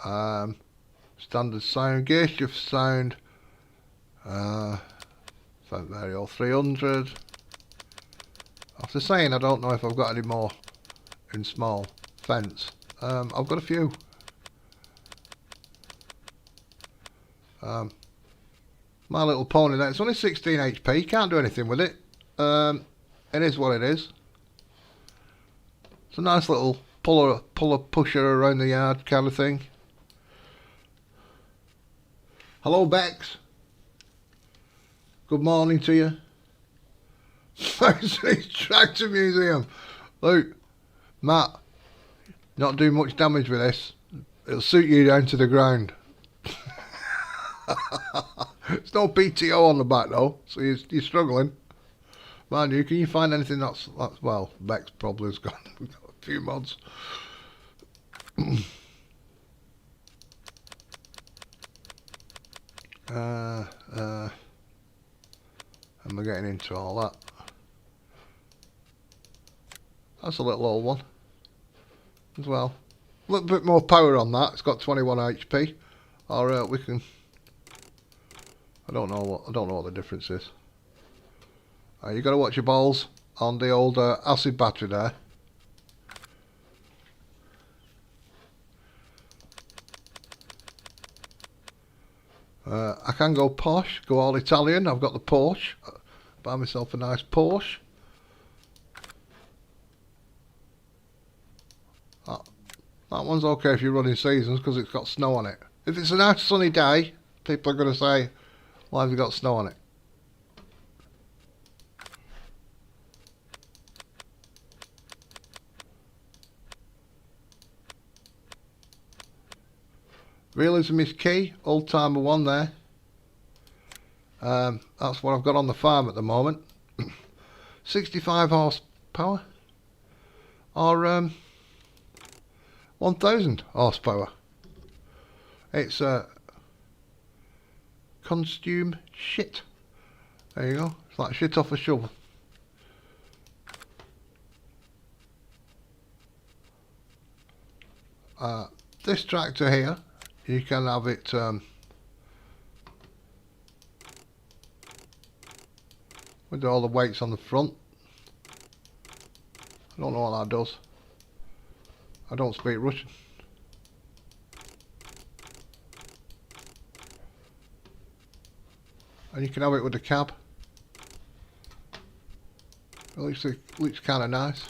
Standard sound, gear shift sound. Fendt Variable 300. After saying I don't know if I've got any more in small fence. I've got a few. My Little Pony there, it's only 16 HP, you can't do anything with it. It is what it is. It's a nice little puller pusher around the yard kind of thing. Hello Bex. Good morning to you. Tractor Museum. Look, Matt, not doing much damage with this. It'll suit you down to the ground. There's no PTO on the back though, so you're struggling. Mind you, can you find anything that's well, Bex probably has got a few mods. And we're getting into all that. That's a little old one as well. A little bit more power on that. It's got 21 HP. Or we can. I don't know what the difference is. You got to watch your balls on the old acid battery there. I can go posh, go all Italian. I've got the Porsche. Buy myself a nice Porsche. That one's okay if you're running seasons because it's got snow on it. If it's a nice sunny day, people are going to say, why have you got snow on it? Realism is key, old timer one there. That's what I've got on the farm at the moment. 65 horsepower or 1000 horsepower. It's consume shit. There you go. It's like shit off a shovel. This tractor here, you can have it with all the weights on the front. I don't know what that does. I don't speak Russian. And you can have it with the cab. It looks kind of nice.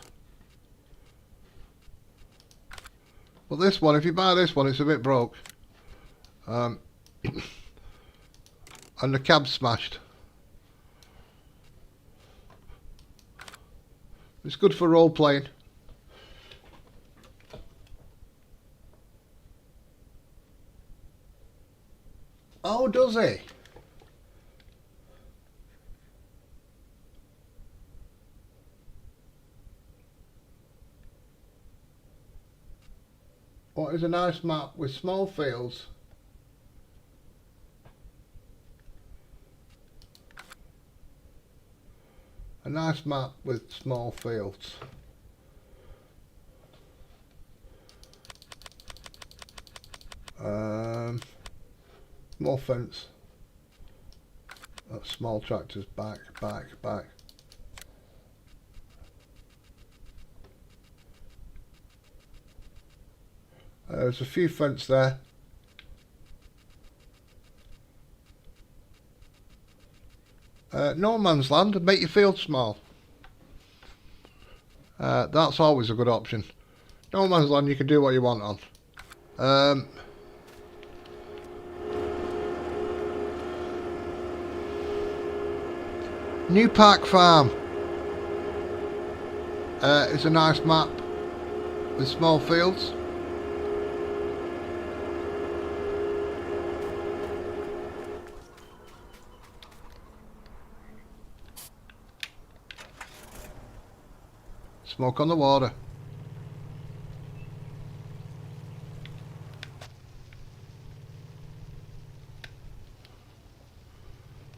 But this one, if you buy this one, it's a bit broke. And the cab's smashed. It's good for role playing. Oh, does he? What is a nice map with small fields? A nice map with small fields. More fence. That's small tractors back. There's a few fence there. No man's land, make your field small. That's always a good option. No man's land, you can do what you want on. New Park Farm is a nice map with small fields. Smoke on the water.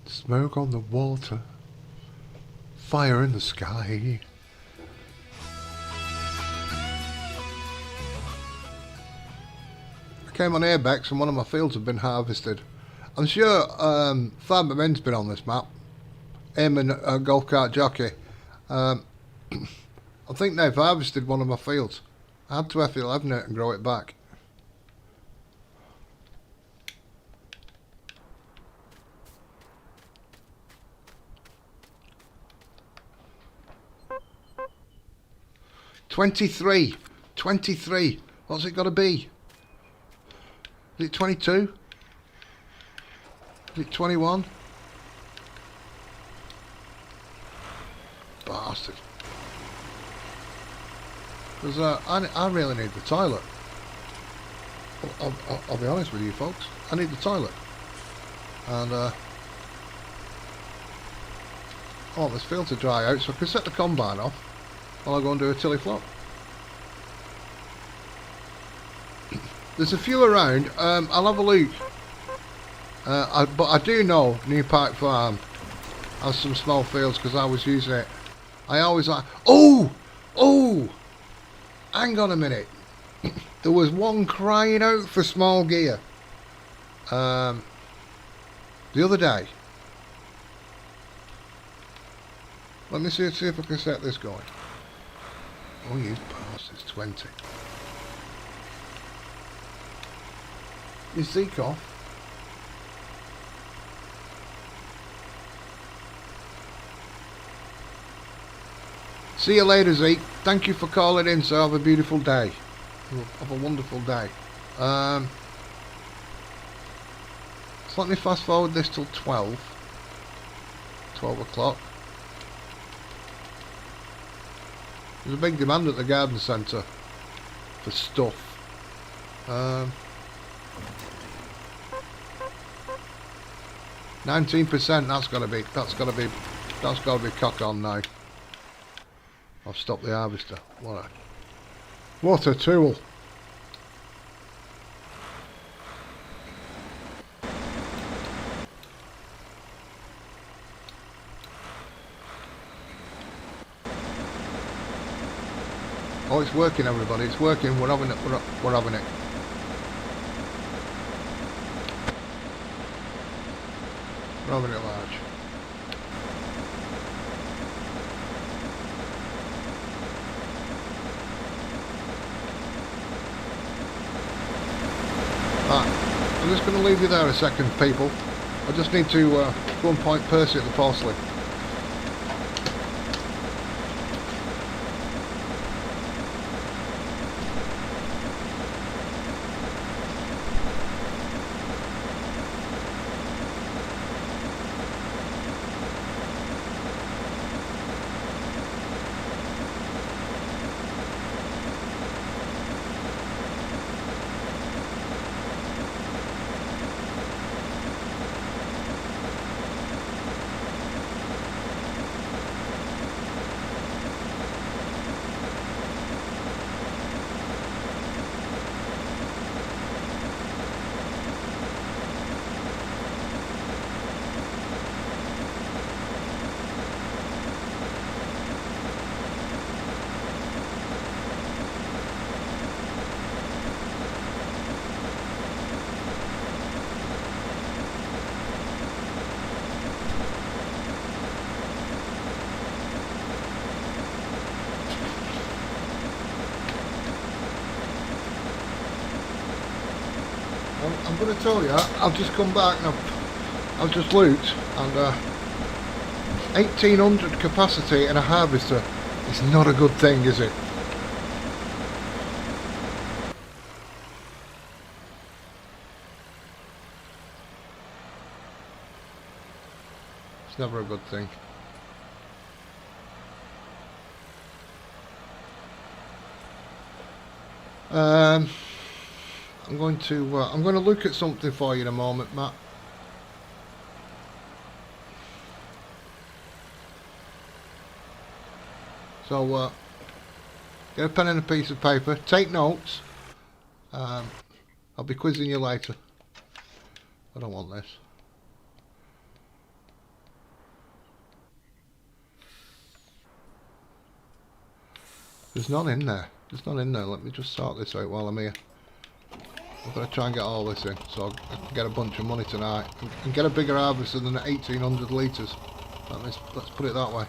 Smoke on the water. Fire in the sky. I came on Airbex and one of my fields had been harvested. I'm sure Farmer Men's been on this map. Him and a golf cart jockey. I think they've harvested one of my fields. I had to F11 it and grow it back. $23. What's it got to be? Is it 22? Is it 21? Bastard. Because I really need the toilet. I'll be honest with you folks. I need the toilet. And I want this field to dry out so I can set the combine off while I go and do a tilly flop. There's a few around. I'll have a look. But I do know New Park Farm has some small fields because I was using it. I always like... Oh! Oh, hang on a minute. There was one crying out for small gear the other day. Let me see if I can set this going. Oh, you bastards, 20. Is Zeke off? See you later, Zeke. Thank you for calling in, so have a beautiful day. Have a wonderful day. So let me fast forward this till 12 o'clock. There's a big demand at the garden centre for stuff. 19%. That's gotta be cock on now. I've stopped the harvester. What a tool! Oh, it's working, everybody. It's working. We're having it. We're having it. We're having it large. Right. I'm just going to leave you there a second, people. I just need to go and point Percy at the porcelain. I'm going to tell you, I've just come back and I've just looked, and 1800 capacity in a harvester is not a good thing, is it? It's never a good thing. I'm going to look at something for you in a moment, Matt. So get a pen and a piece of paper, take notes. I'll be quizzing you later. I don't want this. There's none in there. There's none in there. Let me just sort this out while I'm here. I've got to try and get all this in so I can get a bunch of money tonight and get a bigger harvester than 1800 litres. Let's put it that way.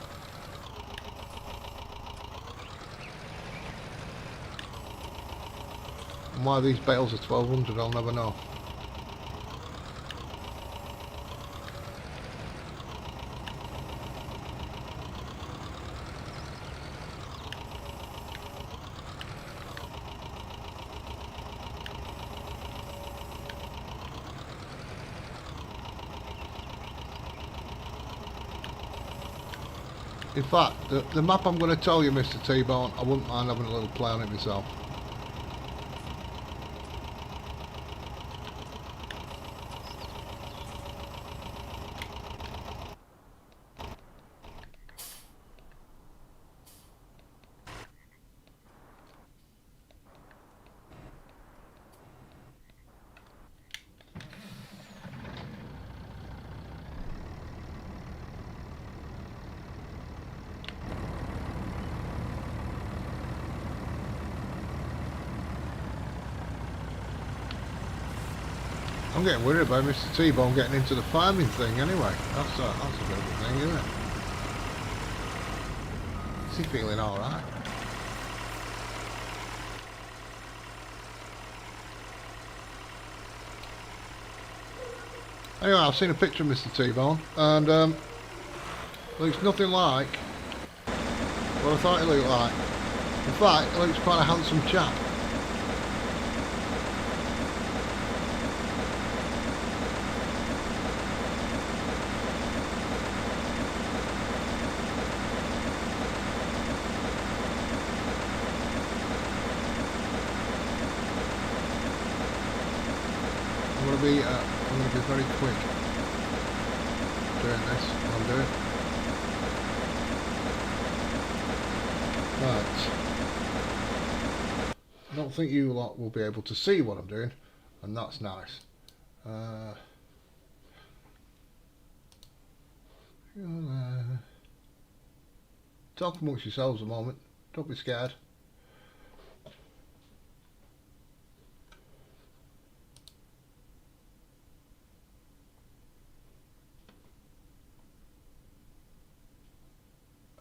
And why these bales are 1200 I'll never know. In fact, the map I'm going to tell you, Mr. T-Bone, I wouldn't mind having a little play on it myself. I'm getting worried about Mr. T-Bone getting into the farming thing anyway. That's a bit of a thing, isn't it? Is he feeling alright? Anyway, I've seen a picture of Mr. T-Bone, and looks nothing like what I thought he looked like. In fact, he looks quite a handsome chap. I'm going to be very quick doing this. What I'm doing. Right. I don't think you lot will be able to see what I'm doing, and that's nice. Talk amongst yourselves a moment. Don't be scared.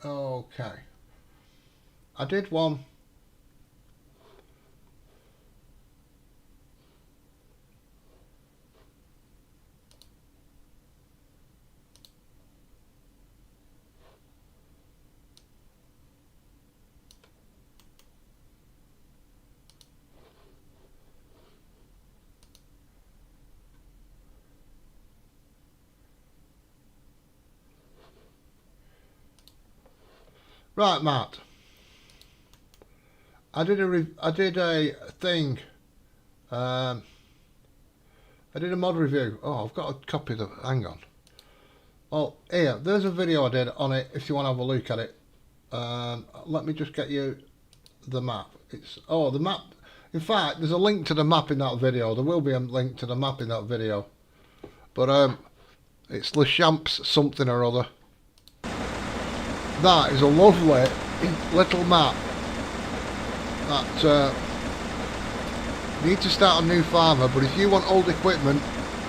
Okay. I did one. Right, Matt. I did a thing. I did a mod review. Oh, I've got a copy of the. Hang on. Oh, here. There's a video I did on it. If you want to have a look at it. Let me just get you the map. It's the map. In fact, there's a link to the map in that video. There will be a link to the map in that video. But it's Le Champs something or other. That is a lovely little map that you need to start a new farmer, but if you want old equipment,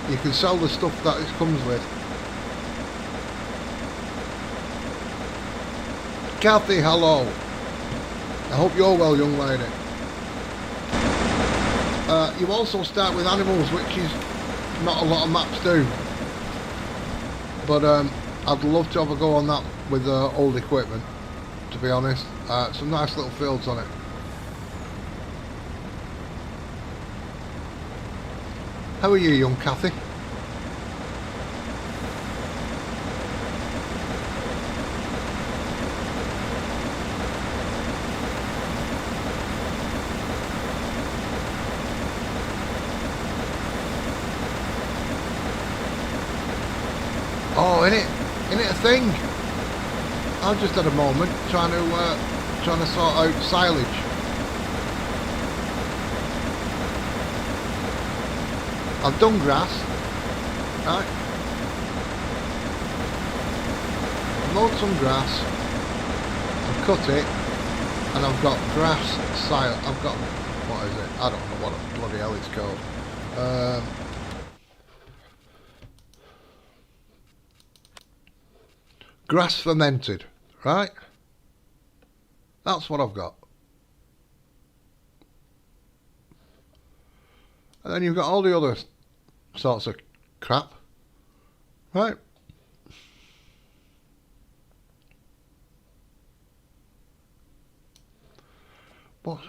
you can sell the stuff that it comes with. Kathy, hello. I hope you're well, young lady. You also start with animals, which is not a lot of maps do. But I'd love to have a go on that with old equipment, to be honest. Some nice little fields on it. How are you, young Kathy? Oh, isn't it a thing? I've just had a moment trying to sort out silage. I've done grass, right? I've mowed some grass, I've cut it, and I've got grass silage. I've got, what is it? I don't know what the bloody hell it's called. Grass fermented, right? That's what I've got. And then you've got all the other sorts of crap, right? What's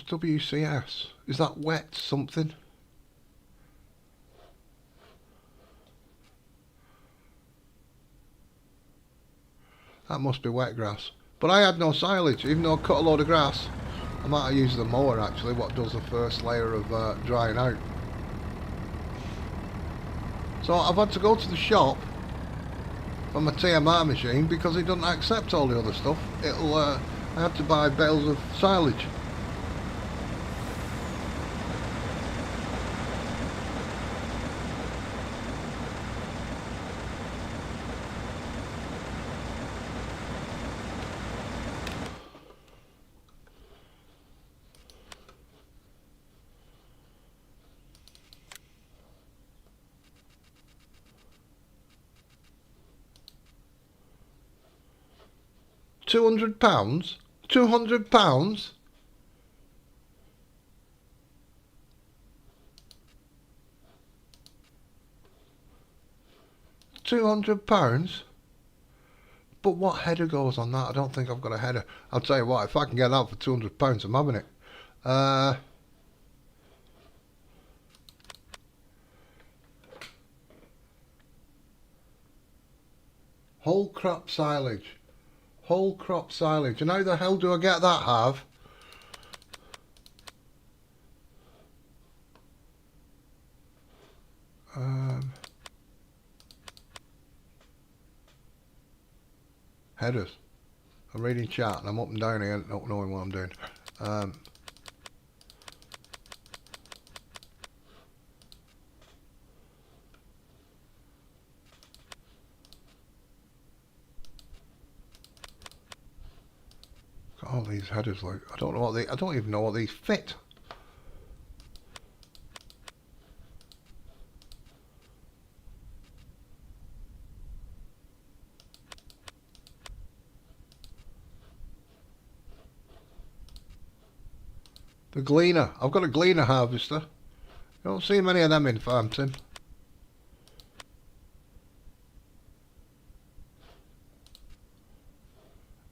WCS? Is that wet something? That must be wet grass. But I had no silage, even though I cut a load of grass. I might have used the mower actually, what does the first layer of drying out. So I've had to go to the shop for my TMR machine because it doesn't accept all the other stuff. I had to buy bales of silage. £200? £200? £200? But what header goes on that? I don't think I've got a header. I'll tell you what, if I can get that for £200, I'm having it. Whole crop silage. Whole crop silage. And how the hell do I get that, Harv? Headers. I'm reading chat and I'm up and down here not knowing what I'm doing. Got all these headers, like I don't know what I don't even know what these fit. The gleaner. I've got a gleaner harvester. You don't see many of them in Farm Sim.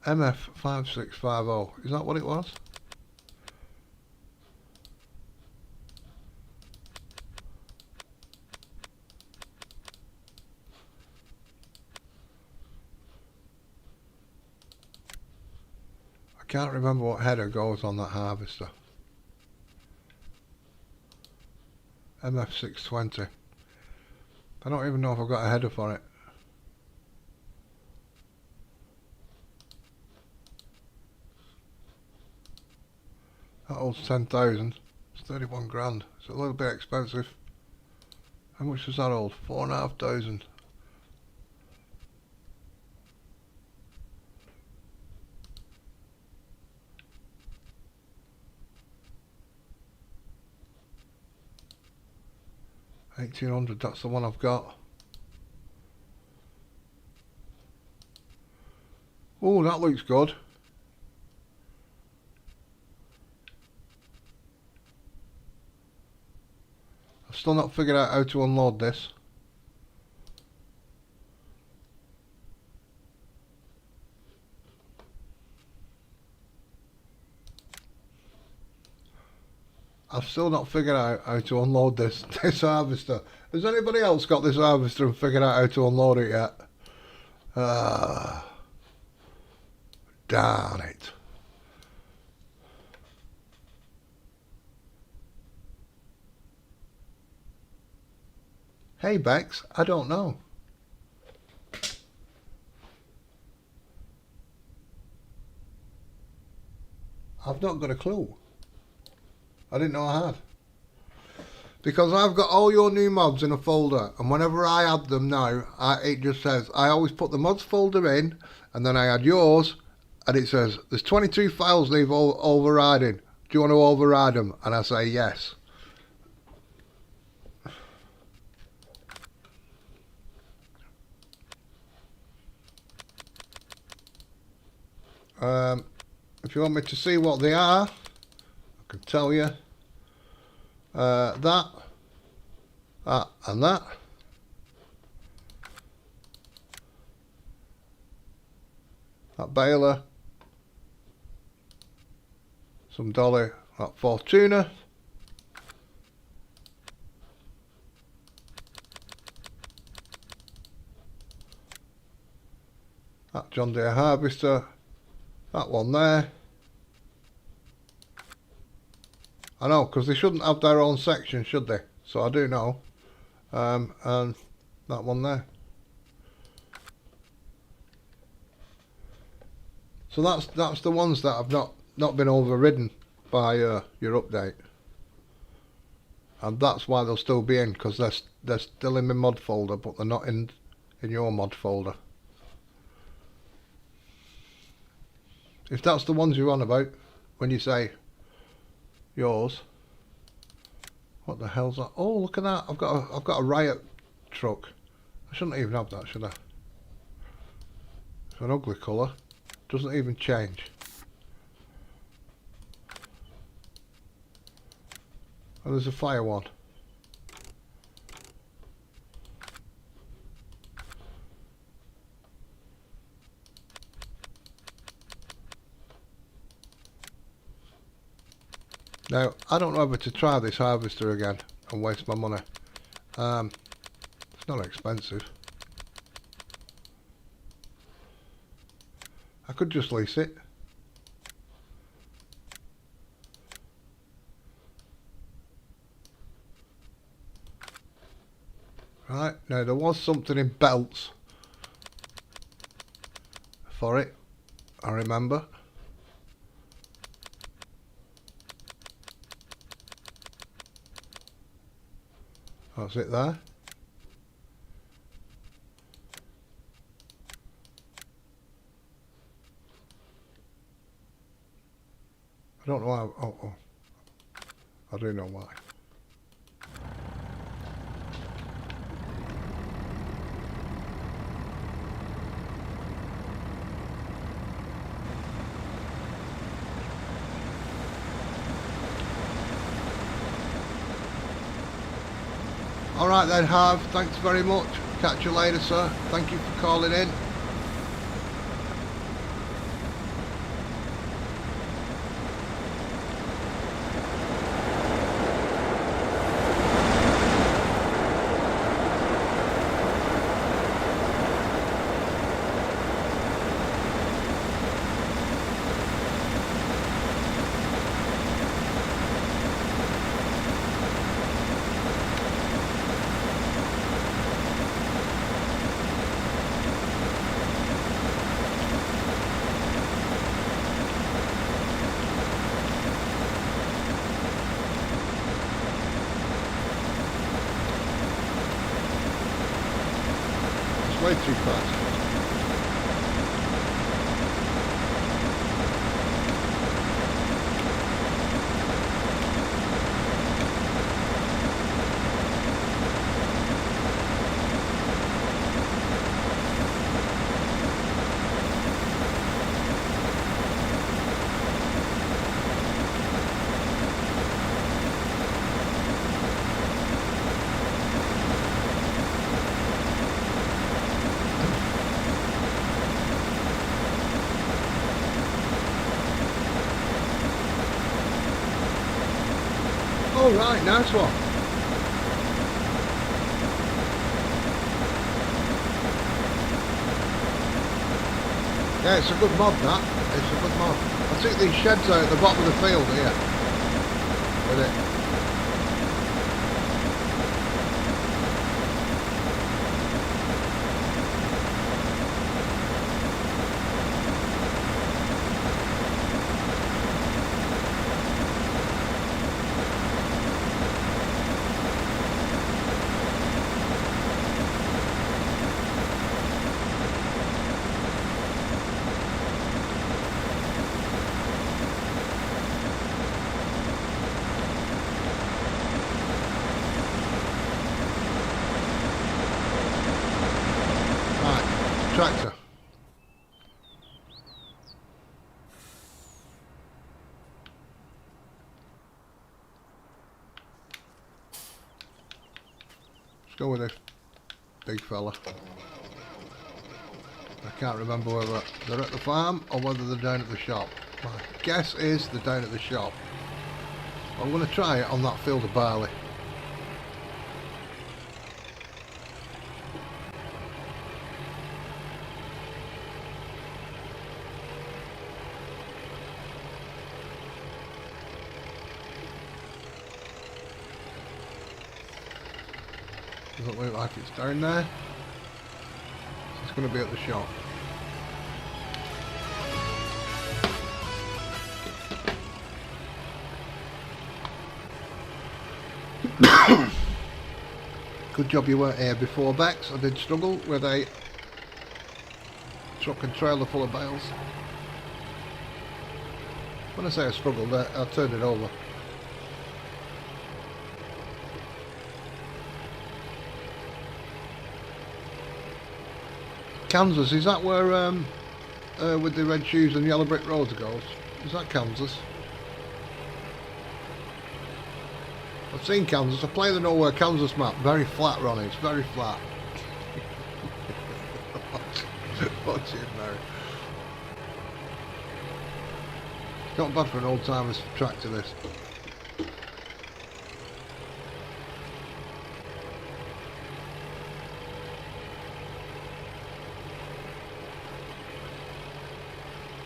MF5650. Is that what it was? I can't remember what header goes on that harvester. MF620. I don't even know if I've got a header for it. That holds 10,000. It's 31 grand. It's a little bit expensive. How much does that hold? 4,500. $1,800, that's the one I've got. Oh, that looks good. I've still not figured out how to unload this. I've still not figured out how to unload this harvester. Has anybody else got this harvester and figured out how to unload it yet? Darn it. Hey Bex, I don't know. I've not got a clue. I didn't know I had. Because I've got all your new mods in a folder, and whenever I add them now, it just says, I always put the mods folder in, and then I add yours, and it says, there's 22 files they've overriding. Do you want to override them? And I say yes. If you want me to see what they are, I can tell you. That, and that. That baler. Some dolly. That Fortuna. That John Deere harvester. That one there. I know, because they shouldn't have their own section, should they? So I do know. And that one there. So that's the ones that have not been overridden by your update. And that's why they'll still be in, because they're still in my mod folder, but they're not in your mod folder. If that's the ones you're on about, when you say yours, what the hell's that? Oh, look at that! I've got a riot truck. I shouldn't even have that, should I? It's an ugly colour. Doesn't even change. And there's a fire one. Now, I don't know whether to try this harvester again and waste my money. It's not expensive. I could just lease it. Right, now there was something in belts for it, I remember. That's it there. I don't know why. Oh, I do know why. Alright then, Harv, thanks very much. Catch you later, sir. Thank you for calling in. Way too fast. Oh right, nice one. Yeah, it's a good mod that. It's a good mod. I took these sheds out at the bottom of the field here. With it. Tractor. Let's go with this big fella. I can't remember whether they're at the farm or whether they're down at the shop. My guess is they're down at the shop. I'm going to try it on that field of barley. Doesn't look like it's down there. It's going to be at the shop. Good job you weren't here before, Bex. I did struggle with a truck and trailer full of bales. When I say I struggled, I turned it over. Kansas, is that where with the red shoes and yellow brick roads goes? Is that Kansas? I've seen Kansas. I play the Nowhere Kansas map. Very flat, Ronnie. It's very flat. Watch it now. Not bad for an old timer's track to this.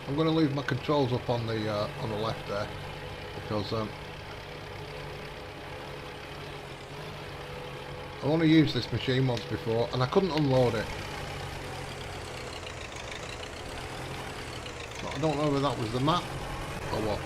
I'm going to leave my controls up on the left there because I've only used this machine once before and I couldn't unload it. But I don't know whether that was the map or what.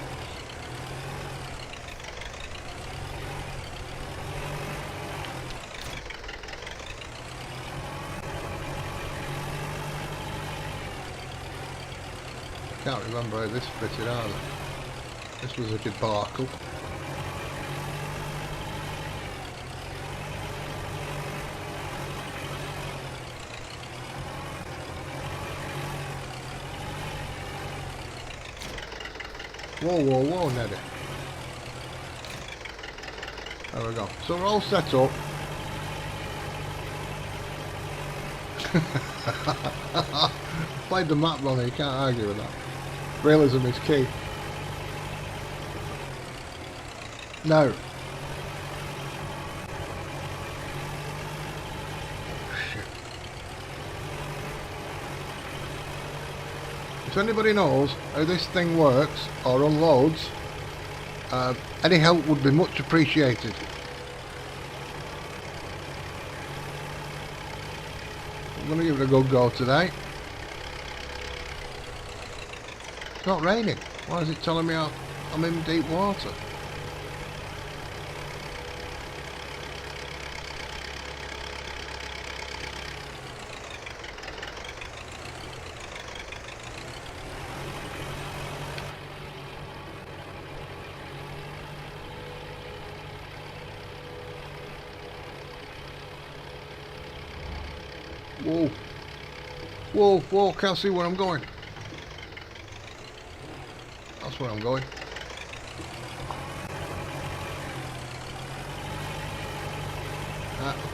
I can't remember how this fitted either. This was a debacle. Whoa, whoa, whoa, Neddy. There we go. So we're all set up. Played the map, Ronnie, you can't argue with that. Realism is key. No. Shit. If anybody knows how this thing works or unloads, any help would be much appreciated. I'm going to give it a good go today. It's not raining. Why is it telling me I'm in deep water? Whoa. Whoa, whoa, can't see where I'm going. That's where I'm going.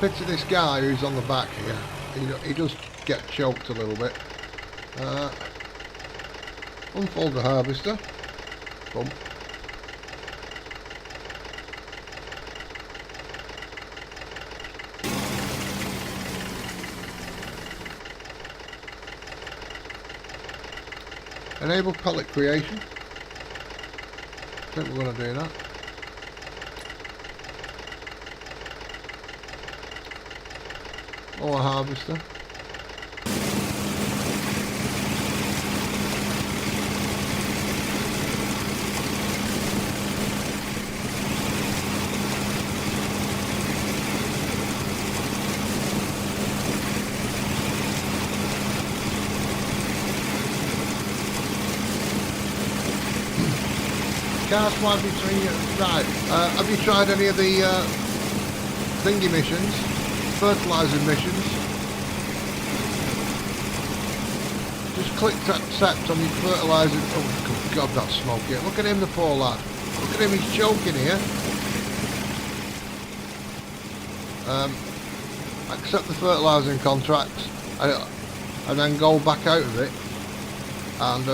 Picture this guy who's on the back here. He does get choked a little bit. Unfold the harvester. Boom. Enable pellet creation. I think we're going to do that. Or a harvester. Car swap between you. Right. Have you tried any of the thingy missions? Fertilising missions? Just click accept on your fertilising. Oh God, that's smoky. Look at him, the poor lad. Look at him, he's choking here. Accept the fertilising contracts and then go back out of it. And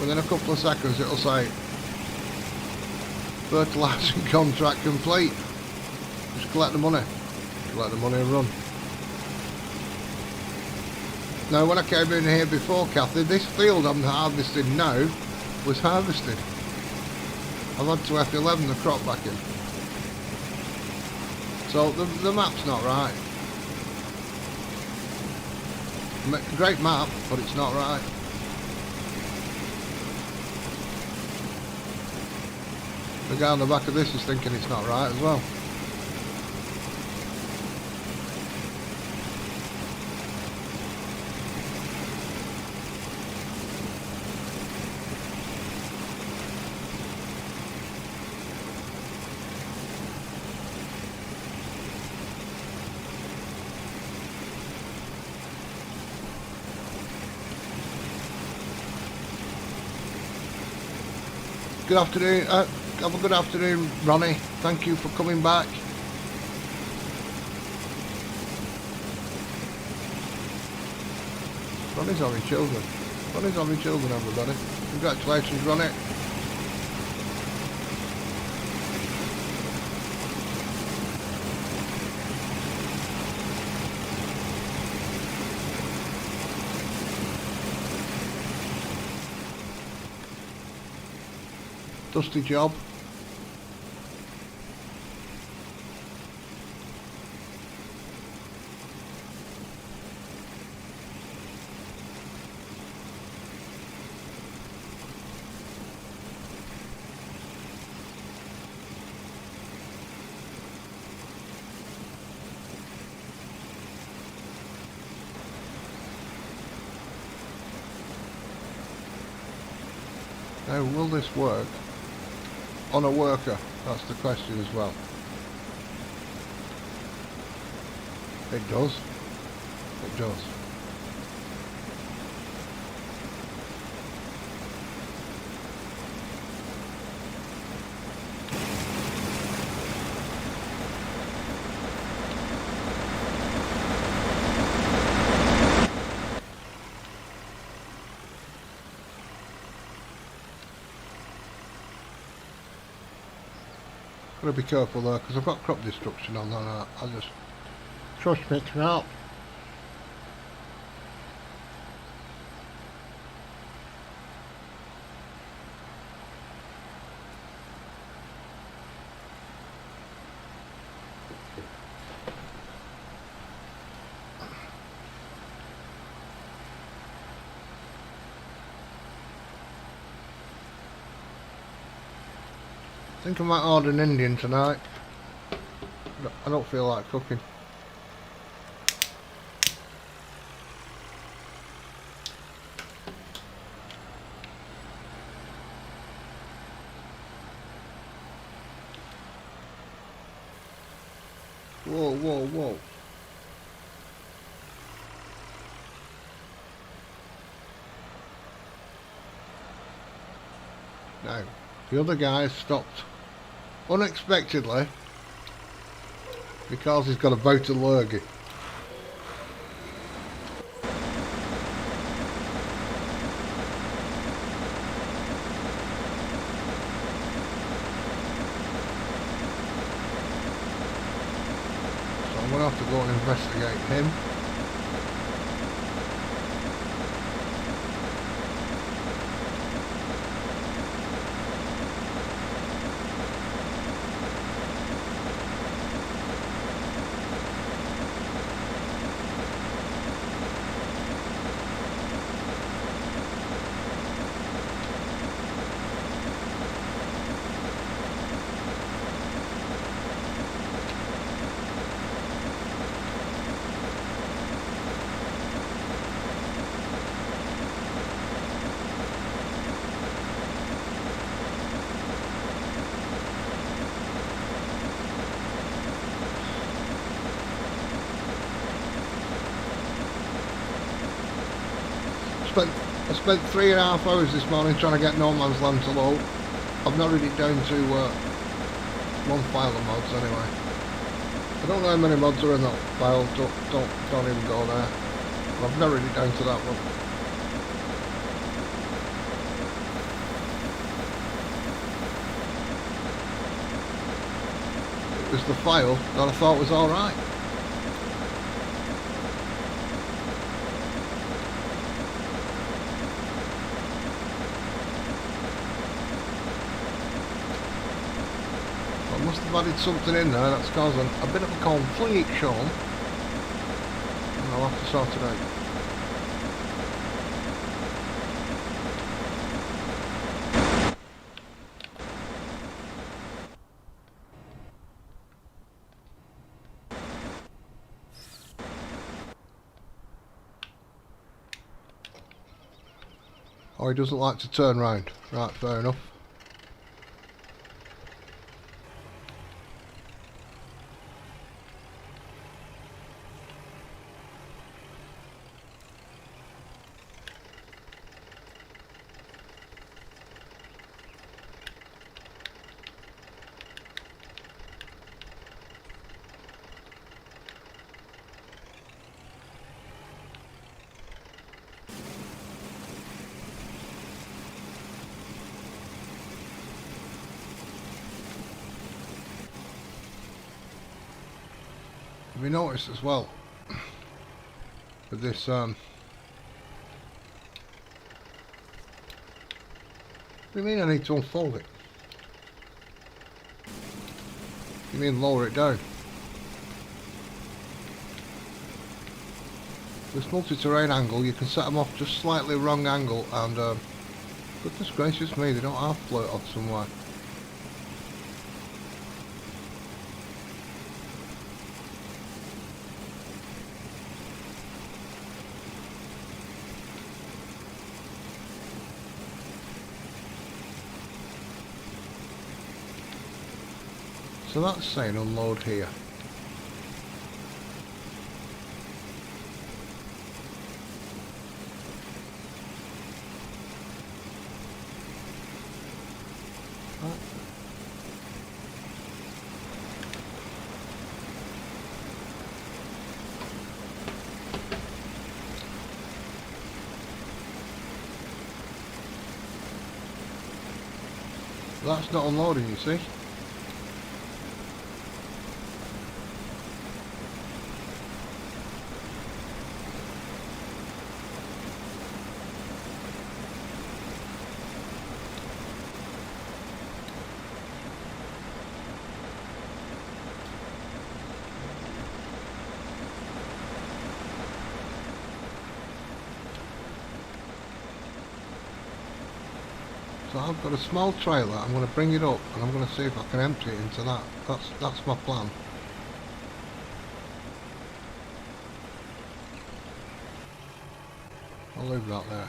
within a couple of seconds it'll say fertilising contract complete. Just collect the money. Collect the money and run. Now when I came in here before, Kathy, this field I'm harvesting now was harvested. I've had to F11 the crop back in. So the map's not right. Great map, but it's not right. The guy on the back of this is thinking it's not right as well. Good afternoon. Have a good afternoon, Ronnie. Thank you for coming back. Ronnie's having children. Ronnie's having children, everybody. Congratulations, Ronnie. Dusty job. Now, will this work on a worker? That's the question as well. It does. It does. Gotta be careful there because I've got crop destruction on that. I'll just trust me to out. I think I might order an Indian tonight. I don't feel like cooking. Whoa, whoa, whoa. Now, the other guy stopped unexpectedly because he's got a boat of lurgy. So I'm going to have to go and investigate him. I spent 3.5 hours this morning trying to get No Man's Land to load. I've narrowed it down to one file of mods anyway. I don't know how many mods are in that file, don't even go there. But I've narrowed it down to that one. It was the file that I thought was alright. I must have added something in there that's causing a bit of a complete show, and I'll have to sort it out. Oh, he doesn't like to turn round. Right, fair enough. Have you noticed as well with this what do you mean I need to unfold it? You mean lower it down? This multi-terrain angle, you can set them off just slightly wrong angle and goodness gracious me, they don't have float off somewhere. So that's saying unload here. That's not unloading, you see. So I've got a small trailer, I'm going to bring it up and I'm going to see if I can empty it into that. That's my plan. I'll leave that there.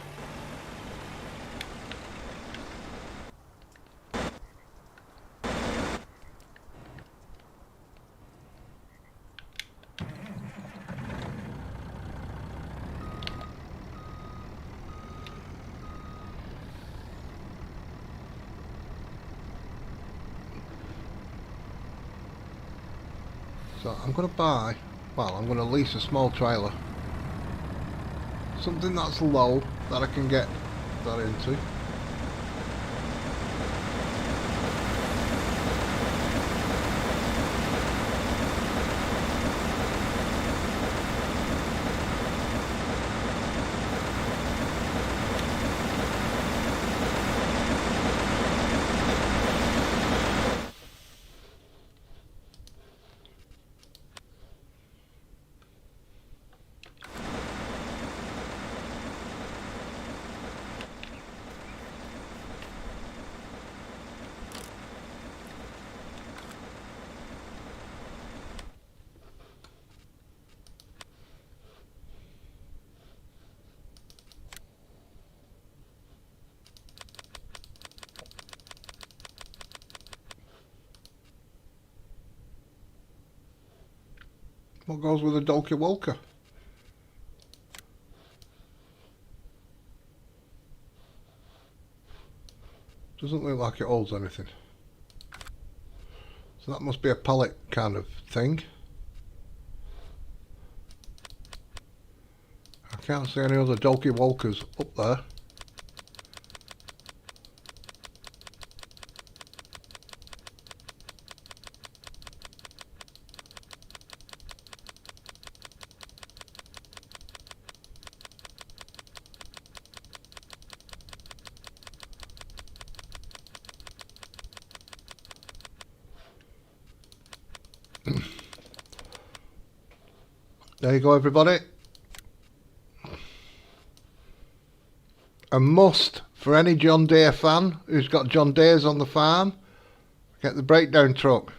So I'm going to buy, well, I'm going to lease a small trailer. Something that's low that I can get that into. What goes with a Dolky Walker? Doesn't look like it holds anything. So that must be a pallet kind of thing. I can't see any other Dolky Walkers up there. There you go, everybody. A must for any John Deere fan who's got John Deeres on the farm. Get the breakdown truck.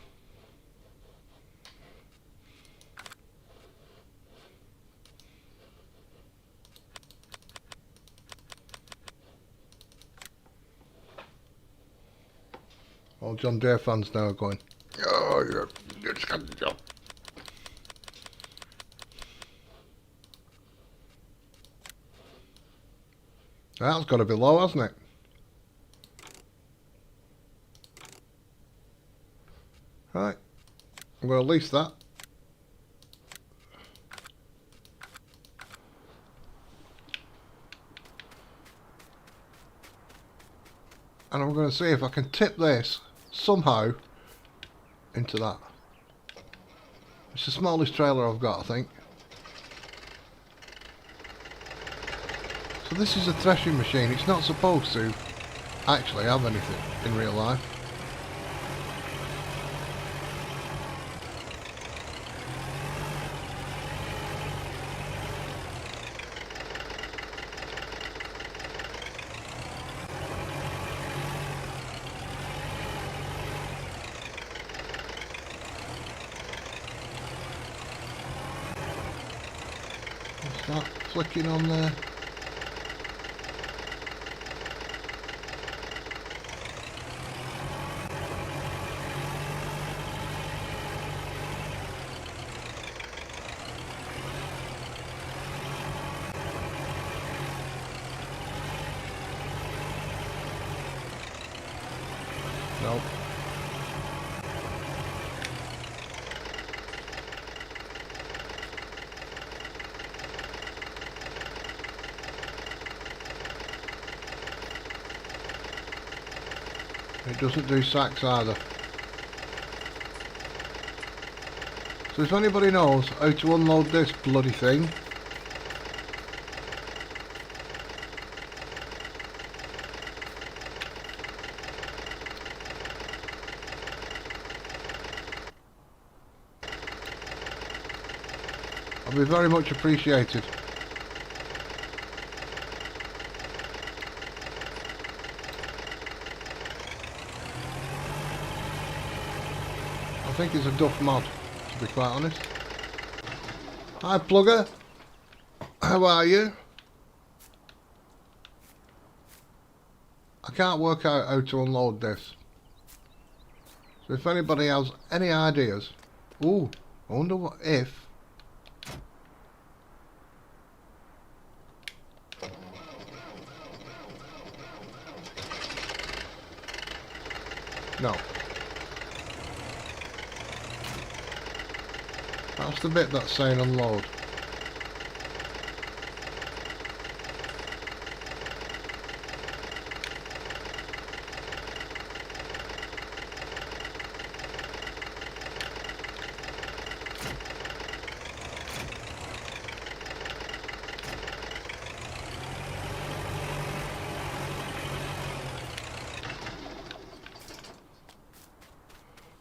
All John Deere fans now are going, oh, you're just got the job. That's got to be low, hasn't it? Right, I'm going to lease that. And I'm going to see if I can tip this somehow into that. It's the smallest trailer I've got, I think. So this is a threshing machine. It's not supposed to actually have anything in real life. What's that flicking on there? Nope. It doesn't do sacks either. So if anybody knows how to unload this bloody thing, I'll be very much appreciated. I think it's a duff mod, to be quite honest. Hi Plugger, how are you? I can't work out how to unload this. So if anybody has any ideas... Ooh, I wonder what if... No. That's the bit that's saying unload.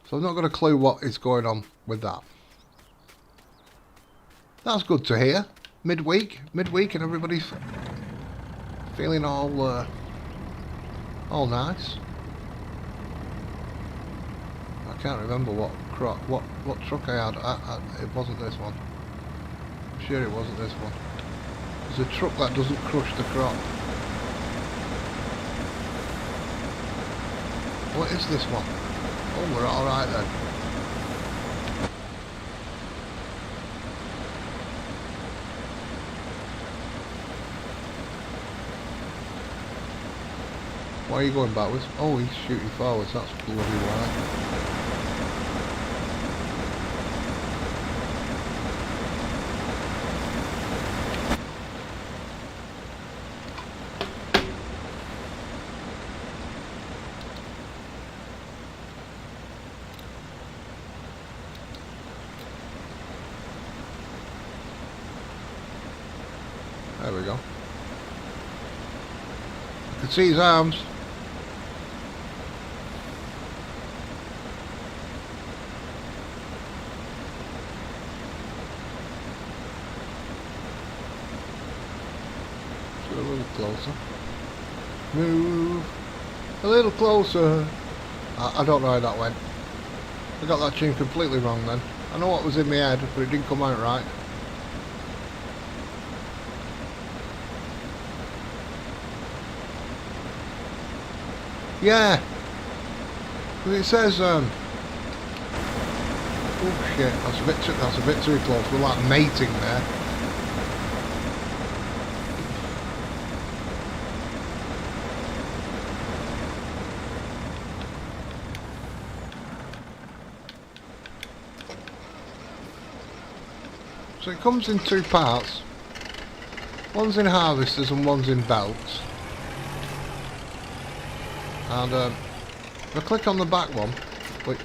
So I've not got a clue what is going on with that. That's good to hear. Midweek and everybody's feeling all nice. I can't remember what truck I had. It wasn't this one. I'm sure it wasn't this one. There's a truck that doesn't crush the crop. What is this one? Oh, we're alright then. Why are you going backwards? Oh, he's shooting forwards, that's bloody right. There we go. I can see his arms. A little closer. Move a little closer. I don't know how that went. I got that tune completely wrong then. I know what was in my head, but it didn't come out right. Yeah. It says oh shit, that's a bit too close. We're like mating there. So it comes in two parts. One's in harvesters and one's in belts. And if I click on the back one, which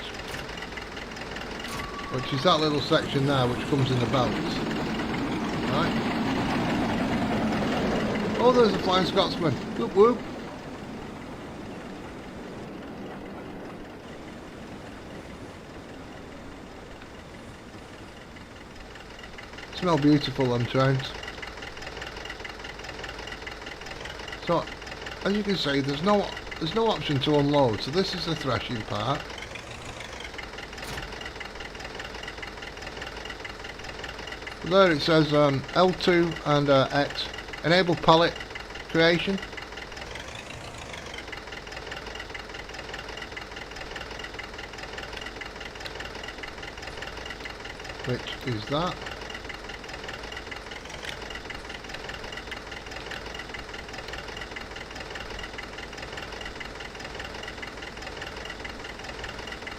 which is that little section there which comes in the belts. Right. Oh, there's a Flying Scotsman. Whoop whoop. Smell beautiful, them trains. So, as you can see, there's no option to unload. So this is the threshing part. There it says L2 and X, enable pallet creation. Which is that.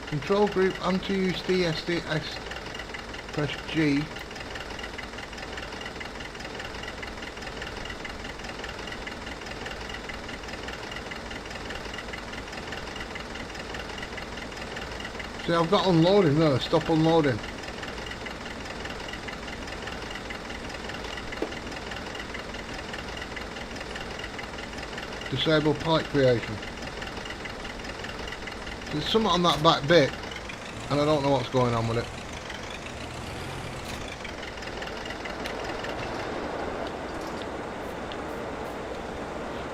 Control group, and to use DSDX, press G. See, I've got unloading there, stop unloading. Disable pallet creation. There's something on that back bit, and I don't know what's going on with it.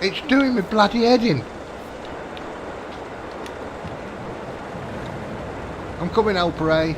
It's doing me bloody head in. I'm coming, helper A.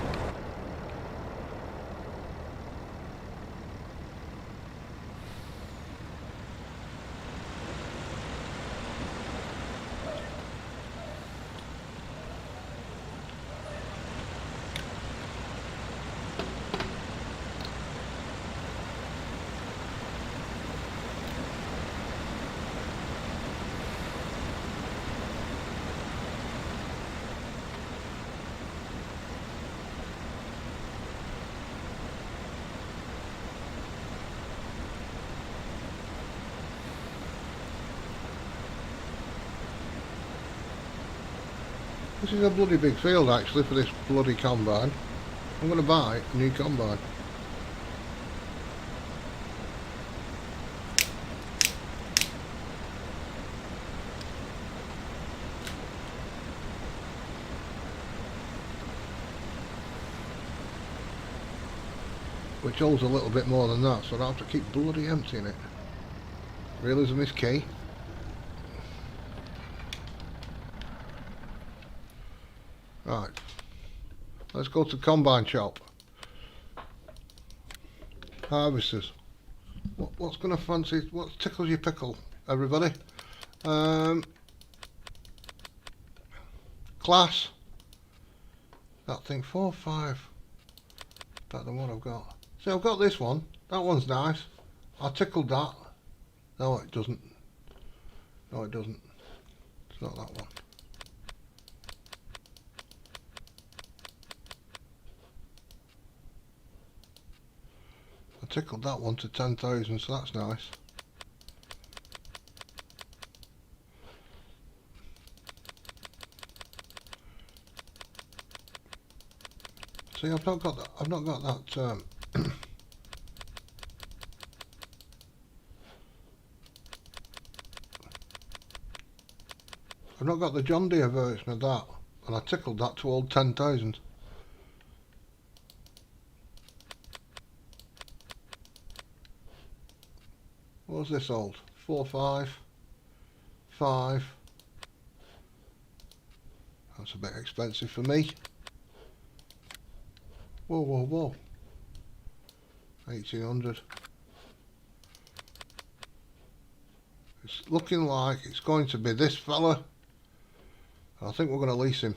This is a bloody big field actually for this bloody combine. I'm going to buy a new combine. Which holds a little bit more than that, so I don't have to keep bloody emptying it. Realism is key. Right, let's go to combine shop. Harvesters. What's going to fancy? What tickles your pickle, everybody? Class. That thing 4.5. Better than what I've got. See, I've got this one. That one's nice. I tickled that. No, it doesn't. No, it doesn't. It's not that one. I tickled that one to 10,000, so that's nice. See, I've not got that. I've not got that. I've not got the John Deere version of that, and I tickled that to old 10,000. What was this old? 4.5, 5. That's a bit expensive for me. Whoa, whoa, whoa. 1800. It's looking like it's going to be this fella. I think we're going to lease him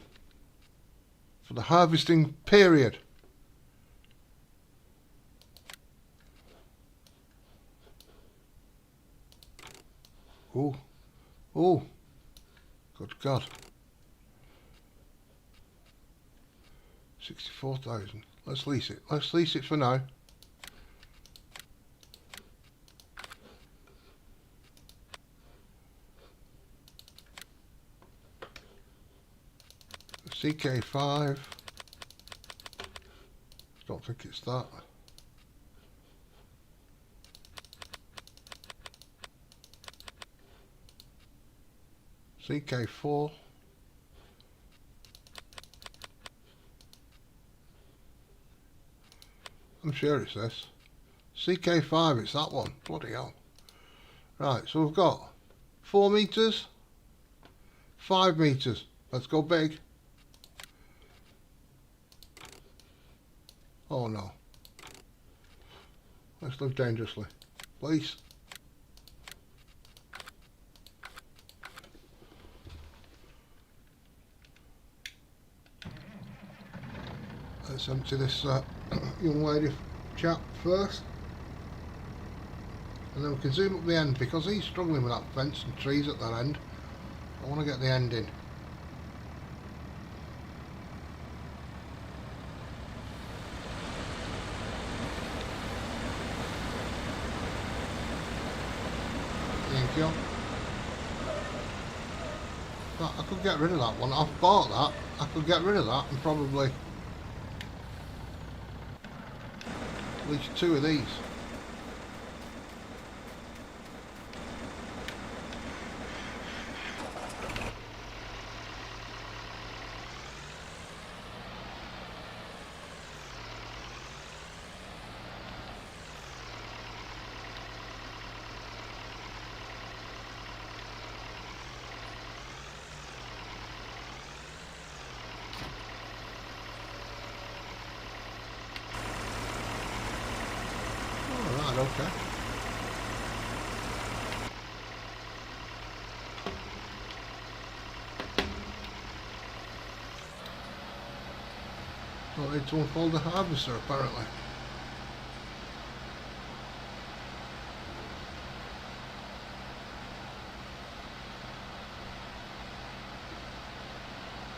for the harvesting period. Oh, oh, good God. 64,000. Let's lease it. Let's lease it for now. CK5. don't think it's that. CK4. I'm sure it's this. CK5, it's that one. Bloody hell. Right, so we've got 4 meters, 5 meters. Let's go big. Oh no. Let's live dangerously. Please. Let's empty this young lady chap first. And then we can zoom up the end, because he's struggling with that fence and trees at that end. I want to get the end in. Thank you. But I could get rid of that one. I've bought that. I could get rid of that and probably at least 2 of these. Okay. Don't need to unfold the harvester apparently.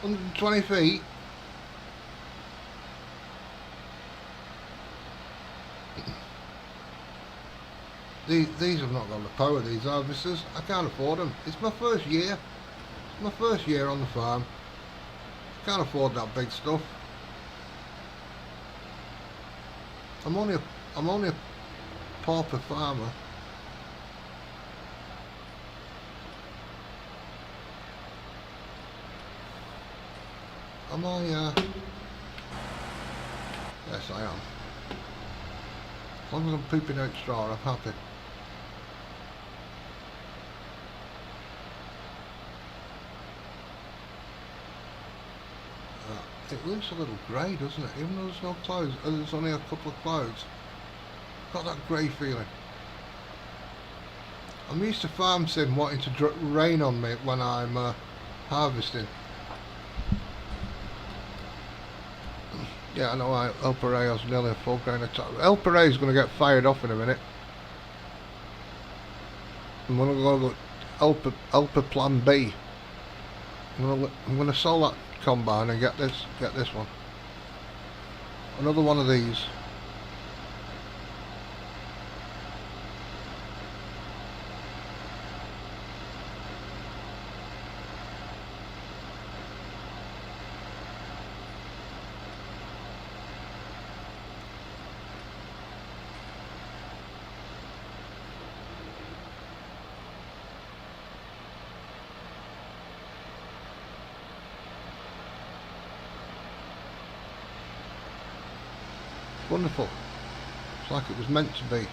$120 feet. These have not got the power, these harvesters. I can't afford them. It's my first year. It's my first year on the farm. I can't afford that big stuff. I'm only a pauper farmer. Am I? Yes, I am. As long as I'm pooping out straw, I'm happy. It looks a little grey, doesn't it? Even though there's no clouds, there's only a couple of clouds. Got that grey feeling. I'm used to farm sim wanting to rain on me when I'm harvesting. Yeah, I know. El Pereo's nearly a full grain of top. El Pereo's going to get fired off in a minute. I'm going to go Elper Plan B. I'm going to sell that combine and get this one. Another one of these. Wonderful. It's like it was meant to be.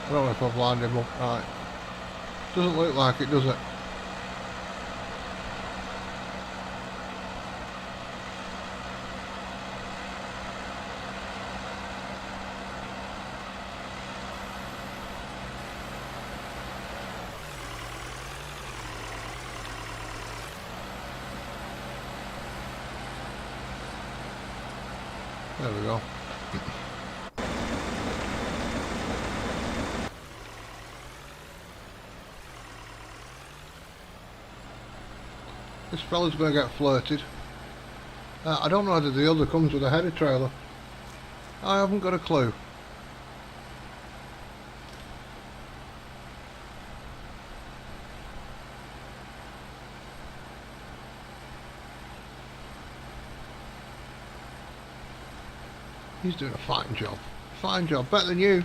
I don't know if I've lined him up right. Doesn't look like it, does it? There we go. This fella's going to get flirted. I don't know whether the other comes with a header trailer. I haven't got a clue. He's doing a fine job. Fine job. Better than you.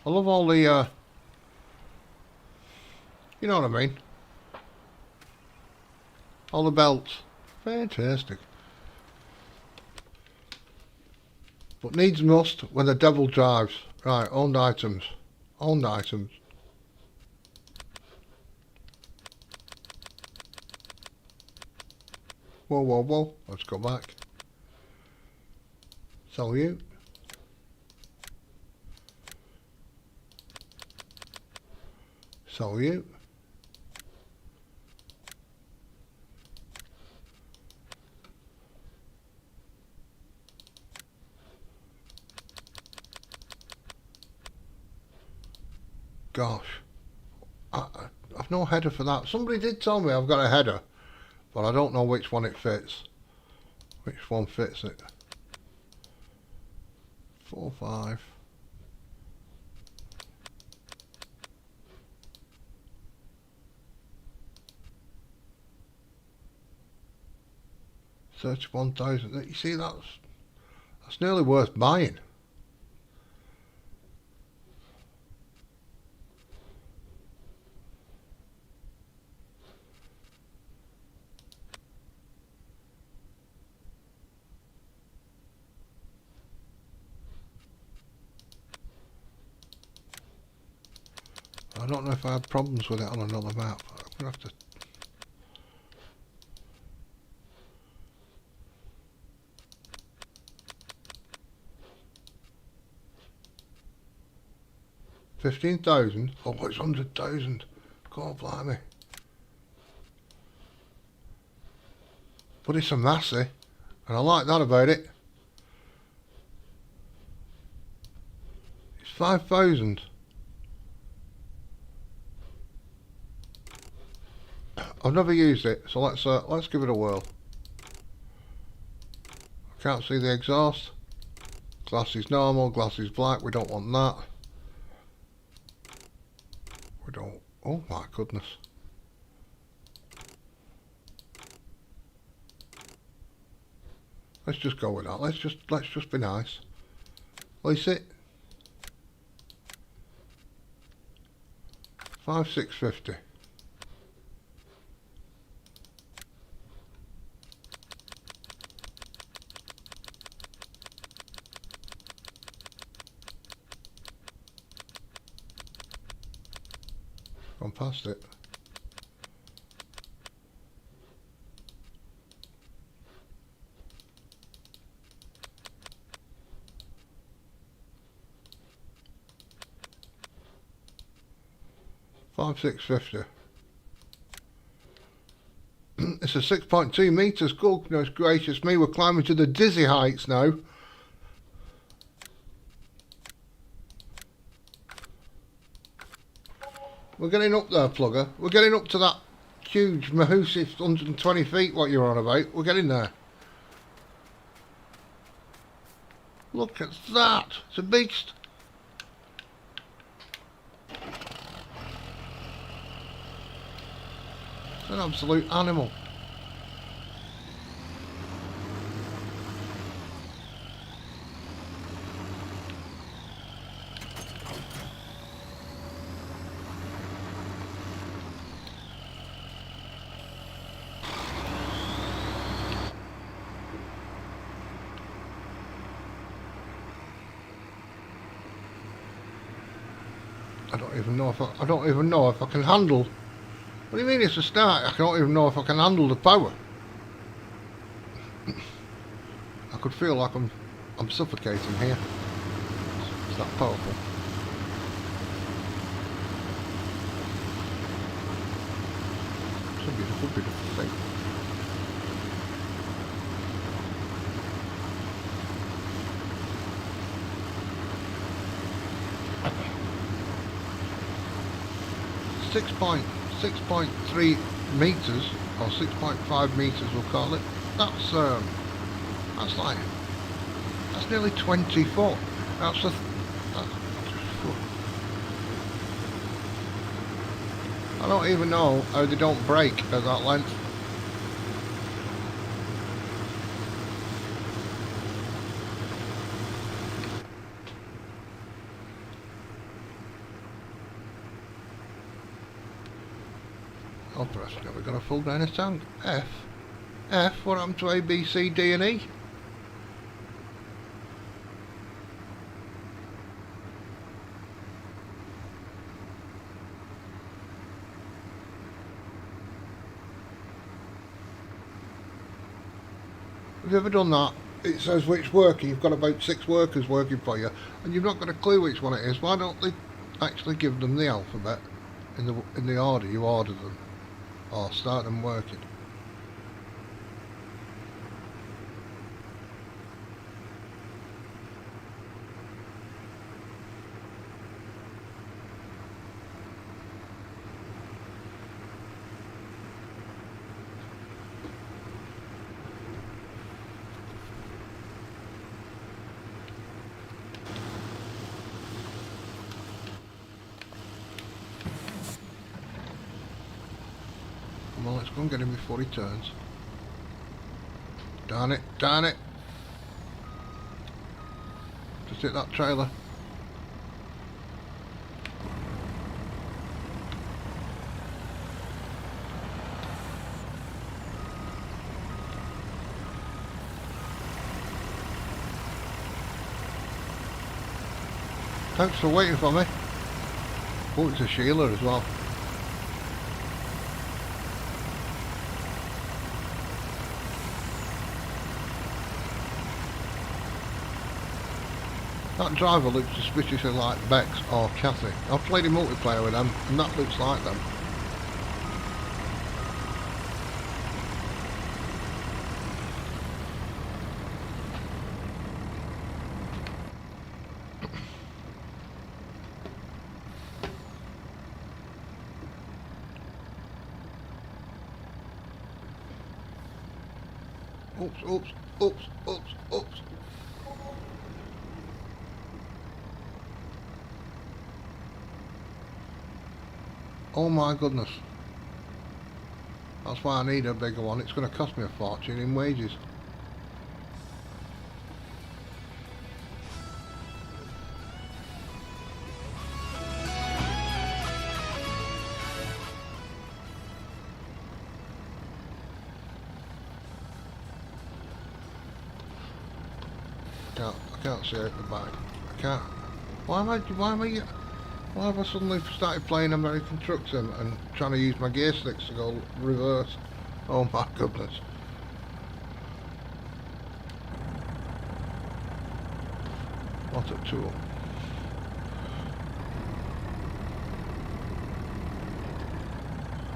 I love all the, you know what I mean? All the belts. Fantastic. But needs must when the devil drives. Right, owned items. Owned items. Whoa, whoa, whoa. Let's go back. Sell you. Sell you. Gosh, I've no header for that. Somebody did tell me I've got a header, but I don't know which one it fits. Which one fits it? 4, 5. $31,000. You see, that's nearly worth buying. I don't know if I had problems with it on another map. I'm gonna have to. $15,000. Oh, it's 100,000. God blimey. But it's a massy, and I like that about it. It's 5,000. I've never used it, so let's give it a whirl. I can't see the exhaust. Glass is normal, glass is black. We don't want that. We don't. Oh my goodness. Let's just go with that. Let's just be nice. Lease it. 5,650. Gone past it. $5,650. It's a 6.2 meters. Goodness gracious me, we're climbing to the dizzy heights now. We're getting up there, plugger. We're getting up to that huge massive 120 feet what you're on about. We're getting there. Look at that. It's a beast. It's an absolute animal. I don't even know if I can handle. What do you mean it's a start? I don't even know if I can handle the power. I could feel like I'm suffocating here. It's that powerful. It's a beautiful, beautiful thing. Six point 3 meters or 6.5 meters, we'll call it. That's nearly 20 foot. That's I don't even know how they don't break at that length. Oh, press. Now we've got a full down a tank. F, what happened to A, B, C, D and E? Have you ever done that? It says which worker, you've got about 6 workers working for you, and you've not got a clue which one it is. Why don't they actually give them the alphabet in the order you order them, or start them working? Well, let's go and get him before he turns. Darn it, darn it. Just hit that trailer. Thanks for waiting for me. Oh, it's a Sheila as well. That driver looks suspiciously like Bex or Kathy. I've played in multiplayer with them, and that looks like them. Oops, oops, oops, oops, oops. Oh my goodness. That's why I need a bigger one. It's going to cost me a fortune in wages. I can't see out the back. I can't. Why have I suddenly started playing American Truck Sim and trying to use my gear sticks to go reverse? Oh my goodness. What a tool.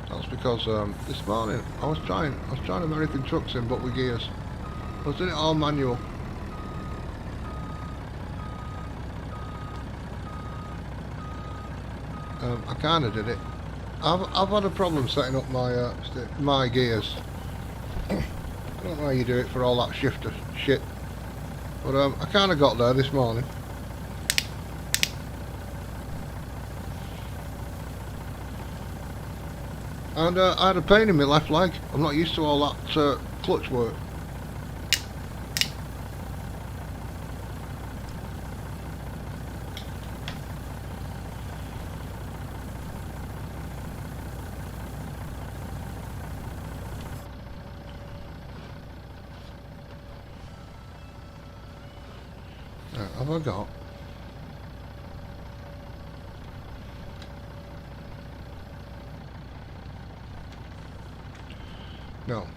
That's because this morning I was trying American Truck Sim but with gears. I was doing it all manual. I kind of did it. I've had a problem setting up my gears. I don't know how you do it for all that shifter shit, but I kind of got there this morning. And I had a pain in my left leg. I'm not used to all that clutch work. Have I got? No.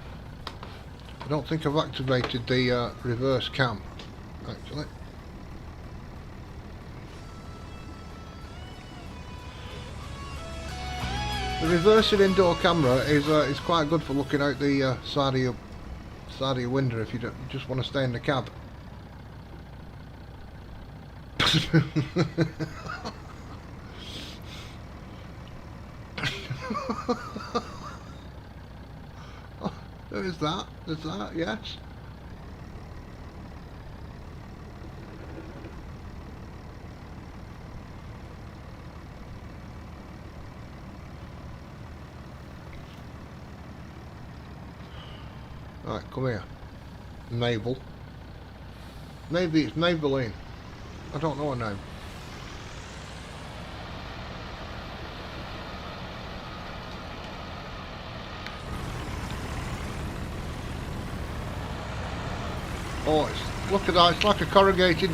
don't think I've activated the reverse cam, actually. The reversing indoor camera is quite good for looking out the side of your window if you just want to stay in the cab. There's that, yes. Right, come here. Mabel. Maybe it's Maybelline. I don't know her name. Oh, look at that, it's like a choreographer.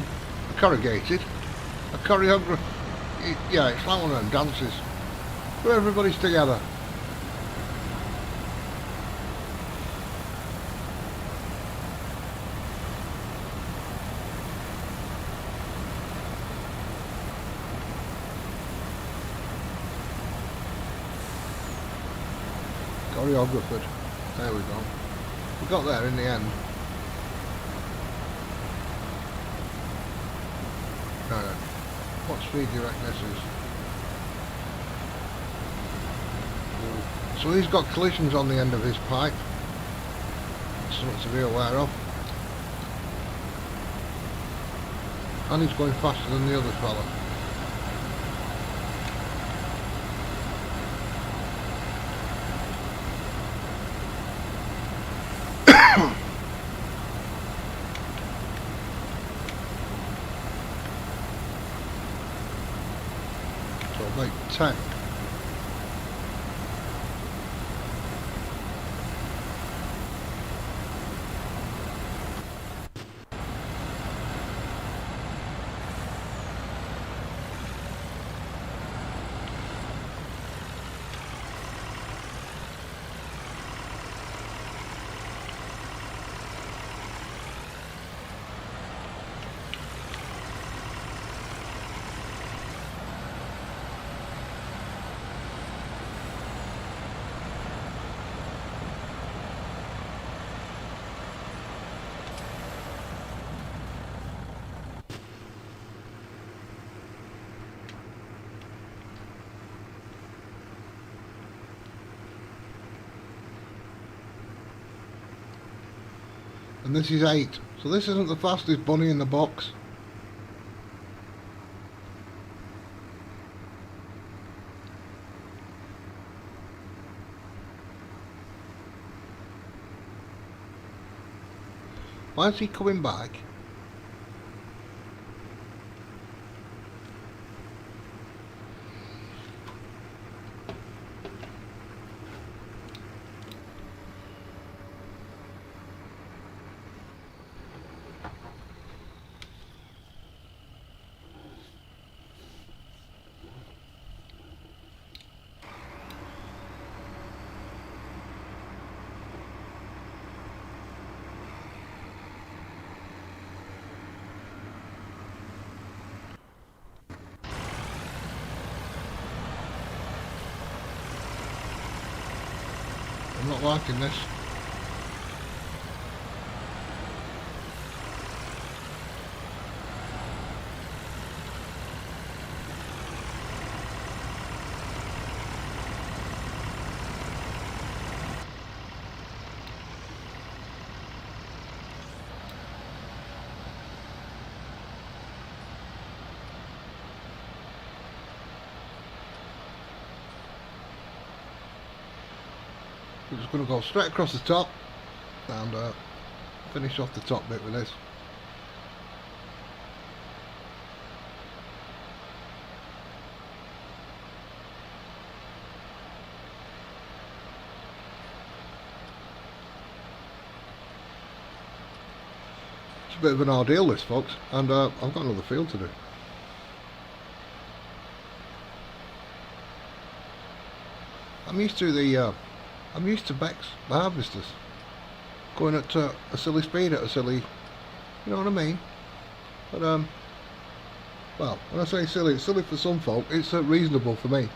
Yeah, it's like one of them dances where everybody's together. Choreographed. There we go. We got there in the end. Right. What speed do you reckon this is? So he's got collisions on the end of his pipe. Something to be aware of. And he's going faster than the other fella. Like 10. And this is 8. So this isn't the fastest bunny in the box. Why is he coming back? I'm not liking this. We're just going to go straight across the top and finish off the top bit with this. It's a bit of an ordeal this, folks, and I've got another field to do. I'm used to Beck's harvesters. going at a silly speed, at a silly, you know what I mean? But well, when I say silly, it's silly for some folk. It's reasonable for me.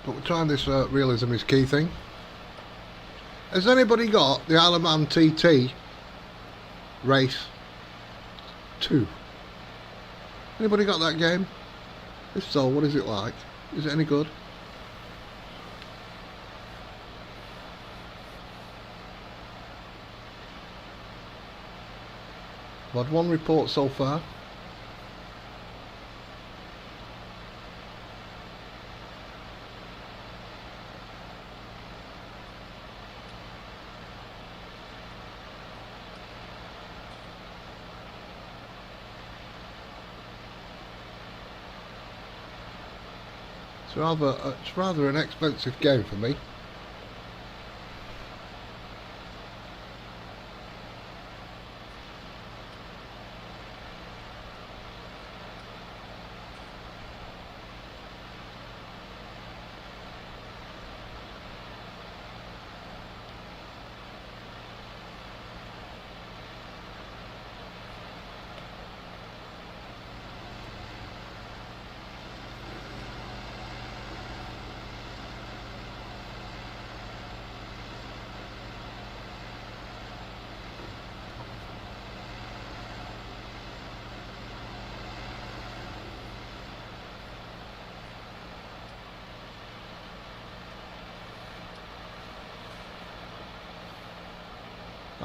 But we're trying this realism is key thing. Has anybody got the Isle of Man TT Race 2? Anybody got that game? If so, what is it like? Is it any good? I've had one report so far. It's rather an expensive game for me.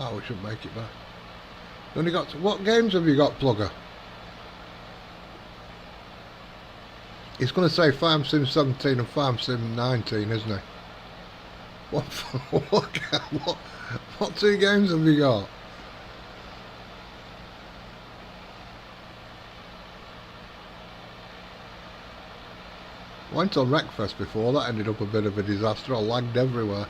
Oh, we should make it back. Only got what games have you got, Plugger? He's going to say Farm Sim 17 and Farm Sim 19, isn't he? What two games have you got? Went on Wreckfest before, that ended up a bit of a disaster. I lagged everywhere.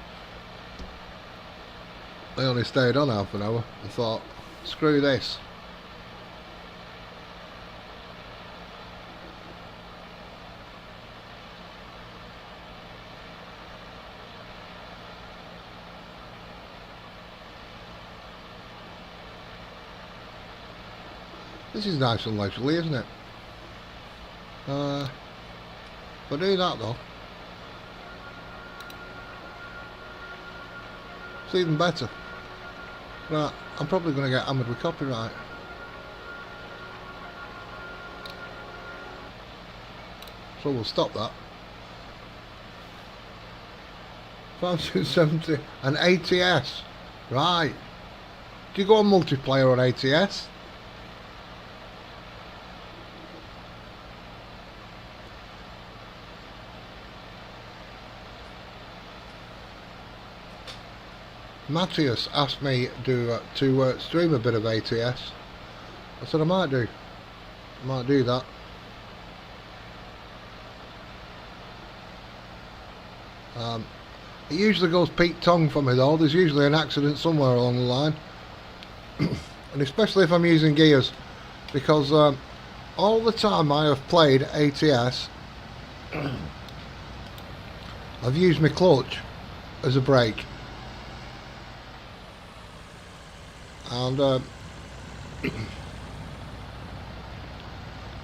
I only stayed on half an hour. I thought, screw this. This is nice and leisurely, isn't it? If I do that though, it's even better. Right, I'm probably going to get hammered with copyright. So we'll stop that. 570 and ATS. Right. Do you go on multiplayer on ATS? Matthias asked me to stream a bit of ATS. I said I might do. I might do that. It usually goes Pete Tong for me though. There's usually an accident somewhere along the line. And especially if I'm using gears. Because all the time I have played ATS, I've used my clutch as a brake. And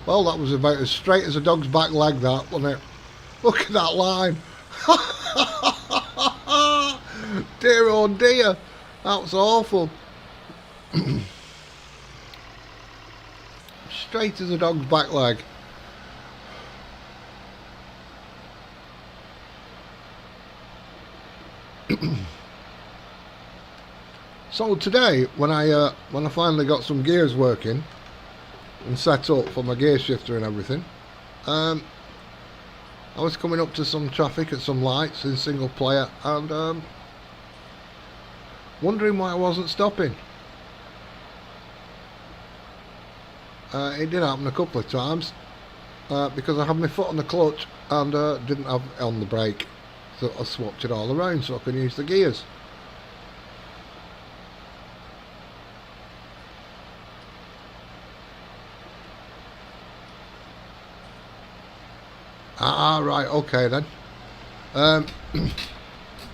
well, that was about as straight as a dog's back leg, that, wasn't it? Look at that line. Dear oh dear, that's awful. Straight as a dog's back leg. So today, when I finally got some gears working and set up for my gear shifter and everything, I was coming up to some traffic at some lights in single player and wondering why I wasn't stopping. It did happen a couple of times because I had my foot on the clutch and didn't have it on the brake, so I swapped it all around so I could use the gears. Ah, right, okay then.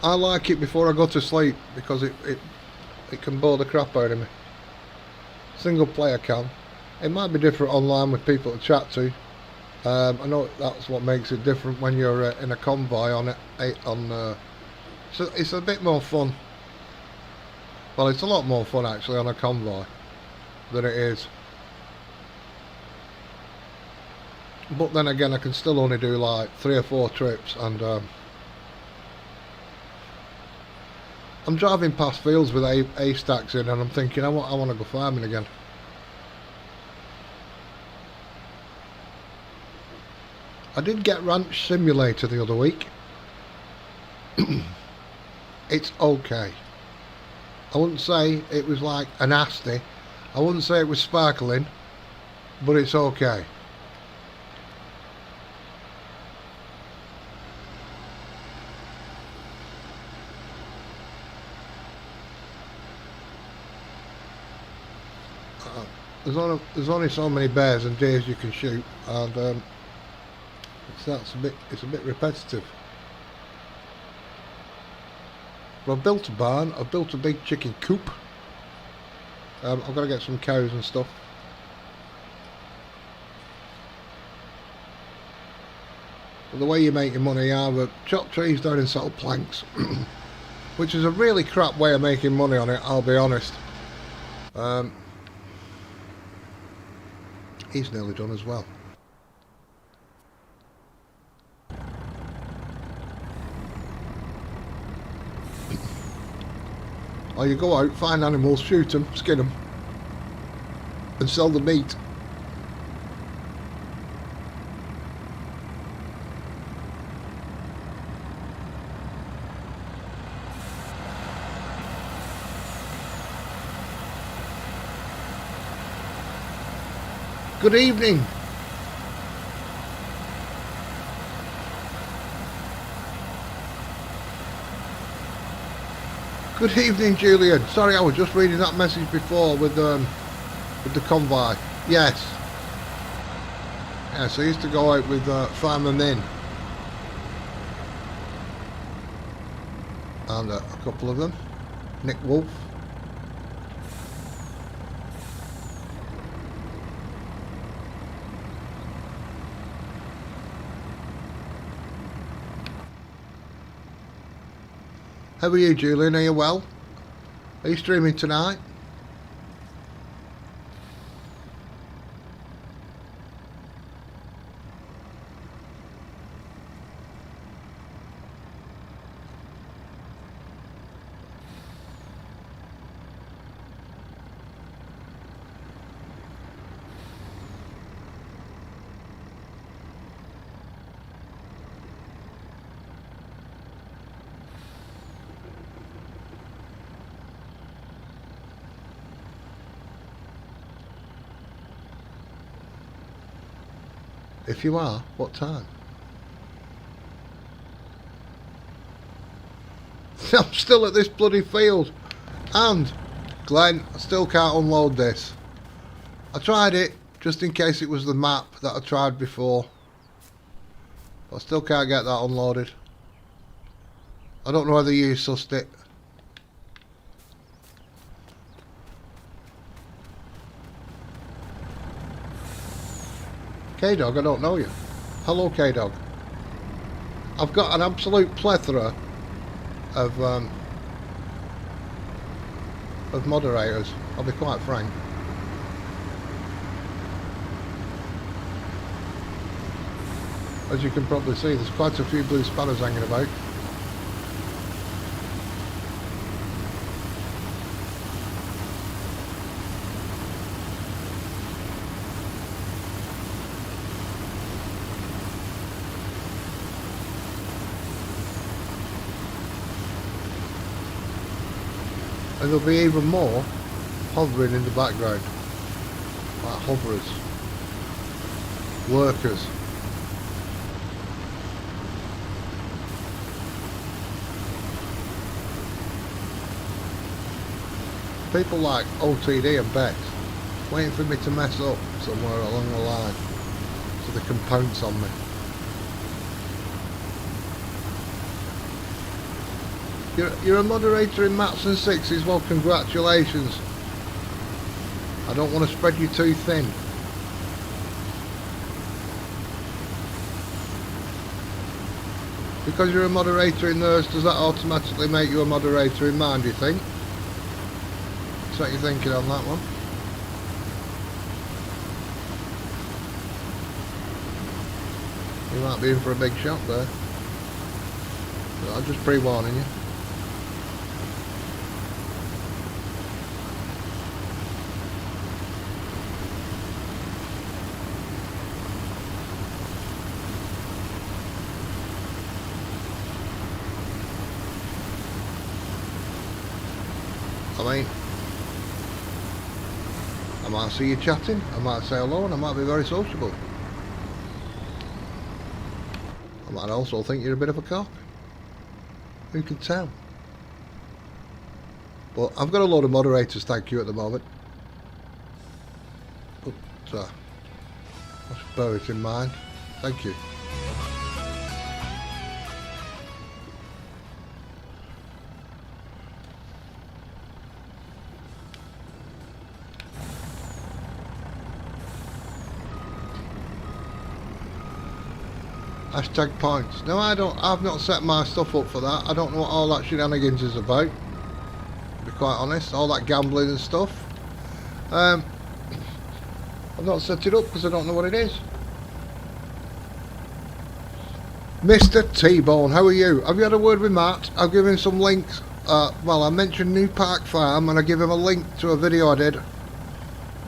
I like it before I go to sleep because it can bore the crap out of me. Single player can. It might be different online with people to chat to. I know that's what makes it different when you're in a convoy on it. So it's a bit more fun. Well, it's a lot more fun actually on a convoy than it is. But then again, I can still only do like 3 or 4 trips, and I'm driving past fields with A stacks in, and I'm thinking I want to go farming again. I did get Ranch Simulator the other week. It's okay. I wouldn't say it was like a nasty. I wouldn't say it was sparkling, but it's okay. There's only so many bears and deers you can shoot, and it's a bit repetitive. But I've built a barn. I've built a big chicken coop. I've got to get some cows and stuff. But the way you make your money, either chop trees down and sell planks, which is a really crap way of making money on it, I'll be honest. He's nearly done as well. Or you go out, find animals, shoot them, skin them, and sell the meat. Good evening. Good evening, Julian. Sorry, I was just reading that message before with the convoy. Yes. Yes, I used to go out with Farmer Min. And a couple of them. Nick Wolf. How are you, Julian? Are you well? Are you streaming tonight? If you are, what time? I'm still at this bloody field. And, Glenn, I still can't unload this. I tried it, just in case it was the map that I tried before. But I still can't get that unloaded. I don't know whether you sussed it. K-Dog, I don't know you. Hello, K-Dog. I've got an absolute plethora of moderators, I'll be quite frank. As you can probably see, there's quite a few blue spanners hanging about. And there'll be even more hovering in the background, like hoverers, workers. People like OTD and Bex waiting for me to mess up somewhere along the line so they can pounce on me. You're a moderator in Maps and Sixes. Well, congratulations. I don't want to spread you too thin. Because you're a moderator in theirs, does that automatically make you a moderator in mine, do you think? Is that you're thinking on that one? You might be in for a big shot there. So I'm just pre-warning you. I mean, I might see you chatting, I might say hello, and I might be very sociable. I might also think you're a bit of a cock. Who can tell? But I've got a load of moderators, thank you, at the moment. But let's bear it in mind. Thank you. Hashtag points. No, I don't. I've not set my stuff up for that. I don't know what all that shenanigans is about, to be quite honest. All that gambling and stuff. I've not set it up because I don't know what it is. Mr. T-Bone, how are you? Have you had a word with Matt? I've given him some links. Well, I mentioned New Park Farm and I give him a link to a video I did.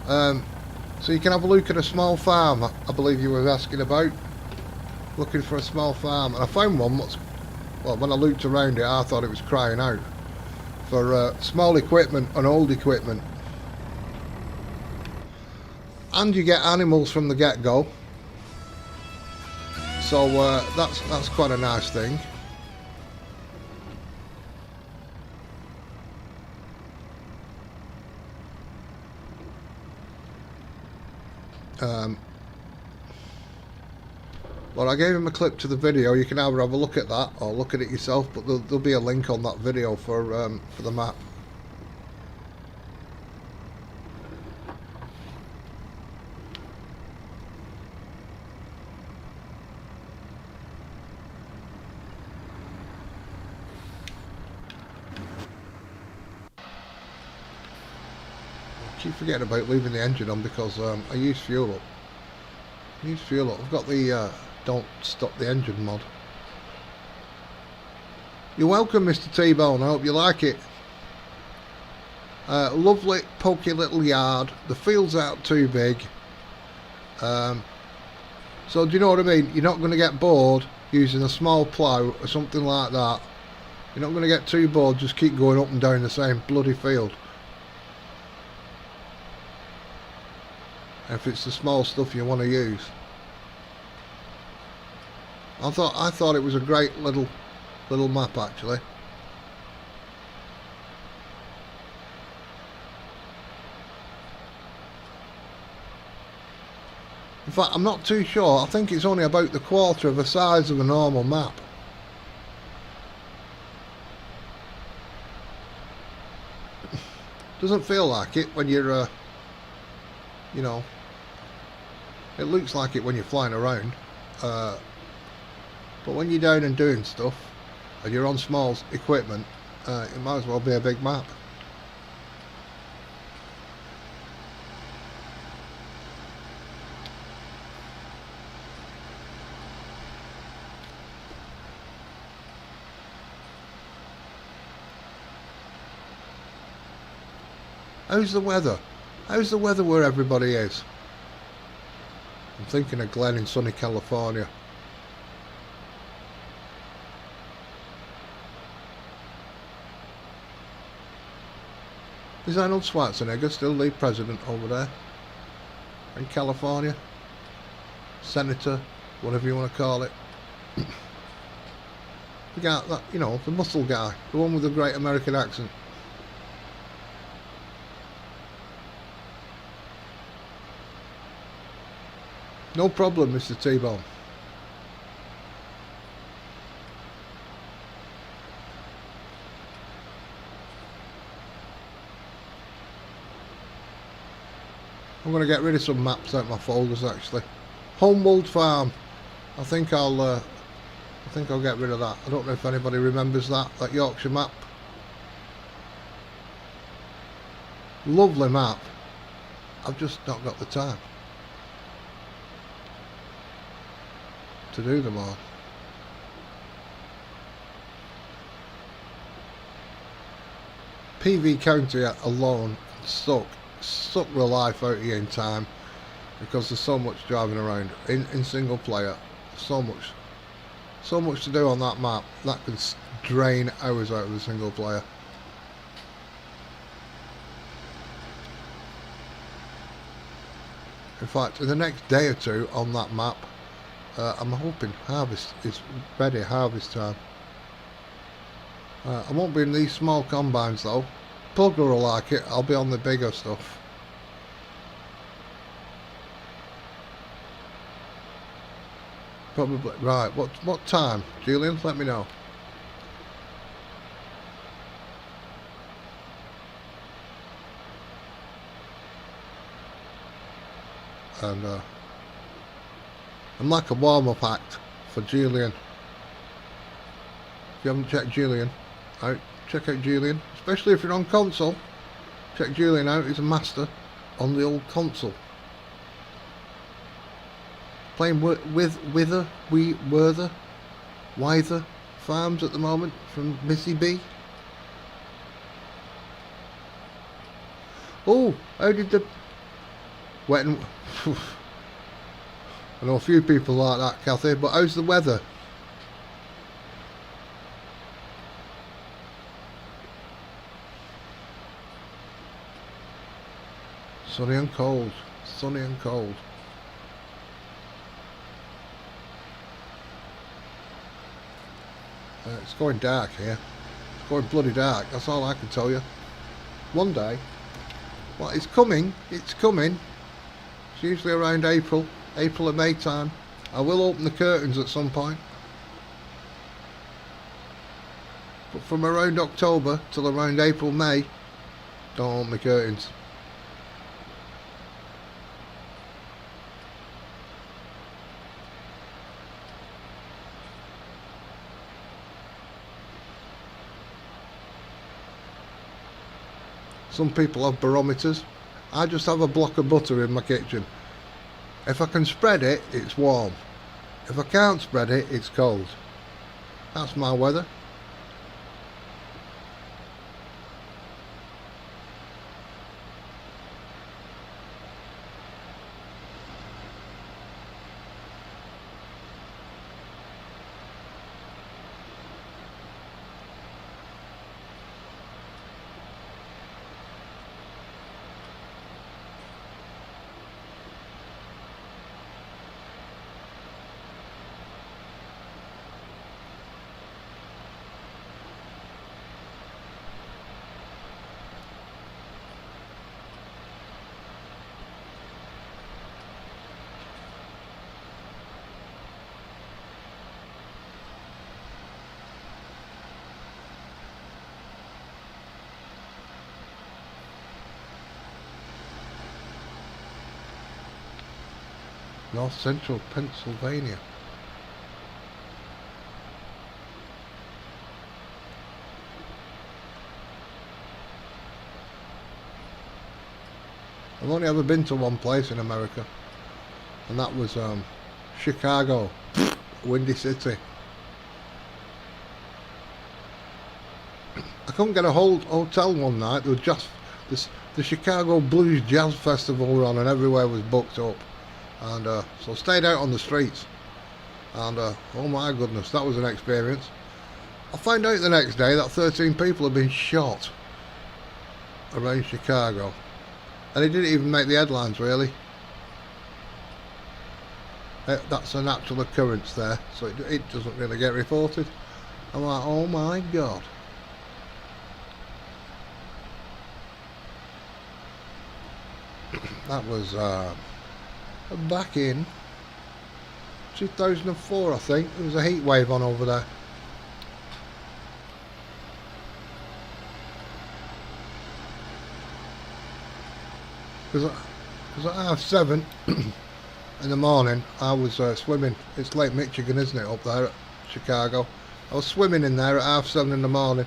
So you can have a look at a small farm, I believe you were asking about. Looking for a small farm, and I found one. Well, when I looked around it, I thought it was crying out for small equipment and old equipment. And you get animals from the get-go, so that's quite a nice thing. Well, I gave him a clip to the video. You can either have a look at that or look at it yourself, but there'll be a link on that video for the map. I keep forgetting about leaving the engine on because I use fuel up. I've got the don't stop the engine mod. You're welcome, Mr. T-Bone. I hope you like it. Lovely pokey little yard. The fields aren't too big. So do you know what I mean? You're not going to get bored using a small plough or something like that. You're not going to get too bored just keep going up and down the same bloody field. If it's the small stuff you want to use. I thought it was a great little map actually. In fact, I'm not too sure. I think it's only about the quarter of the size of a normal map. Doesn't feel like it when you're you know, it looks like it when you're flying around, but when you're down and doing stuff and you're on small equipment, it might as well be a big map. How's the weather? How's the weather where everybody is? I'm thinking of Glen in sunny California. Is Arnold Schwarzenegger still the president over there? In California? Senator, whatever you want to call it. The guy, that, you know, the muscle guy. The one with the great American accent. No problem, Mr. T-Bone. I'm going to get rid of some maps out of my folders actually. Homewold Farm. I think I'll get rid of that. I don't know if anybody remembers that Yorkshire map. Lovely map. I've just not got the time to do them all. PV County alone suck the life out of you in time, because there's so much driving around in single player. So much to do on that map that can drain hours out of the single player. In fact, in the next day or two on that map, I'm hoping harvest is ready, harvest time. I won't be in these small combines though. Plugger will like it, I'll be on the bigger stuff. Probably, right, what time? Julian, let me know. And I'm like a warm-up act for Julian. If you haven't checked Julian out, check out Julian. Especially if you're on console, check Julian out. He's a master on the old console. Playing Wither Farms at the moment from Missy B. Oh, how did the wet and I know a few people like that, Kathy, but how's the weather? Sunny and cold. Sunny and cold. It's going dark here. It's going bloody dark. That's all I can tell you. One day. Well, it's coming. It's coming. It's usually around April or May time. I will open the curtains at some point. But from around October till around April, May, don't open the curtains. Some people have barometers. I just have a block of butter in my kitchen. If I can spread it, it's warm. If I can't spread it, it's cold. That's my weather. North Central Pennsylvania. I've only ever been to one place in America, and that was Chicago, Windy City. I couldn't get a hotel one night. There was just the Chicago Blues Jazz Festival were on, and everywhere was booked up. And so I stayed out on the streets, and oh my goodness, that was an experience. I found out the next day that 13 people had been shot around Chicago, and it didn't even make the headlines really. That's a natural occurrence there, so it doesn't really get reported. I'm like, oh my god. That was back in 2004, I think. There was a heat wave on over there. Because Because at 7:30 in the morning I was swimming. It's Lake Michigan, isn't it, up there at Chicago? I was swimming in there at 7:30 in the morning.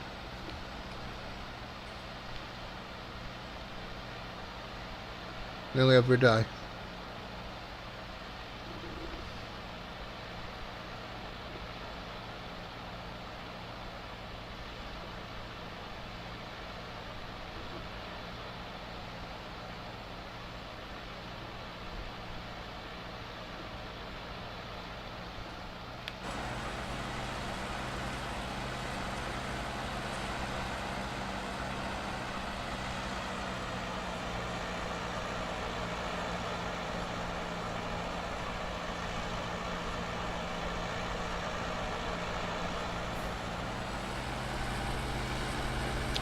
Nearly every day.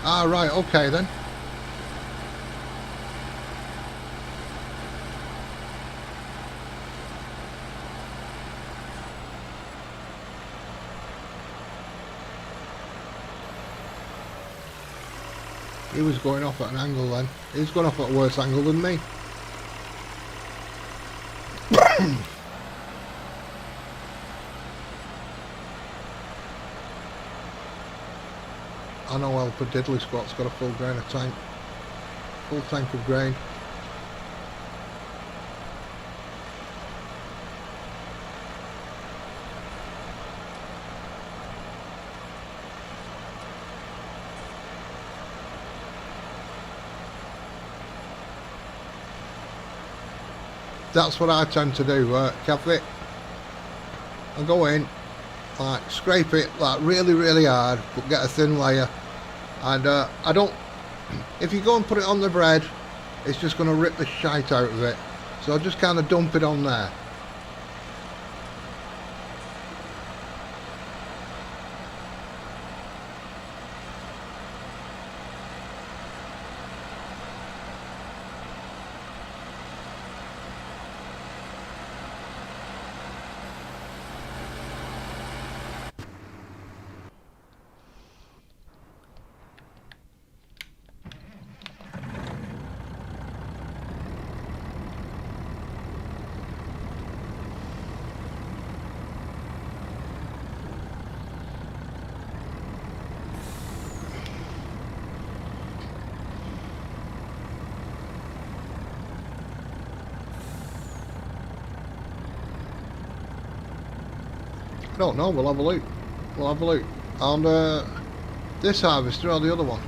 Ah, right, okay then. He was going off at an angle then. He was going off at a worse angle than me. I know Alfred Diddley Squat's got a full grain of tank. Full tank of grain. That's what I tend to do, Kathy. I go in, like scrape it like really, really hard, but get a thin layer. And I don't, if you go and put it on the bread, it's just going to rip the shite out of it. So I just kind of dump it on there. I don't know, we'll have a look. We'll have a look. On this harvester or the other one?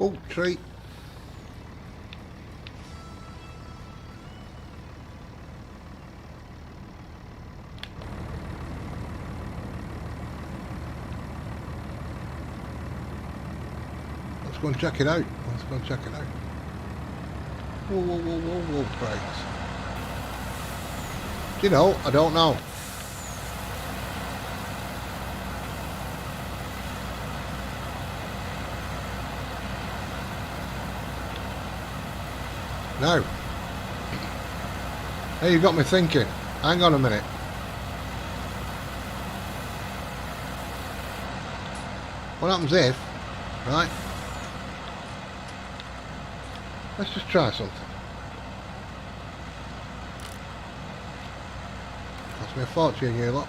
Oh, tree. Let's go and check it out. Let's go and check it out. Whoa, whoa, whoa, whoa, whoa, brakes. Do you know, I don't know. No. Hey, you got me thinking. Hang on a minute. What happens if, right? Let's just try something. Cost me a fortune, you lot.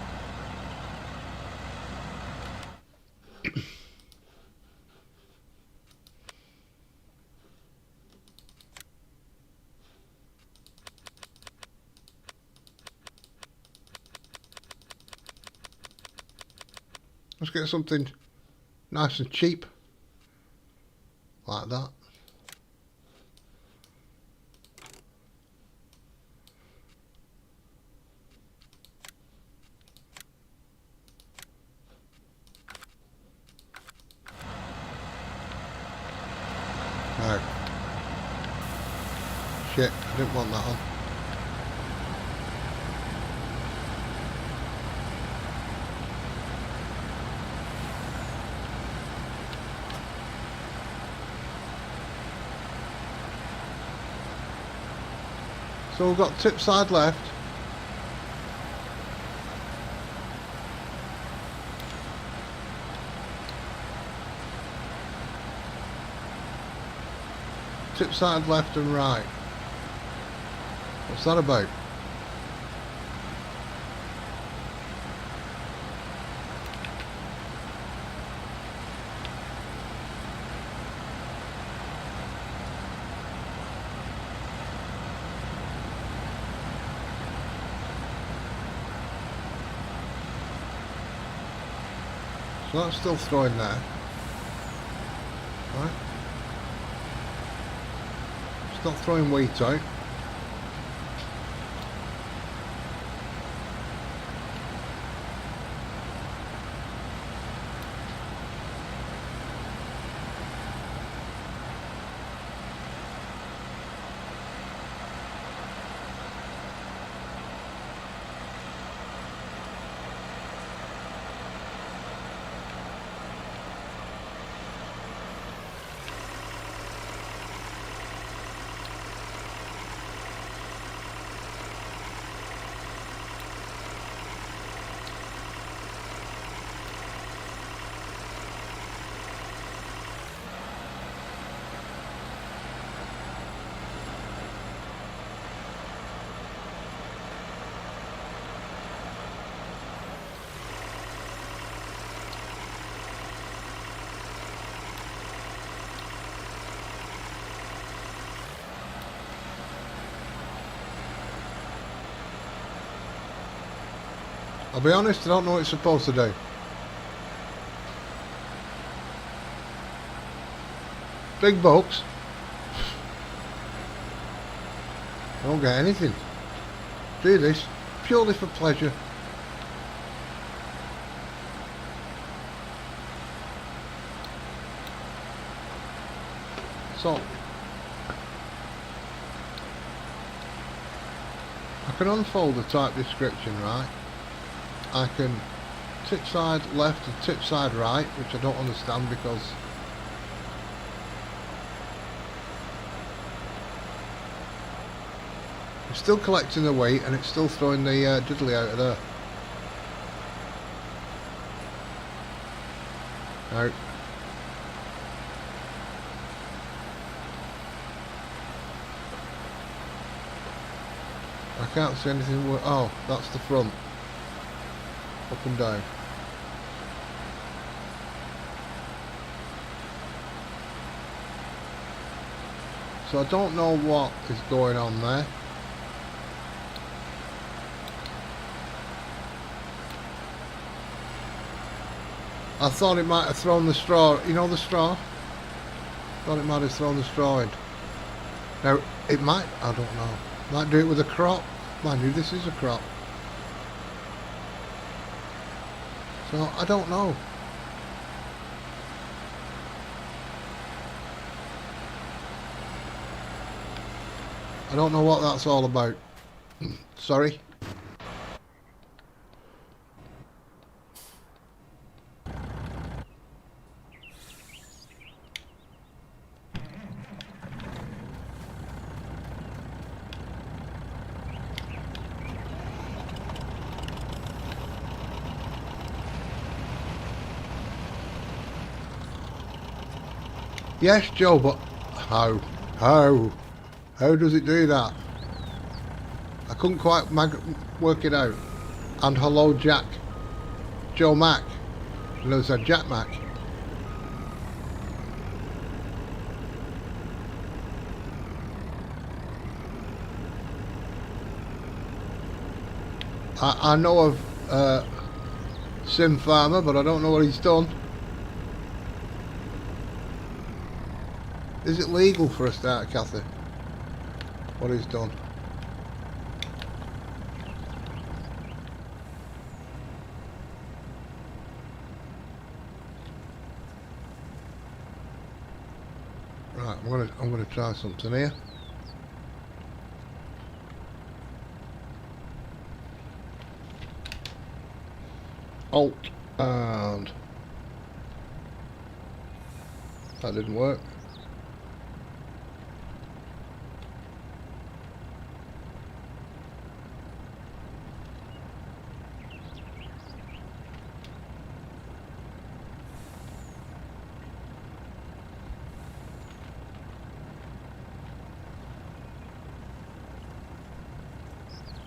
Let's get something nice and cheap. Like that. No. Shit, I didn't want that on. So we've got tip side left. Tip side left and right. What's that about? So that's still throwing there. Right. It's not throwing weight out. I'll be honest, I don't know what it's supposed to do. Big bucks. I don't get anything. Do this purely for pleasure. So I can unfold the type description, right? I can tip side left and tip side right, which I don't understand because it's still collecting the weight and it's still throwing the diddly out of there. Now, I can't see anything. Oh, that's the front. Up and down. So I don't know what is going on there. I thought it might have thrown the straw. You know the straw? Thought it might have thrown the straw in. Now it might. I don't know. Might do it with a crop. Mind you, this is a crop. So I don't know. I don't know what that's all about. Sorry. Yes, Joe, but how does it do that? I couldn't quite work it out. And hello, Jack. Joe Mac. I know it said Jack Mac. I know of sim farmer, but I don't know what he's done. Is it legal for a start, Kathy? What he's done? Right, I'm gonna try something here. Alt and that didn't work.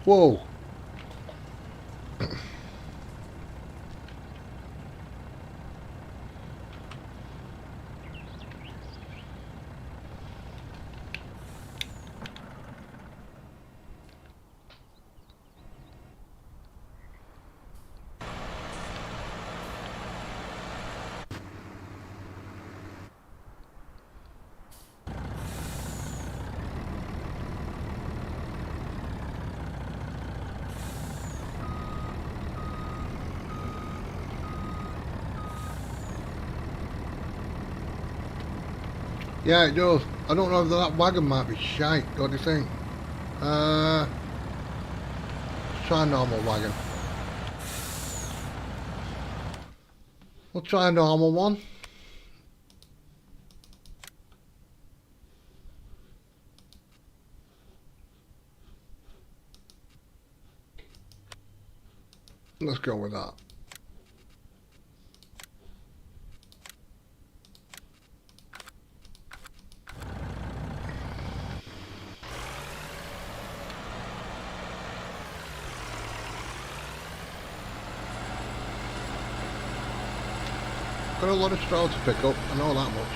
Whoa. Yeah, it does. I don't know if that wagon might be shite. What do you think? Let's try a normal wagon. We'll try a normal one. Let's go with that. Got a lot of straw to pick up, I know that much.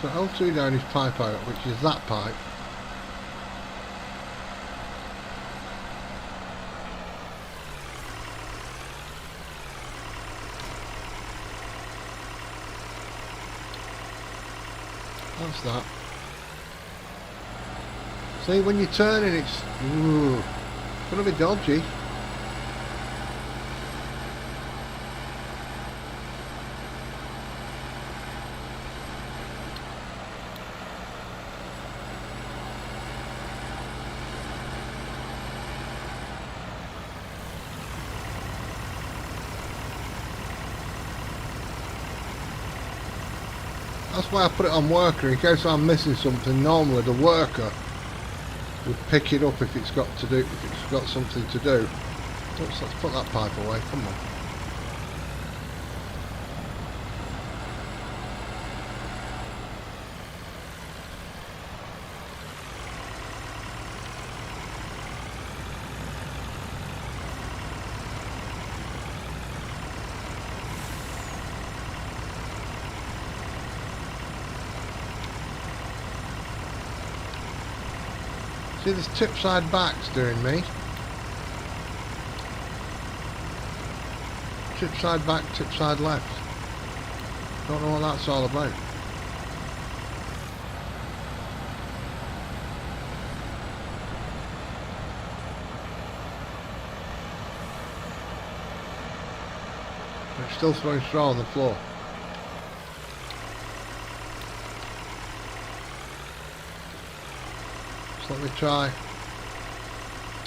So L2 down his pipe out, which is that pipe. That's that. See, when you're turning, it's going to be dodgy. That's why I put it on worker, in case I'm missing something. Normally the worker would pick it up if it's got something to do. Oops, let's put that pipe away, come on. See, this tip side back's doing me. Tip side back, tip side left. Don't know what that's all about. It's still throwing straw on the floor. Let me try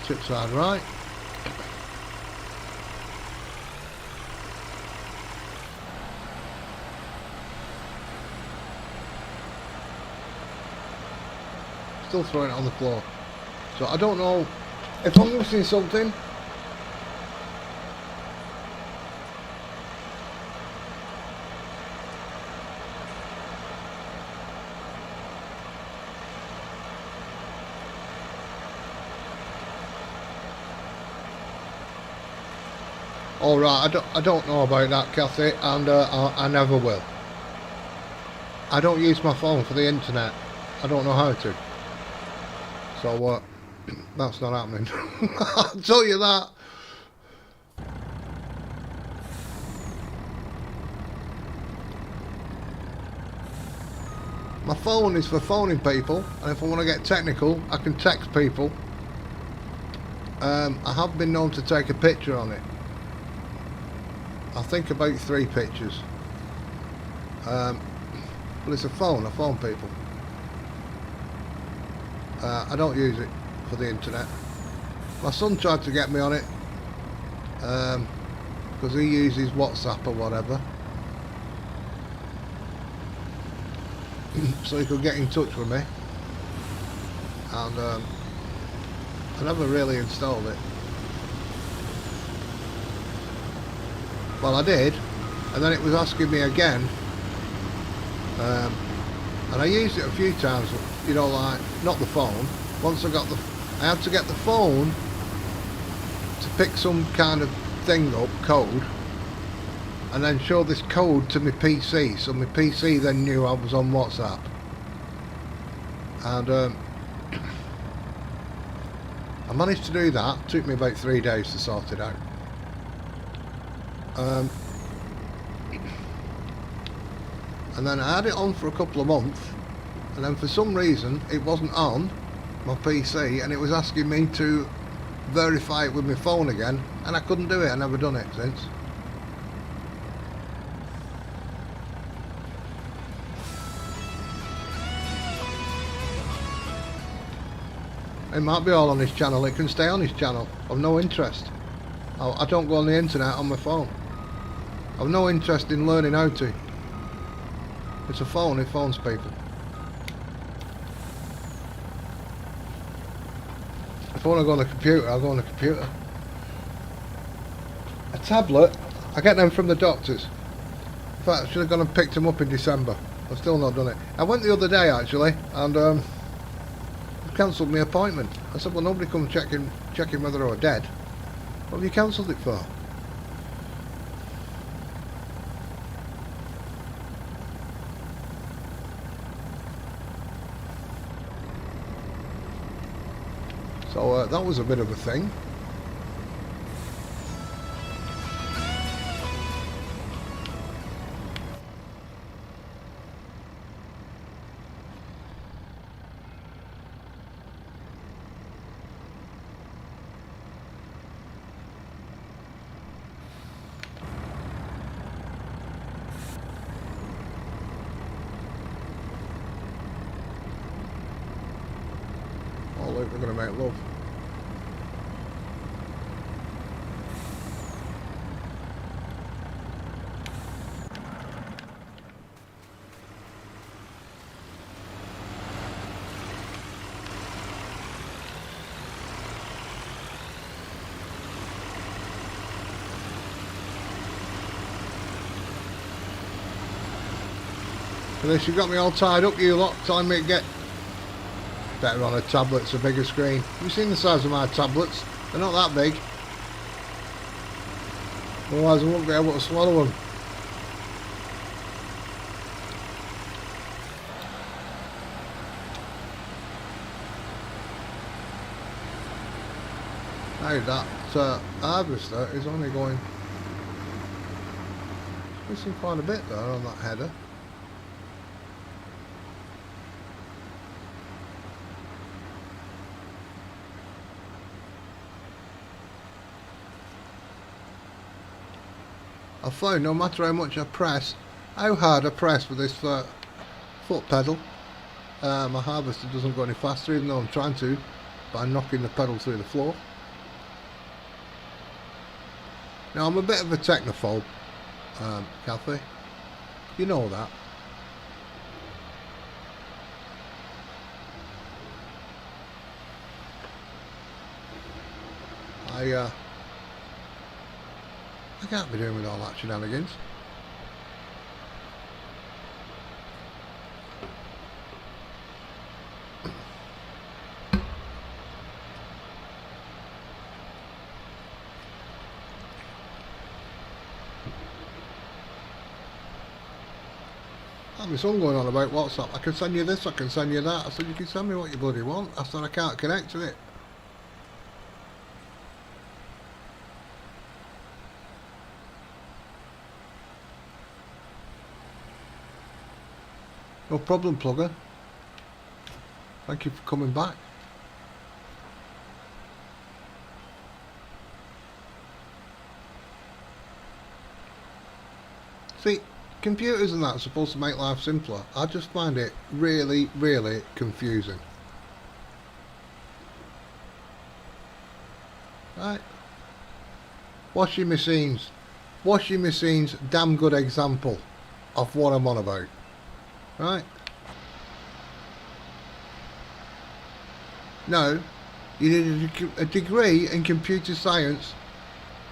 tip side right. Still throwing it on the floor. So I don't know if I'm missing something. Alright, I don't know about that, Kathy, and I never will. I don't use my phone for the internet. I don't know how to. So that's not happening. I'll tell you that. My phone is for phoning people, and if I want to get technical, I can text people. I have been known to take a picture on it. I think about 3 pictures. But it's a phone, I phone people. I don't use it for the internet. My son tried to get me on it because he uses WhatsApp or whatever, so he could get in touch with me, and I never really installed it. Well, I did, and then it was asking me again, and I used it a few times, you know, like, not the phone. Once I had to get the phone to pick some kind of thing up, code, and then show this code to my PC, so my PC then knew I was on WhatsApp. And I managed to do that. It took me about 3 days to sort it out. And then I had it on for a couple of months, and then for some reason it wasn't on my PC, and it was asking me to verify it with my phone again, and I couldn't do it. I never done it since. It might be all on his channel. It can stay on his channel. I've no interest. I don't go on the internet on my phone. I've no interest in learning how to. It's a phone, it phones people. If I want to go on the computer, I'll go on the computer. A tablet, I get them from the doctors. In fact, I should have gone and picked them up in December. I've still not done it. I went the other day actually, and cancelled my appointment. I said, well, nobody come checking whether I were dead. What have you cancelled it for? So that was a bit of a thing. Oh look, we're going to make love. And then she got me all tied up, you lot, telling me to get better on a tablet, it's a bigger screen. Have you seen the size of my tablets? They're not that big. Otherwise I won't be able to swallow them. Now that harvester is only going... missing quite a bit there on that header. I found no matter how much I press, how hard I press with this foot pedal, my harvester doesn't go any faster, even though I'm trying to, by knocking the pedal through the floor. Now I'm a bit of a technophobe, Kathy. You know that. I can't be doing with all that shenanigans. My son going on about WhatsApp. I can send you this, I can send you that. I said, you can send me what you bloody want. I said, I can't connect to it. No problem, plugger. Thank you for coming back. See, computers and that are supposed to make life simpler. I just find it really, really confusing. Right. Washing machines. Washing machines, damn good example of what I'm on about. Right. No, you need a degree in computer science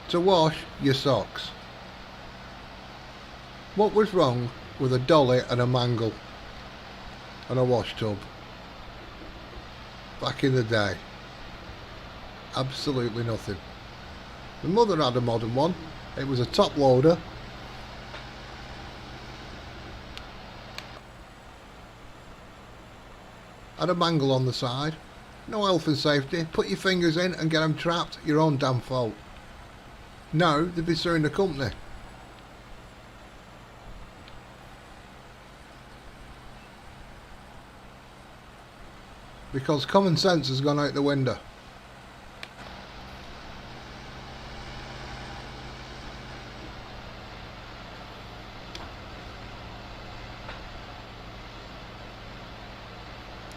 to wash your socks. What was wrong with a dolly and a mangle and a wash tub back in the day? Absolutely nothing. My mother had a modern one. It was a top loader. Had a mangle on the side. No health and safety. Put your fingers in and get them trapped. Your own damn fault. No, they'd be suing the company. Because common sense has gone out the window.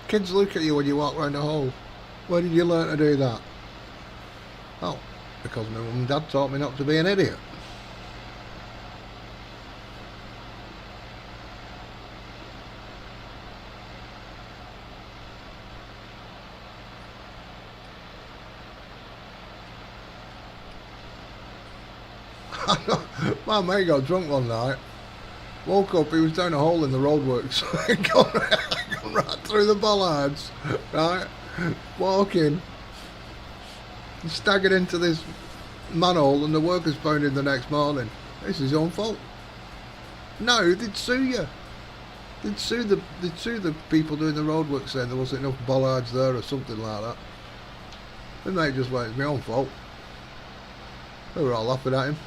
Kids look at you when you walk around the hall. Where did you learn to do that? Oh, because my mum and dad taught me not to be an idiot. My mate got drunk one night. Woke up, he was down a hole in the roadworks. gone right through the bollards. Right? Walking. He staggered into this manhole and the workers found him the next morning. It's his own fault. No, they'd sue you. They'd sue the people doing the roadwork saying there wasn't enough bollards there or something like that. And they just went, it's my own fault. They were all laughing at him.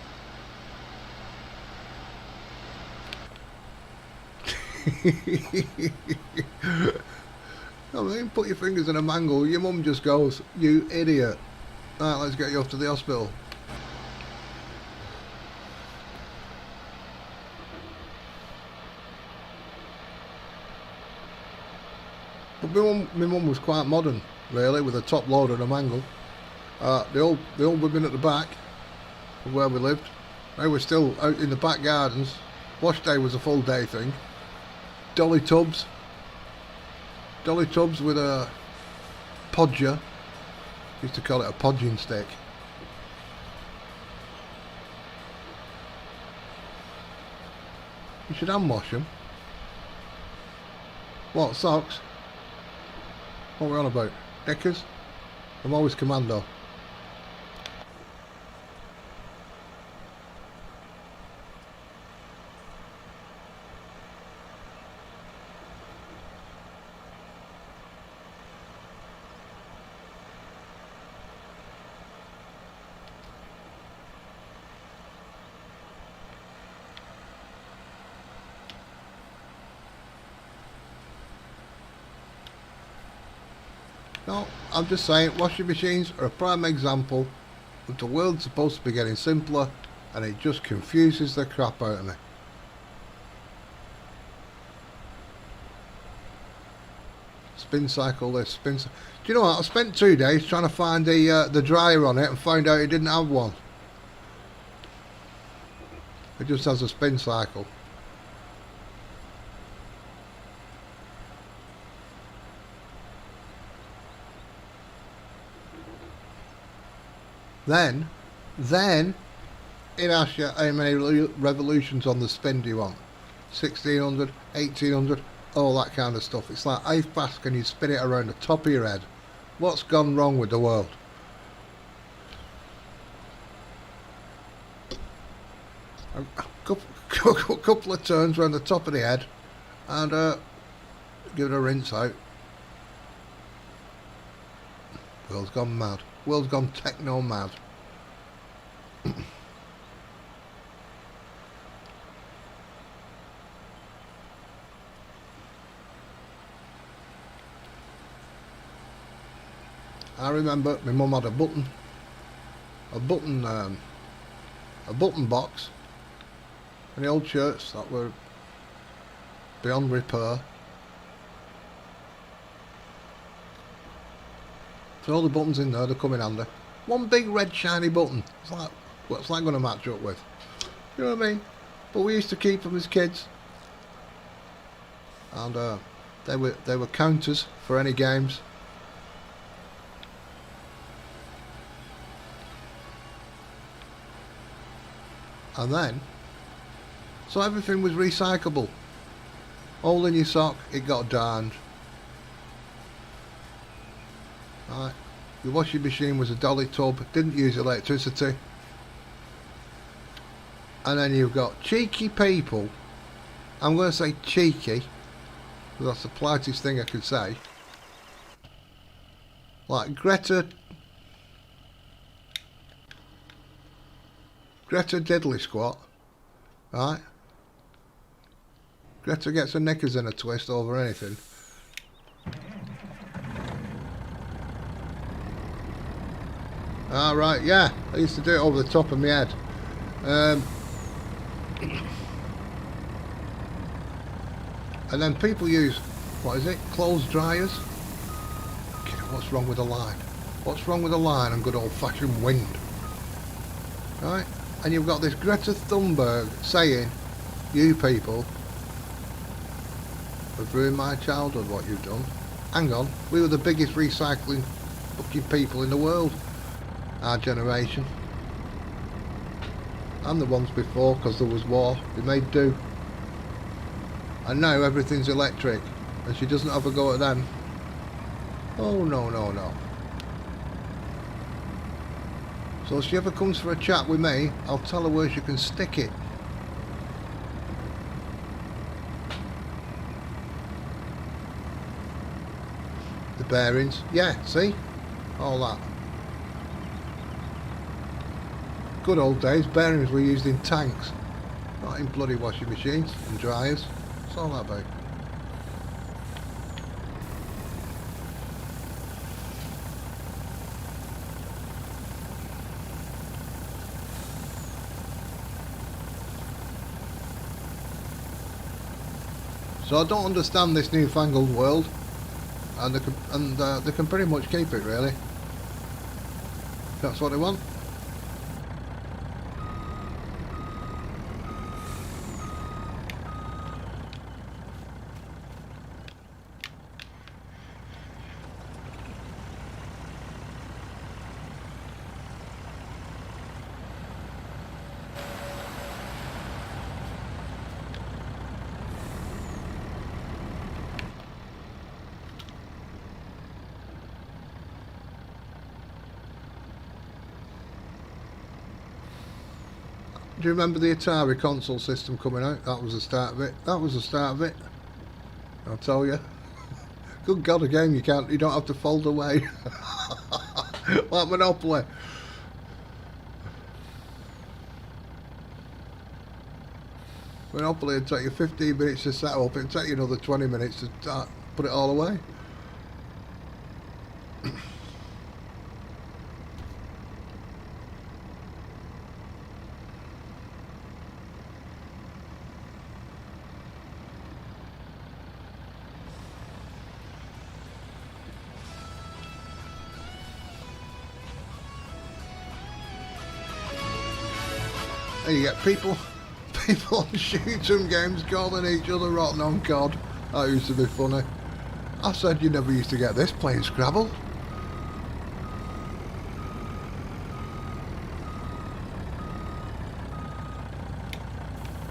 I mean, put your fingers in a mangle, your mum just goes, you idiot. Right, let's get you off to the hospital. But my mum was quite modern, really, with a top loader and a mangle. The old women at the back of where we lived, they were still out in the back gardens. Wash day was a full day thing. Dolly tubs with a podger. Used to call it a podging stick. You should hand wash them. What, socks? What are we on about? Knickers? I'm always commando. No, I'm just saying, washing machines are a prime example of the world's supposed to be getting simpler, and it just confuses the crap out of me. Spin cycle this, spin cycle. Do you know what? I spent 2 days trying to find the dryer on it and found out it didn't have one. It just has a spin cycle. Then it asks you how many revolutions on the spin do you want. 1600, 1800, all that kind of stuff. It's like, how fast can you spin it around the top of your head? What's gone wrong with the world? A couple of turns around the top of the head and give it a rinse out. World's gone mad. World's gone techno mad. I remember my mum had a button box and the old shirts that were beyond repair. So all the buttons in there, they come in handy. One big red shiny button. It's like, what's that going to match up with? You know what I mean? But we used to keep them as kids, and they were counters for any games. And then, so everything was recyclable. Hole in your sock, it got darned. Right. Your washing machine was a dolly tub, didn't use electricity. And then you've got cheeky people. I'm going to say cheeky, because that's the politest thing I could say. Like Greta Diddly Squat, right? Greta gets her knickers in a twist over anything. Right, yeah, I used to do it over the top of my head. And then people use, what is it, clothes dryers? Okay, what's wrong with the line? What's wrong with the line and good old fashioned wind? Right? And you've got this Greta Thunberg saying, you people have ruined my childhood, what you've done. Hang on, we were the biggest recycling fucking people in the world, our generation. And the ones before, because there was war, they made do. And now everything's electric, and she doesn't have a go at them. Oh no, no, no. So if she ever comes for a chat with me, I'll tell her where she can stick it. The bearings, yeah, see? All that. Good old days, bearings were used in tanks, not in bloody washing machines and dryers. What's all that about? So I don't understand this newfangled world, and they can pretty much keep it, really. That's what they want. Do you remember the Atari console system coming out? That was the start of it. That was the start of it. I'll tell you. Good God, a game you don't have to fold away. Like Monopoly. Monopoly would take you 15 minutes to set up. It'd take you another 20 minutes to put it all away. And you get people on shoot-'em games calling each other rotten on COD. That used to be funny. I said you never used to get this playing Scrabble.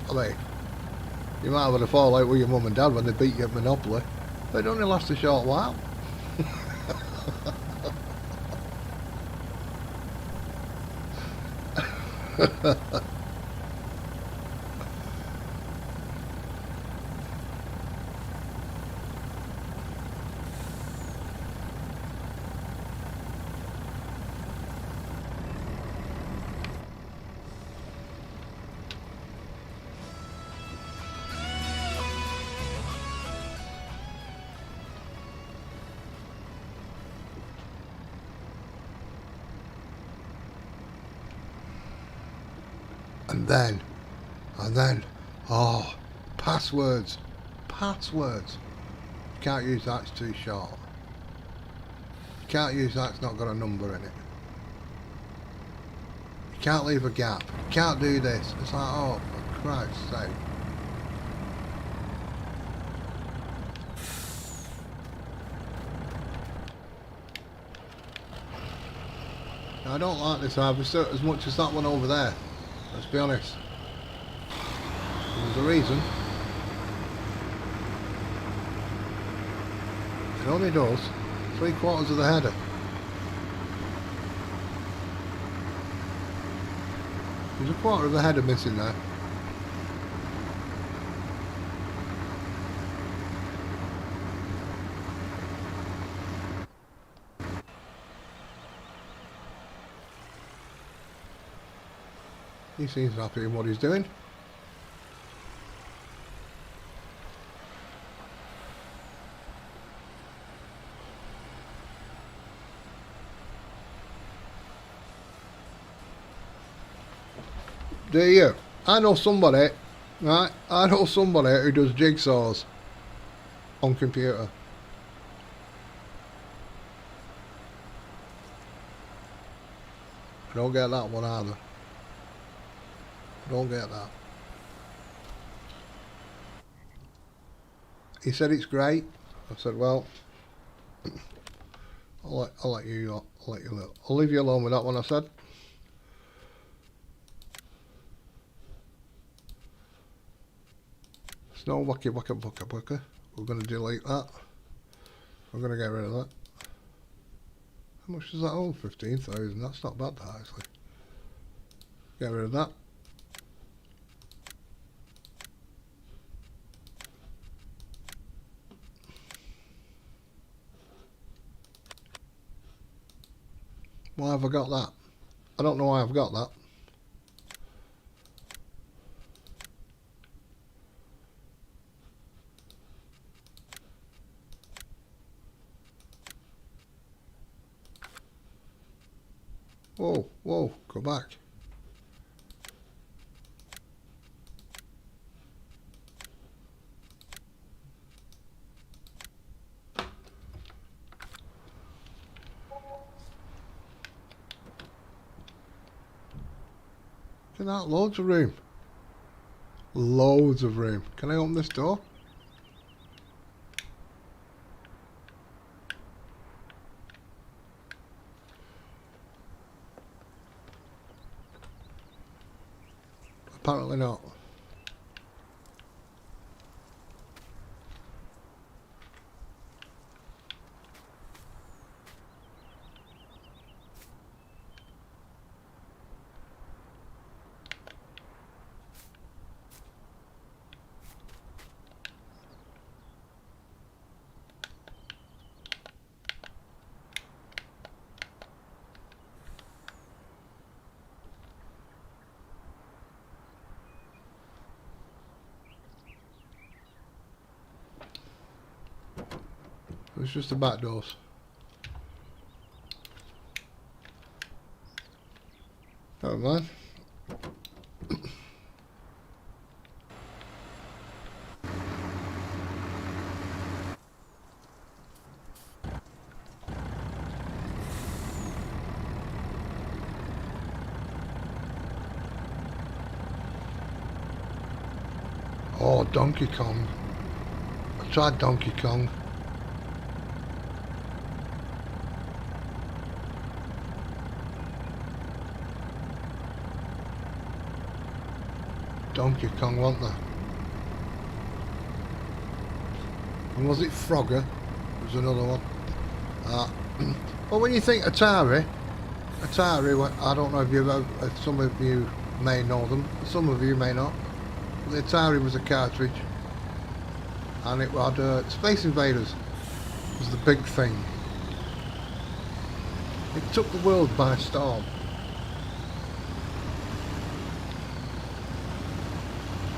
I mean, you might have had a fallout with your mum and dad when they beat you at Monopoly, but it only lasts a short while. And then, oh, passwords. Passwords. You can't use that, it's too short. You can't use that, it's not got a number in it. You can't leave a gap. You can't do this. It's like, oh, for Christ's sake. I don't like this harvester as much as that one over there. Let's be honest. There's a reason. It only does 3/4 of the header. There's a quarter of the header missing there. He seems happy in what he's doing. Do you? I know somebody, right? I know somebody who does jigsaws on computer. I don't get that one either. Don't get that. He said it's great. I said, well, I'll let you I'll leave you alone with that one. I said. No wacky wacka bucka bucka. We're going to delete that. We're going to get rid of that. How much does that hold? 15,000. That's not bad, that actually. Get rid of that. Why have I got that? I don't know why I've got that. Whoa, whoa, go back. Look at that, loads of room. Loads of room. Can I open this door? Apparently not. It's just the back doors. Never mind. Oh, Donkey Kong. I tried Donkey Kong. Donkey Kong, wasn't there? And was it Frogger? There's another one. Well, when you think Atari, I don't know if you've ever, some of you may know them, some of you may not. The Atari was a cartridge, and it had Space Invaders was the big thing. It took the world by storm.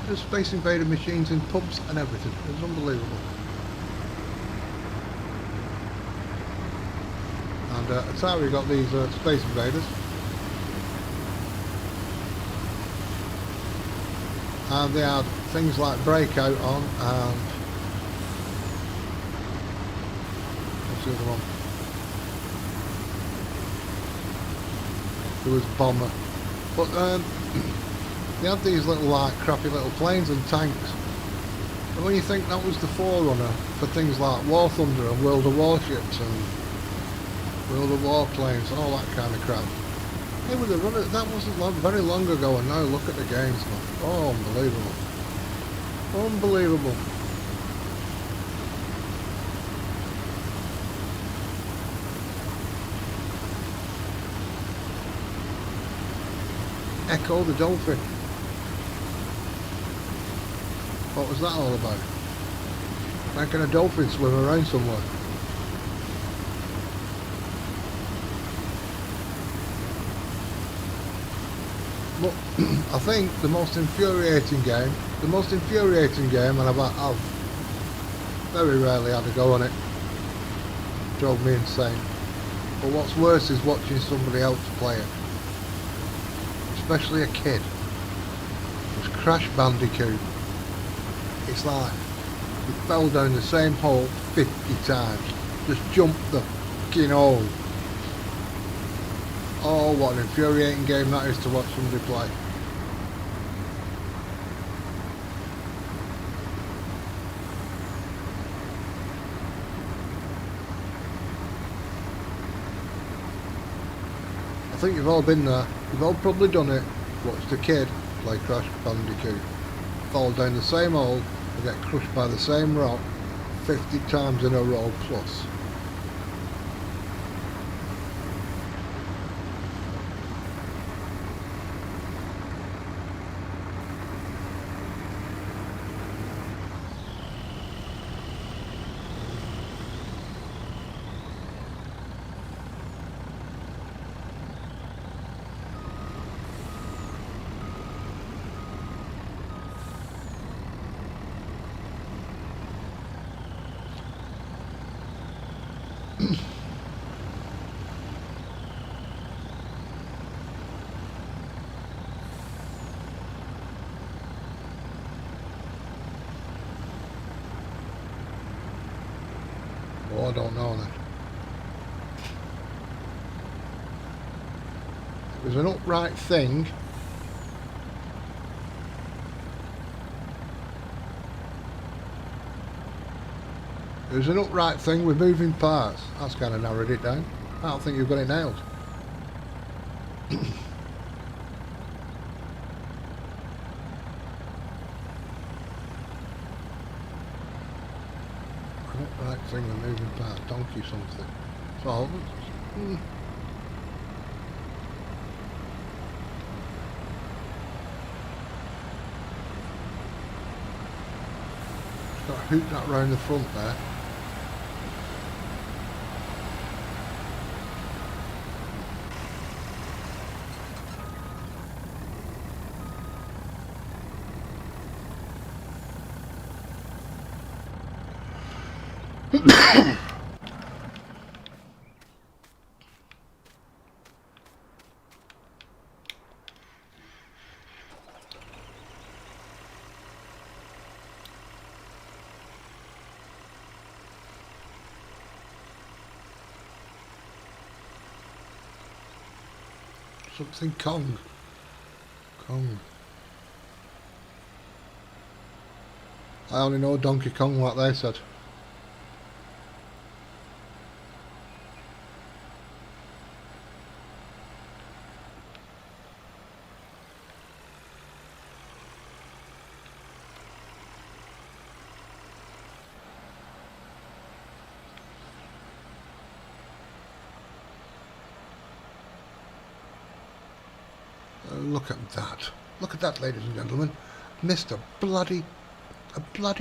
There's Space Invader machines in pubs and everything. It was unbelievable. And Atari got these Space Invaders. and they had things like Breakout on, and what's the other one? There was Bomber, but they had these little like crappy little planes and tanks. And when you think that was the forerunner for things like War Thunder and World of Warships and World of Warplanes and all that kind of crap, they were the runner. That wasn't very long ago, and now look at the games, man. Oh, unbelievable. Unbelievable. Echo the Dolphin. What was that all about? Making a dolphin swim around somewhere. But I think the most infuriating game, and I've very rarely had a go on it, drove me insane. But what's worse is watching somebody else play it, especially a kid. It was Crash Bandicoot. It's like you fell down the same hole 50 times. Just jumped the fucking hole. Oh, what an infuriating game that is to watch somebody play. I think you've all been there. You've all probably done it. Watched a kid play Crash Bandicoot. Fall down the same hole and get crushed by the same rock 50 times in a row plus. Oh, I don't know then. It was an upright thing. It was an upright thing with moving parts. That's kind of narrowed it down. I don't think you've got it nailed. An upright thing with moving parts. Donkey something. So, just got to hoop that round the front there. Something Kong. I only know Donkey Kong, what they said. Look at that. Look at that, ladies and gentlemen. Missed a bloody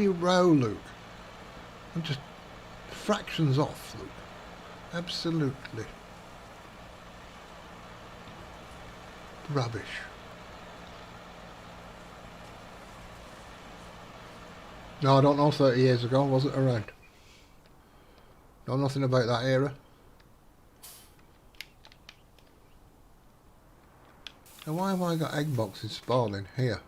row, Luke. I'm just fractions off, Luke. Absolutely. Rubbish. No, I don't know, 30 years ago, was it around? Know nothing about that era. And why have I got egg boxes spawning here?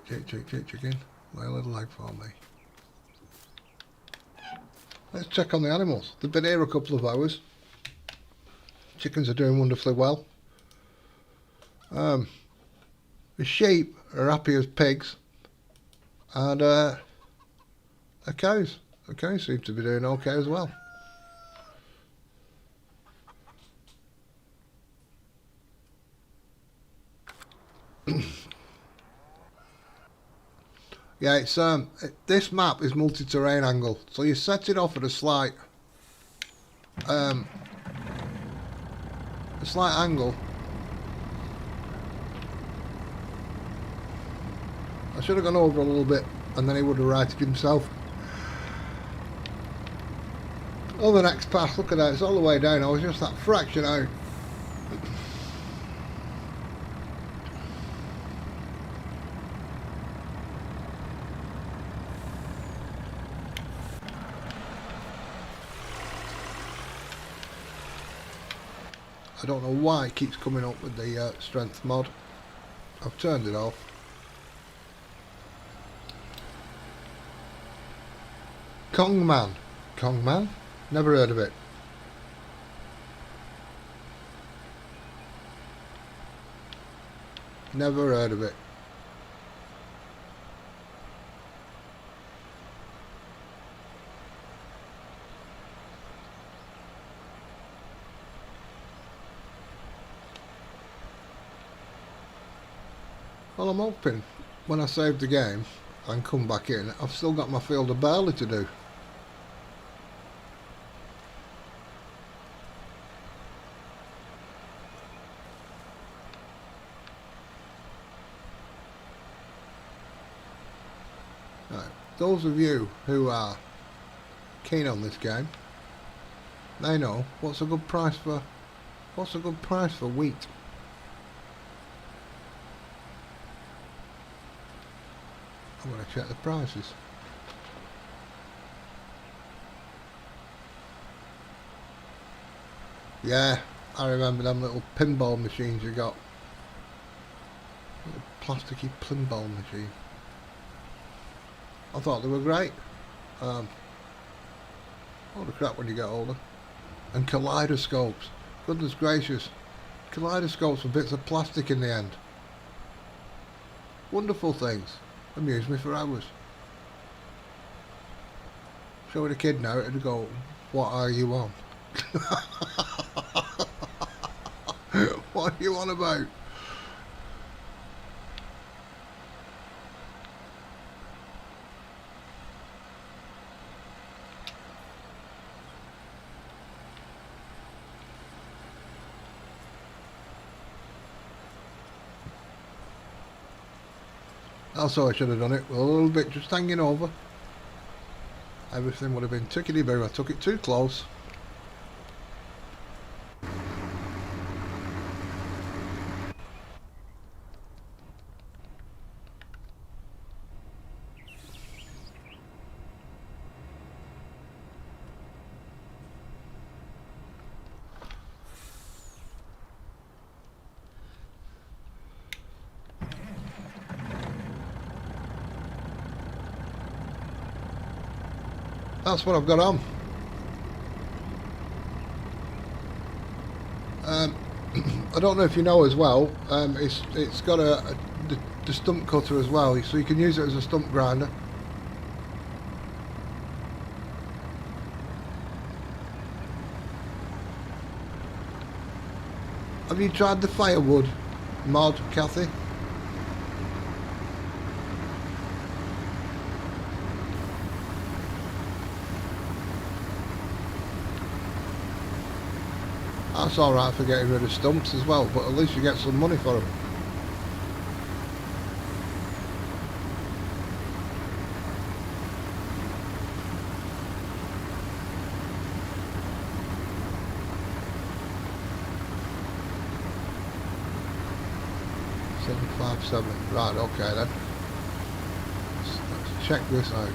Chicken. Lay a little egg for me. Let's check on the animals. They've been here a couple of hours. Chickens are doing wonderfully well. The sheep are happy as pigs. And the cows. The cows seem to be doing okay as well. Yeah, it's this map is multi-terrain angle, so you set it off at a slight angle. I should have gone over a little bit, and then he would have righted himself. Oh, the next pass, look at that, it's all the way down. I was just that fraction out. I don't know why it keeps coming up with the strength mod. I've turned it off. Kongman. Kongman? Never heard of it. Never heard of it. Well, I'm hoping when I save the game and come back in, I've still got my field of barley to do. Right. Those of you who are keen on this game, they know what's a good price for wheat. I'm going to check the prices. Yeah, I remember them little pinball machines you got. Little plasticky pinball machine. I thought they were great. Holy crap when you get older. And kaleidoscopes. Goodness gracious. Kaleidoscopes with bits of plastic in the end. Wonderful things. Amuse me for hours. Show it a kid now, it'd go, what are you on? What are you on about? Also, I should have done it with a little bit just hanging over. Everything would have been tickety-boo. I took it too close. That's what I've got on. I don't know if you know as well, it's got the stump cutter as well, so you can use it as a stump grinder. Have you tried the firewood mod, Kathy? That's alright for getting rid of stumps as well, but at least you get some money for them. $757. Right, okay then. Let's check this out.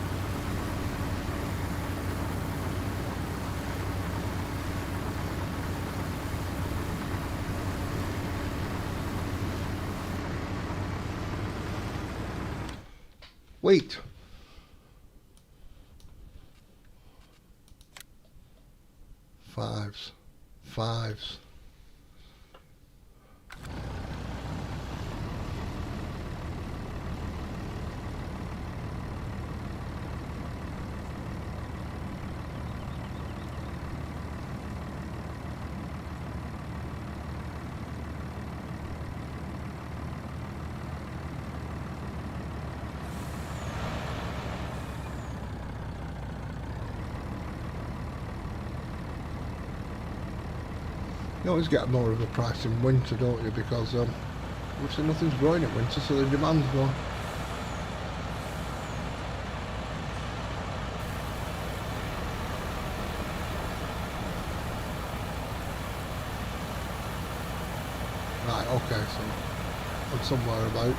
Wheat. Fives. Fives. You always get more of a price in winter, don't you? Because obviously nothing's growing in winter, so the demand's more. Right, okay, so I'm somewhere about.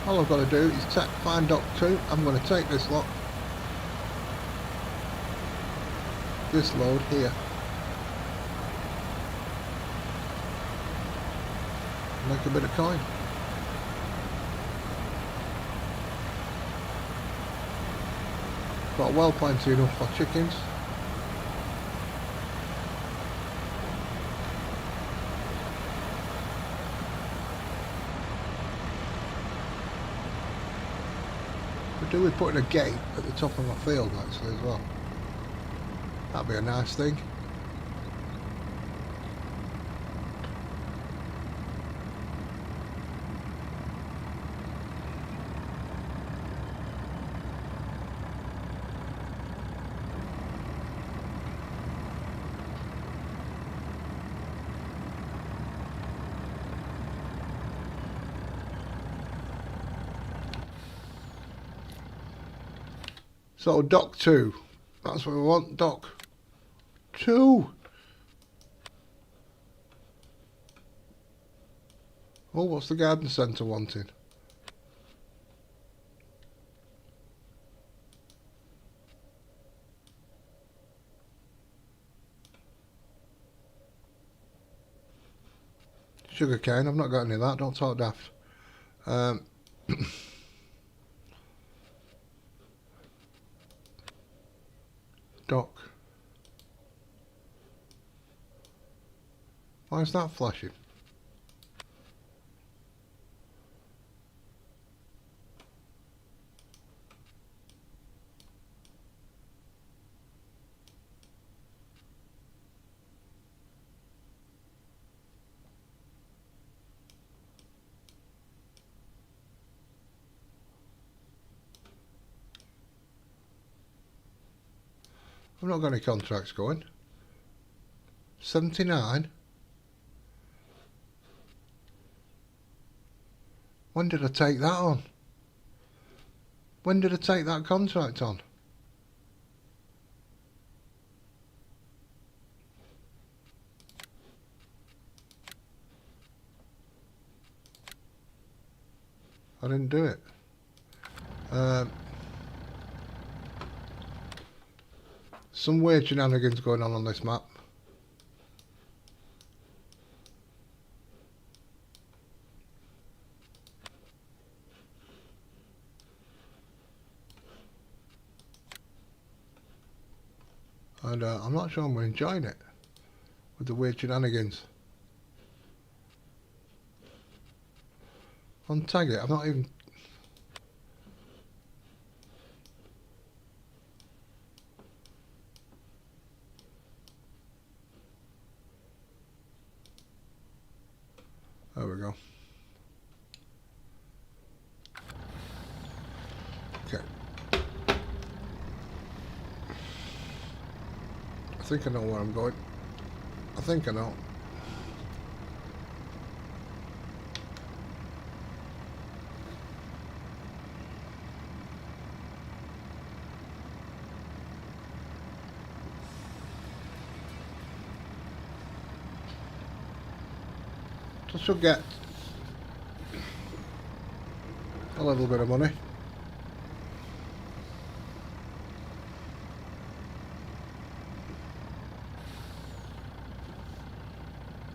All I've got to do is find Dock 2. I'm going to take this lot. This load here. Make a bit of coin. Got well plenty enough for chickens. Could do with putting a gate at the top of my field actually as well. That'd be a nice thing. So Dock 2. That's what we want, Dock 2. Oh, what's the garden centre wanting? Sugar cane, I've not got any of that, don't talk daft. Dock. Why is that flashing? I've not got any contracts going. 79. When did I take that on? When did I take that contract on? I didn't do it. Some weird shenanigans going on this map. And I'm not sure I'm enjoying it with the weird shenanigans. Untag it, I'm not even... There we go. Okay. I think I know where I'm going. I think I know. I should get a little bit of money.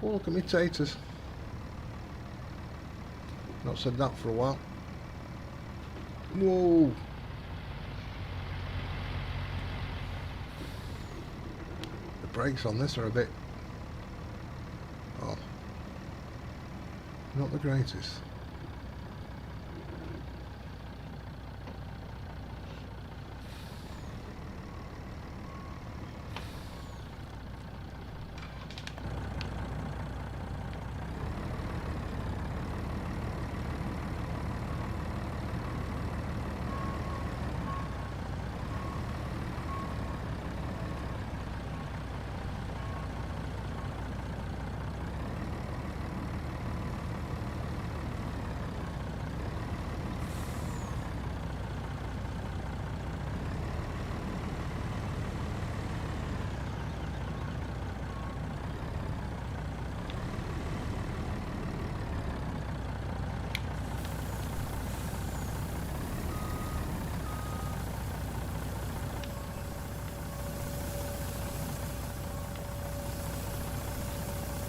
Oh, look at me taters. Not said that for a while. Whoa. The brakes on this are a bit... oh. Not the greatest.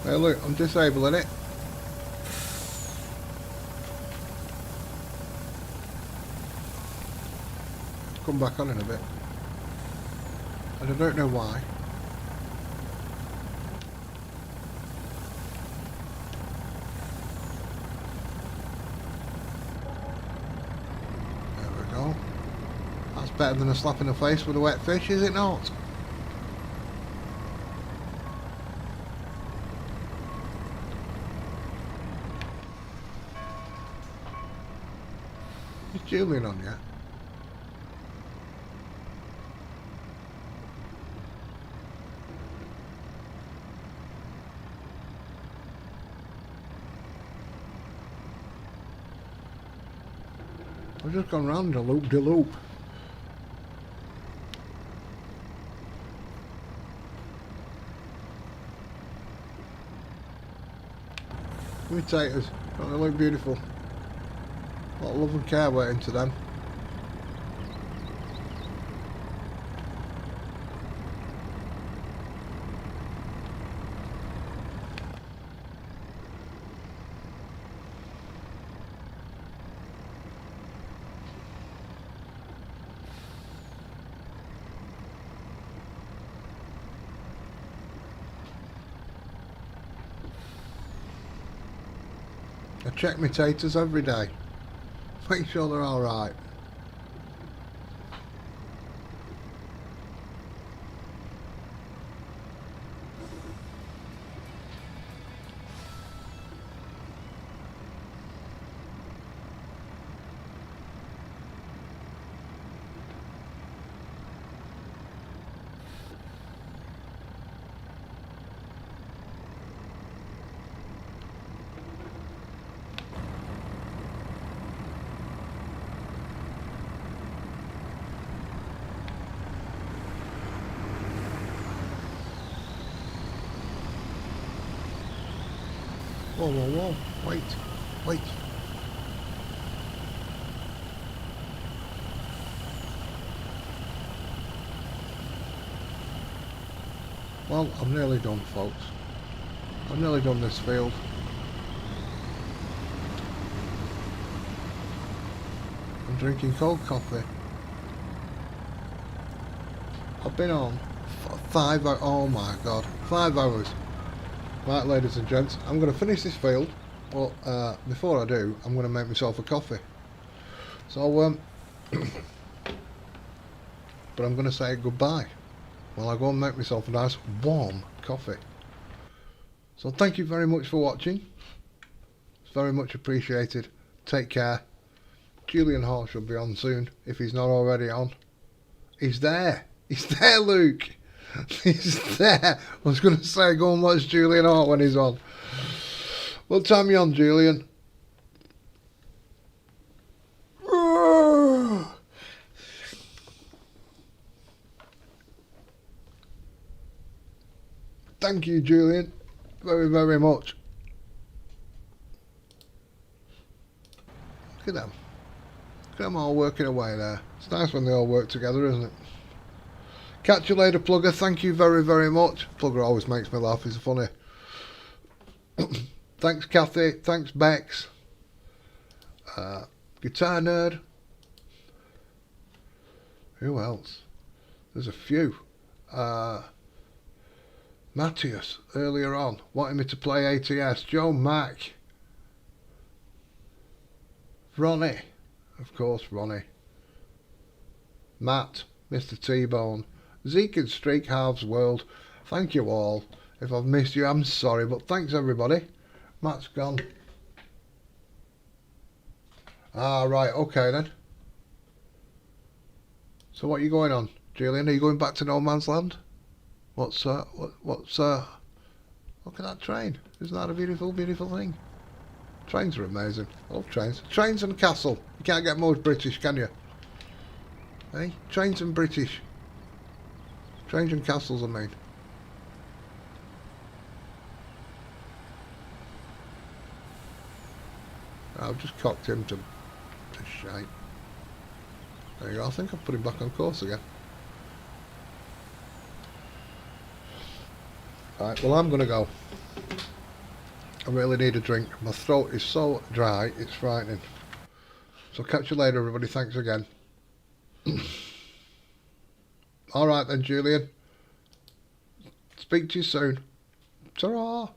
Hey look, I'm disabling it. Come back on in a bit. And I don't know why. There we go. That's better than a slap in the face with a wet fish, is it not? Is Julian on yet? I've just gone round a loop-de-loop. Imitators, don't they look beautiful? A lot of love and care went into them. I check my taters every day. Make sure they're alright. Whoa, whoa, whoa. Wait. Wait. Well, I'm nearly done, folks. I'm nearly done this field. I'm drinking cold coffee. I've been on for 5 hours. Oh my god. 5 hours. Right, ladies and gents, I'm going to finish this field, but before I do, I'm going to make myself a coffee. So, but I'm going to say goodbye while I go and make myself a nice warm coffee. So thank you very much for watching. It's very much appreciated. Take care. Julian Hall should be on soon, if he's not already on. He's there. He's there, Luke. He's there. I was going to say go and watch Julian Hart when he's on. What time are you on, Julian? Thank you, Julian, very, very much. Look at them. Look at them all working away there. It's nice when they all work together, isn't it? Catch you later, Plugger. Thank you very, very much. Plugger always makes me laugh. He's funny. Thanks, Kathy. Thanks, Bex. Guitar Nerd. Who else? There's a few. Matthias, earlier on, wanting me to play ATS. Joe Mack. Ronnie. Of course, Ronnie. Matt, Mr. T-Bone. Zeke and Streak Halves World. Thank you all. If I've missed you, I'm sorry, but thanks everybody. Matt's gone. Ah, right, okay then. So what are you going on, Julian? Are you going back to No Man's Land? Look at that train. Isn't that a beautiful, beautiful thing? Trains are amazing. I love trains. Trains and castle. You can't get more British, can you? Hey? Trains and British. Trains and castles, I mean. I've just cocked him to shite. There you go. I think I've put him back on course again. Right, well I'm going to go. I really need a drink. My throat is so dry, it's frightening. So catch you later everybody, thanks again. Alright then Julian. Speak to you soon. Ta-ra!